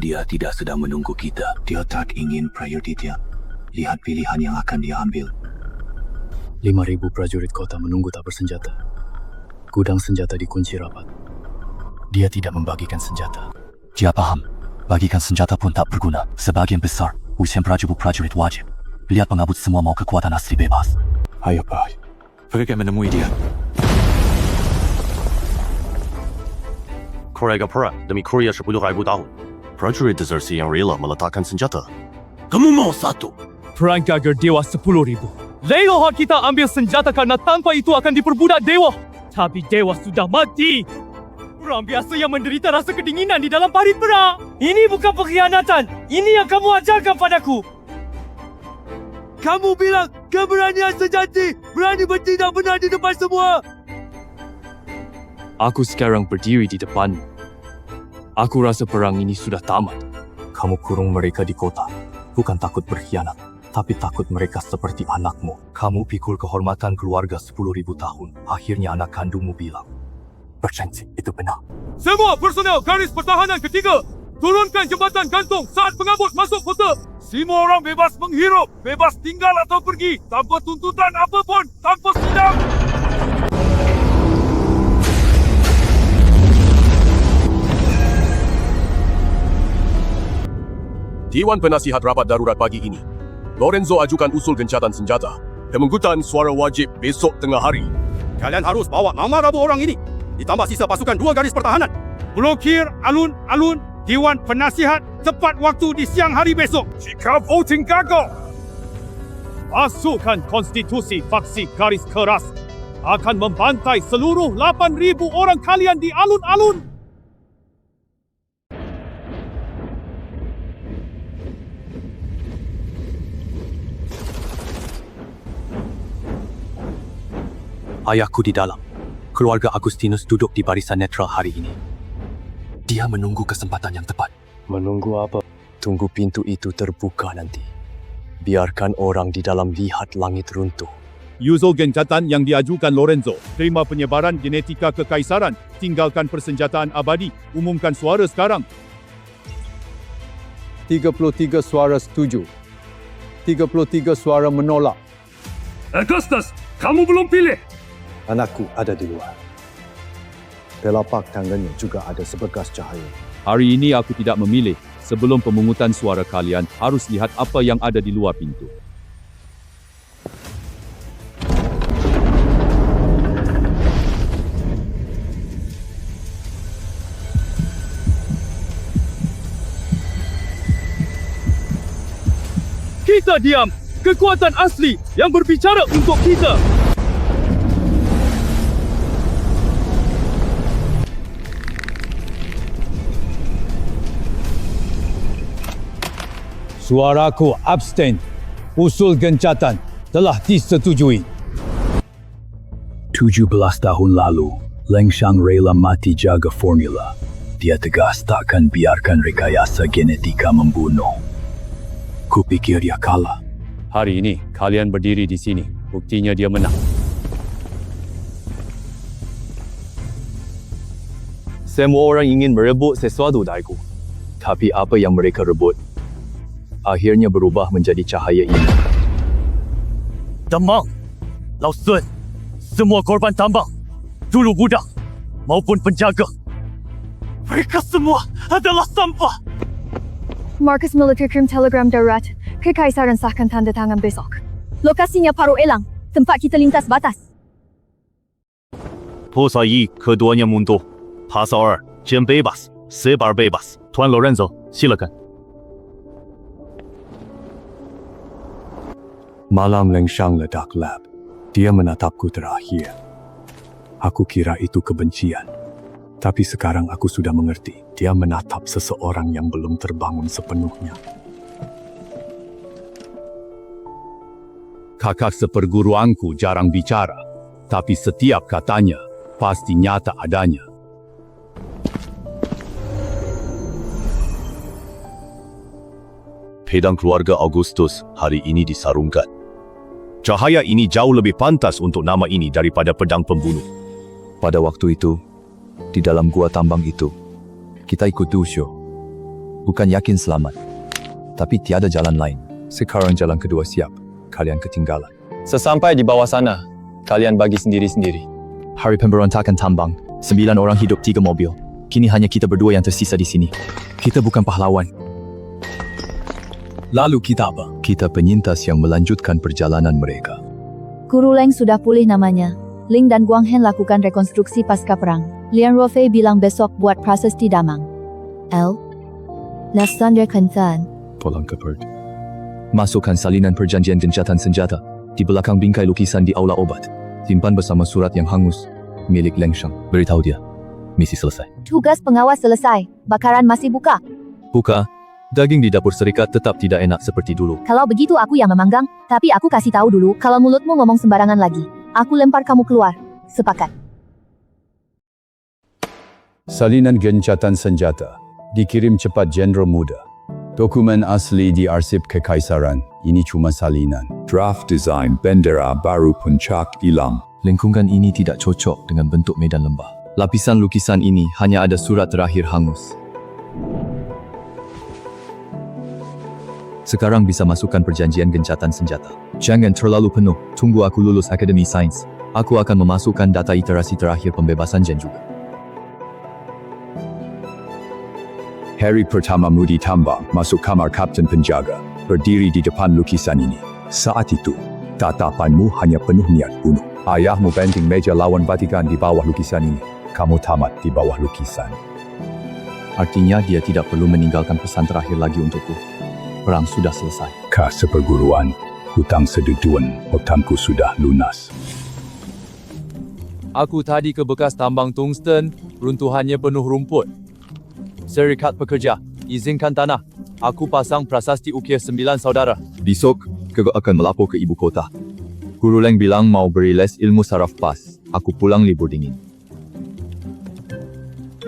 Dia tidak sedang menunggu kita. Dia tak ingin prayuditnya. Lihat pilihan yang akan dia ambil. 5,000 prajurit kota menunggu tak bersenjata. Gudang senjata dikunci rapat. Dia tidak membagikan senjata. Dia paham. Bagikan senjata pun tak berguna. Sebagian besar, usian prajurit wajib. Lihat pengabut semua mau kekuatan asli bebas. Ayo Pak, pergi menemui dia. Korea perang demi Korea 10,000 tahun. Prajurit desersi yang rela meletakkan senjata. Kamu mau satu? Perang gagal dewa 10,000. Leluhur kita ambil senjata karena tanpa itu akan diperbudak dewa. Tapi dewa sudah mati. Orang biasa yang menderita rasa kedinginan di dalam parit perang. Ini bukan pengkhianatan. Ini yang kamu ajarkan padaku. Kamu bilang keberanian sejati, berani bertindak benar di depan semua. Aku sekarang berdiri di depanmu. Aku rasa perang ini sudah tamat. Kamu kurung mereka di kota, bukan takut berkhianat, tapi takut mereka seperti anakmu. Kamu pikul kehormatan keluarga 10,000 tahun. Akhirnya anak kandungmu bilang, berjanji itu benar. Semua personel garis pertahanan ketiga, turunkan jembatan gantung saat pengabut masuk kota. Semua orang bebas menghirup, bebas tinggal atau pergi, tanpa tuntutan apapun, tanpa sidang. Dewan Penasihat rapat darurat pagi ini. Lorenzo ajukan usul gencatan senjata. Pemungkutan suara wajib besok tengah hari. Kalian harus bawa nama rabu orang ini, ditambah sisa pasukan 2 garis pertahanan. Blokir alun-alun Dewan Penasihat tepat waktu di siang hari besok. Jika voting gagal, pasukan konstitusi faksi garis keras akan membantai seluruh 8,000 orang kalian di alun-alun. Ayahku di dalam. Keluarga Agustinus duduk di barisan netral hari ini. Dia menunggu kesempatan yang tepat. Menunggu apa? Tunggu pintu itu terbuka nanti. Biarkan orang di dalam lihat langit runtuh. Usul gencatan yang diajukan Lorenzo. Terima penyebaran genetika kekaisaran. Tinggalkan persenjataan abadi. Umumkan suara sekarang. 33 suara setuju. 33 suara menolak. Augustus, kamu belum pilih. Anakku ada di luar. Telapak tangannya juga ada seberkas cahaya. Hari ini aku tidak memilih. Sebelum pemungutan suara kalian harus lihat apa yang ada di luar pintu. Kita diam. Kekuatan asli yang berbicara untuk kita. Suaraku abstain. Usul gencatan telah disetujui. 17 tahun lalu, Leng Shang rela mati jaga formula. Dia tegas takkan biarkan rekayasa genetika membunuh. Kupikir dia kalah. Hari ini, kalian berdiri di sini. Buktinya dia menang. Semua orang ingin merebut sesuatu dariku. Tapi apa yang mereka rebut akhirnya berubah menjadi cahaya ini. Damang, Lao Sun, semua korban tambang, dulu budak maupun penjaga, mereka semua adalah sampah. Markas Militer kirim telegram darurat. Kekaisaran sahkan tanda tangan besok. Lokasinya Paro Elang, tempat kita lintas batas. Posa 1 keduanya mundur. Pasal 2 Jen bebas, Sebar bebas. Tuan Lorenzo, silakan. Malam Leng Shang ledak lab. Dia menatapku terakhir. Aku kira itu kebencian. Tapi sekarang aku sudah mengerti. Dia menatap seseorang yang belum terbangun sepenuhnya. Kakak seperguruanku jarang bicara, tapi setiap katanya pasti nyata adanya. Pedang keluarga Augustus hari ini disarungkan. Cahaya ini jauh lebih pantas untuk nama ini daripada pedang pembunuh. Pada waktu itu, di dalam gua tambang itu, kita ikut Dusyo. Bukan yakin selamat, tapi tiada jalan lain. Sekarang jalan kedua siap, kalian ketinggalan. Sesampai di bawah sana, kalian bagi sendiri-sendiri. Hari pemberontakan tambang, 9 orang hidup 3 mobil. Kini hanya kita berdua yang tersisa di sini. Kita bukan pahlawan. Lalu kita apa? Kita penyintas yang melanjutkan perjalanan mereka. Guru Leng sudah pulih namanya. Ling dan Guang Hen lakukan rekonstruksi pasca perang. Lian Ruofei bilang besok buat prasasti damang. Lasandra Kentan. Pulang ke Perth. Masukkan salinan perjanjian gencatan senjata di belakang bingkai lukisan di aula obat. Simpan bersama surat yang hangus milik Leng Shang. Beritahu dia, misi selesai. Tugas pengawas selesai. Bakaran masih buka. Buka. Daging di dapur serikat tetap tidak enak seperti dulu. Kalau begitu aku yang memanggang, tapi aku kasih tahu dulu, kalau mulutmu ngomong sembarangan lagi, aku lempar kamu keluar. Sepakat. Salinan gencatan senjata dikirim cepat Jenderal Muda. Dokumen asli di arsip kekaisaran, ini cuma salinan. Draft design bendera baru puncak hilang. Lengkungan ini tidak cocok dengan bentuk medan lembah. Lapisan lukisan ini hanya ada surat terakhir hangus. Sekarang bisa masukkan perjanjian gencatan senjata. Jangan terlalu penuh, tunggu aku lulus Akademi Sains. Aku akan memasukkan data iterasi terakhir pembebasan Jen juga. Hari pertamamu di tambang, masuk kamar kapten penjaga, berdiri di depan lukisan ini. Saat itu, tatapanmu hanya penuh niat bunuh. Ayahmu banting meja lawan Vatikan di bawah lukisan ini. Kamu tamat di bawah lukisan. Artinya dia tidak perlu meninggalkan pesan terakhir lagi untukku. Perang sudah selesai. Kas seperguruan, hutang seduduan, hutangku sudah lunas. Aku tadi ke bekas tambang tungsten, runtuhannya penuh rumput. Serikat Pekerja, izinkan tanah. Aku pasang prasasti ukir 9 saudara. Besok, kau akan melapor ke ibu kota. Guru Leng bilang mau beri les ilmu saraf pas. Aku pulang libur dingin.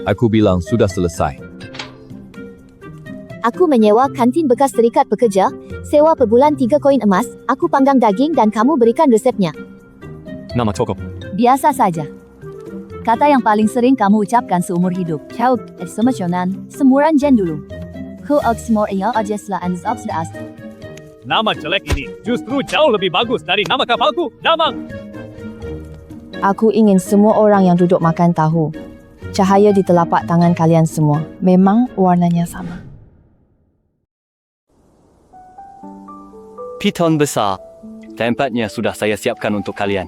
Aku bilang sudah selesai. Aku menyewa kantin bekas Serikat Pekerja, sewa per bulan 3 koin emas, aku panggang daging dan kamu berikan resepnya. Nama cukup. Biasa saja. Kata yang paling sering kamu ucapkan seumur hidup. Ciao, semesionan, semuran Jen dulu. Ku semua ia ajeslah anzab sedas. Nama jelek ini justru jauh lebih bagus dari nama kapalku, Damang. Aku ingin semua orang yang duduk makan tahu. Cahaya di telapak tangan kalian semua. Memang warnanya sama. Piton besar. Tempatnya sudah saya siapkan untuk kalian.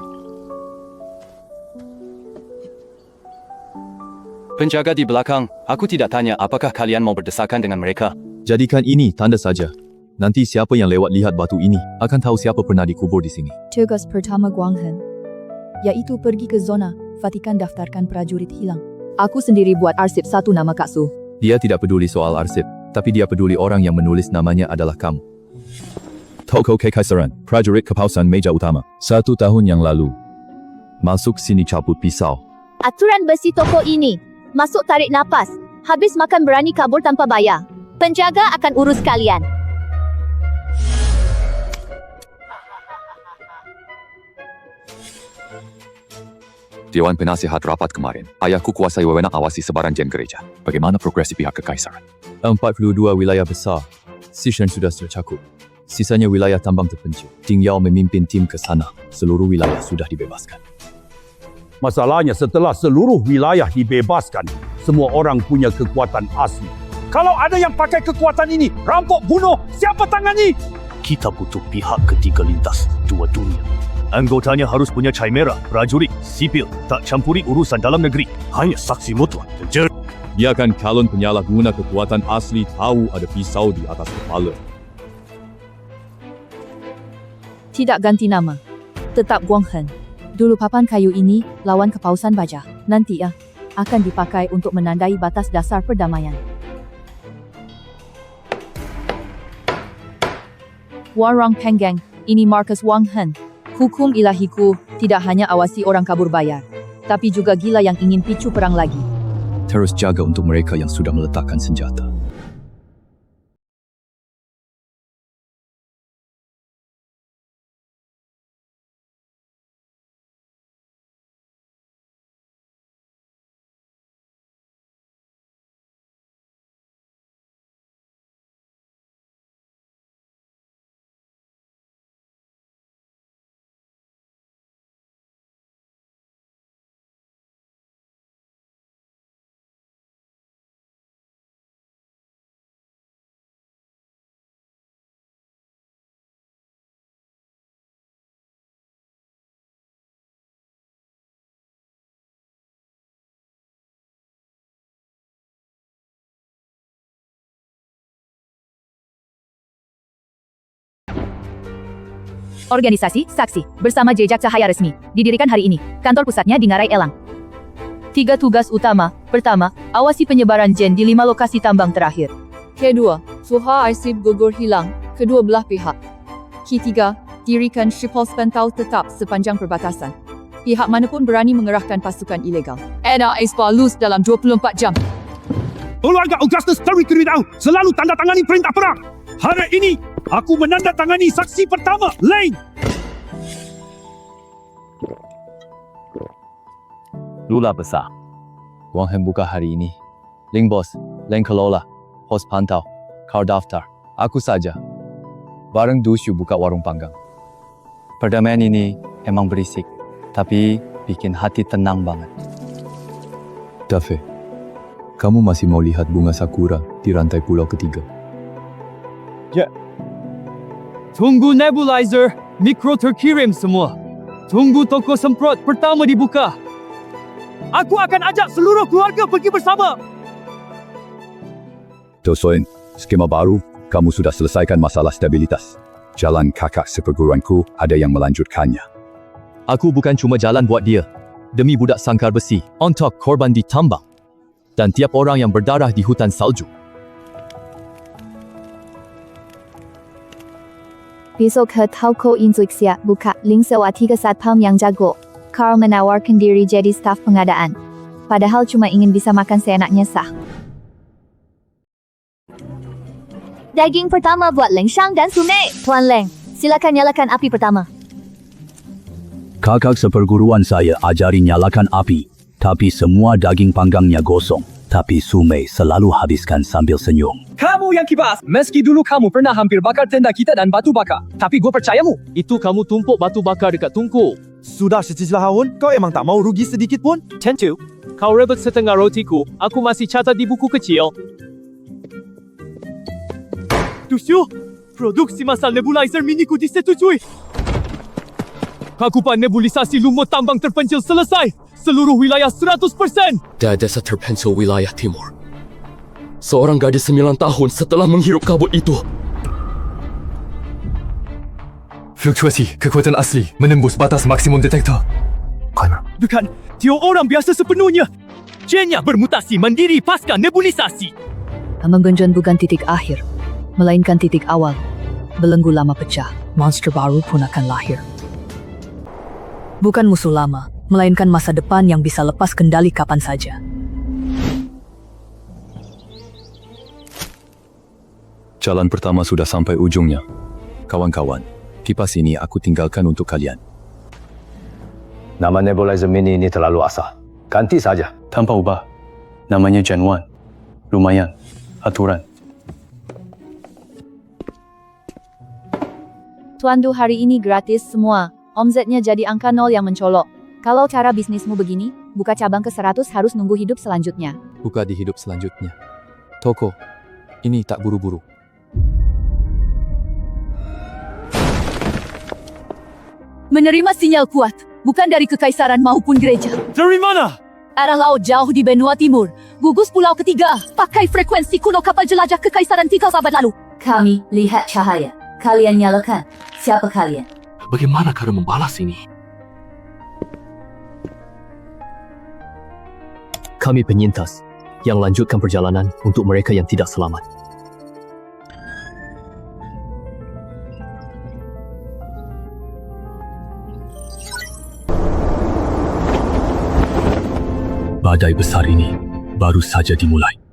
Penjaga di belakang, aku tidak tanya apakah kalian mau berdesakan dengan mereka. Jadikan ini tanda saja. Nanti siapa yang lewat lihat batu ini akan tahu siapa pernah dikubur di sini. Tugas pertama Guang Hen, yaitu pergi ke zona Vatikan daftarkan prajurit hilang. Aku sendiri buat arsip 1 nama Kak Su. Dia tidak peduli soal arsip, tapi dia peduli orang yang menulis namanya adalah kamu. Toko Kekaisaran, prajurit kepausan meja utama. 1 tahun yang lalu. Masuk sini cabut pisau. Aturan besi toko ini. Masuk tarik napas. Habis makan berani kabur tanpa bayar. Penjaga akan urus kalian. Dewan Penasihat rapat kemarin. Ayahku kuasai wewenang awasi sebaran jen gereja. Bagaimana progresi pihak kekaisaran? 42 wilayah besar. Sishan sudah tercakup. Sisanya wilayah tambang terpencil. Ding Yao memimpin tim ke sana. Seluruh wilayah sudah dibebaskan. Masalahnya setelah seluruh wilayah dibebaskan, semua orang punya kekuatan asli. Kalau ada yang pakai kekuatan ini, rampok, bunuh, siapa tangani? Kita butuh pihak ketiga lintas dua dunia. Anggotanya harus punya cai merah, prajurit, sipil, tak campuri urusan dalam negeri. Hanya saksi mutlak dan Biarkan calon penyalahguna kekuatan asli tahu ada pisau di atas kepala. Tidak ganti nama. Tetap Guang Hen. Dulu papan kayu ini lawan kepausan baja. Nanti akan dipakai untuk menandai batas dasar perdamaian. Warang Penggang, ini Marcus Wang Hen. Hukum ilahiku tidak hanya awasi orang kabur bayar, tapi juga gila yang ingin picu perang lagi. Terus jaga untuk mereka yang sudah meletakkan senjata. Organisasi Saksi bersama Jejak Cahaya Resmi didirikan hari ini. Kantor pusatnya di Ngarai Elang. 3 tugas utama. Pertama, awasi penyebaran jen di 5 lokasi tambang terakhir. Kedua, suha arsip gugur hilang kedua belah pihak. Ketiga, dirikan shipos pantau tetap sepanjang perbatasan. Pihak manapun berani mengerahkan pasukan ilegal. NRS balus dalam 24 jam. Keluarga Augustus Territory tahu selalu tanda tangani perintah perang. Hari ini, aku menandatangani saksi pertama, Lane. Lula besar. Guang Hen buka hari ini. Ling Bos, Ling Kelola, Pos Pantau, kau daftar. Aku saja. Bareng Dusyu buka warung panggang. Perdamaian ini emang berisik, tapi bikin hati tenang banget. Dafe, kamu masih mau lihat bunga sakura di rantai pulau ketiga? Ya. Tunggu nebulizer, mikro terkirim semua. Tunggu toko semprot pertama dibuka. Aku akan ajak seluruh keluarga pergi bersama. Tosoin, skema baru, kamu sudah selesaikan masalah stabilitas. Jalan kakak seperguruanku ada yang melanjutkannya. Aku bukan cuma jalan buat dia. Demi budak sangkar besi, untuk korban di tambang. Dan tiap orang yang berdarah di hutan salju. Besok ke toko instruksi buka link sewa 3 satpam yang jago. Carl menawarkan diri jadi staf pengadaan. Padahal cuma ingin bisa makan seenaknya sah. Daging pertama buat Leng Shang dan Sunei. Tuan Leng, silakan nyalakan api pertama. Kakak seperguruan saya ajari nyalakan api, tapi semua daging panggangnya gosong. Tapi Sumei selalu habiskan sambil senyum. Kamu yang kibas. Meski dulu kamu pernah hampir bakar tenda kita dan batu bakar. Tapi gue percayamu. Itu kamu tumpuk batu bakar dekat tungku. Sudah 17 tahun, kau emang tak mau rugi sedikit pun? Tentu. Kau rebut setengah rotiku. Aku masih catat di buku kecil. Dusyu, produksi masal nebulizer miniku disetujui. Cakupan nebulisasi lumut tambang terpencil selesai. Seluruh wilayah 100%. Desa terpencil wilayah timur. Seorang gadis 9 tahun setelah menghirup kabut itu. Fluktuasi kekuatan asli menembus batas maksimum detektor. Bukan, dia orang biasa sepenuhnya. Gennya bermutasi mandiri pasca nebulisasi. Menggenjot bukan titik akhir, melainkan titik awal. Belenggu lama pecah, monster baru pun akan lahir. Bukan musuh lama, melainkan masa depan yang bisa lepas kendali kapan saja. Jalan pertama sudah sampai ujungnya. Kawan-kawan, kipas ini aku tinggalkan untuk kalian. Nama nebulizer mini ini terlalu asal. Ganti saja. Tanpa ubah. Namanya Gen 1. Lumayan. Aturan. Tuan Du, hari ini gratis semua. Omzetnya jadi angka 0 yang mencolok. Kalau cara bisnismu begini, buka cabang ke 100 harus nunggu hidup selanjutnya. Buka di hidup selanjutnya. Toko, ini tak buru-buru. Menerima sinyal kuat, bukan dari kekaisaran maupun gereja. Dari mana? Arah laut jauh di benua timur. Gugus pulau ketiga. Pakai frekuensi kuno kapal jelajah kekaisaran 3 abad lalu. Kami lihat cahaya. Kalian nyalakan. Siapa kalian? Bagaimana cara membalas ini? Kami penyintas yang lanjutkan perjalanan untuk mereka yang tidak selamat. Badai besar ini baru saja dimulai.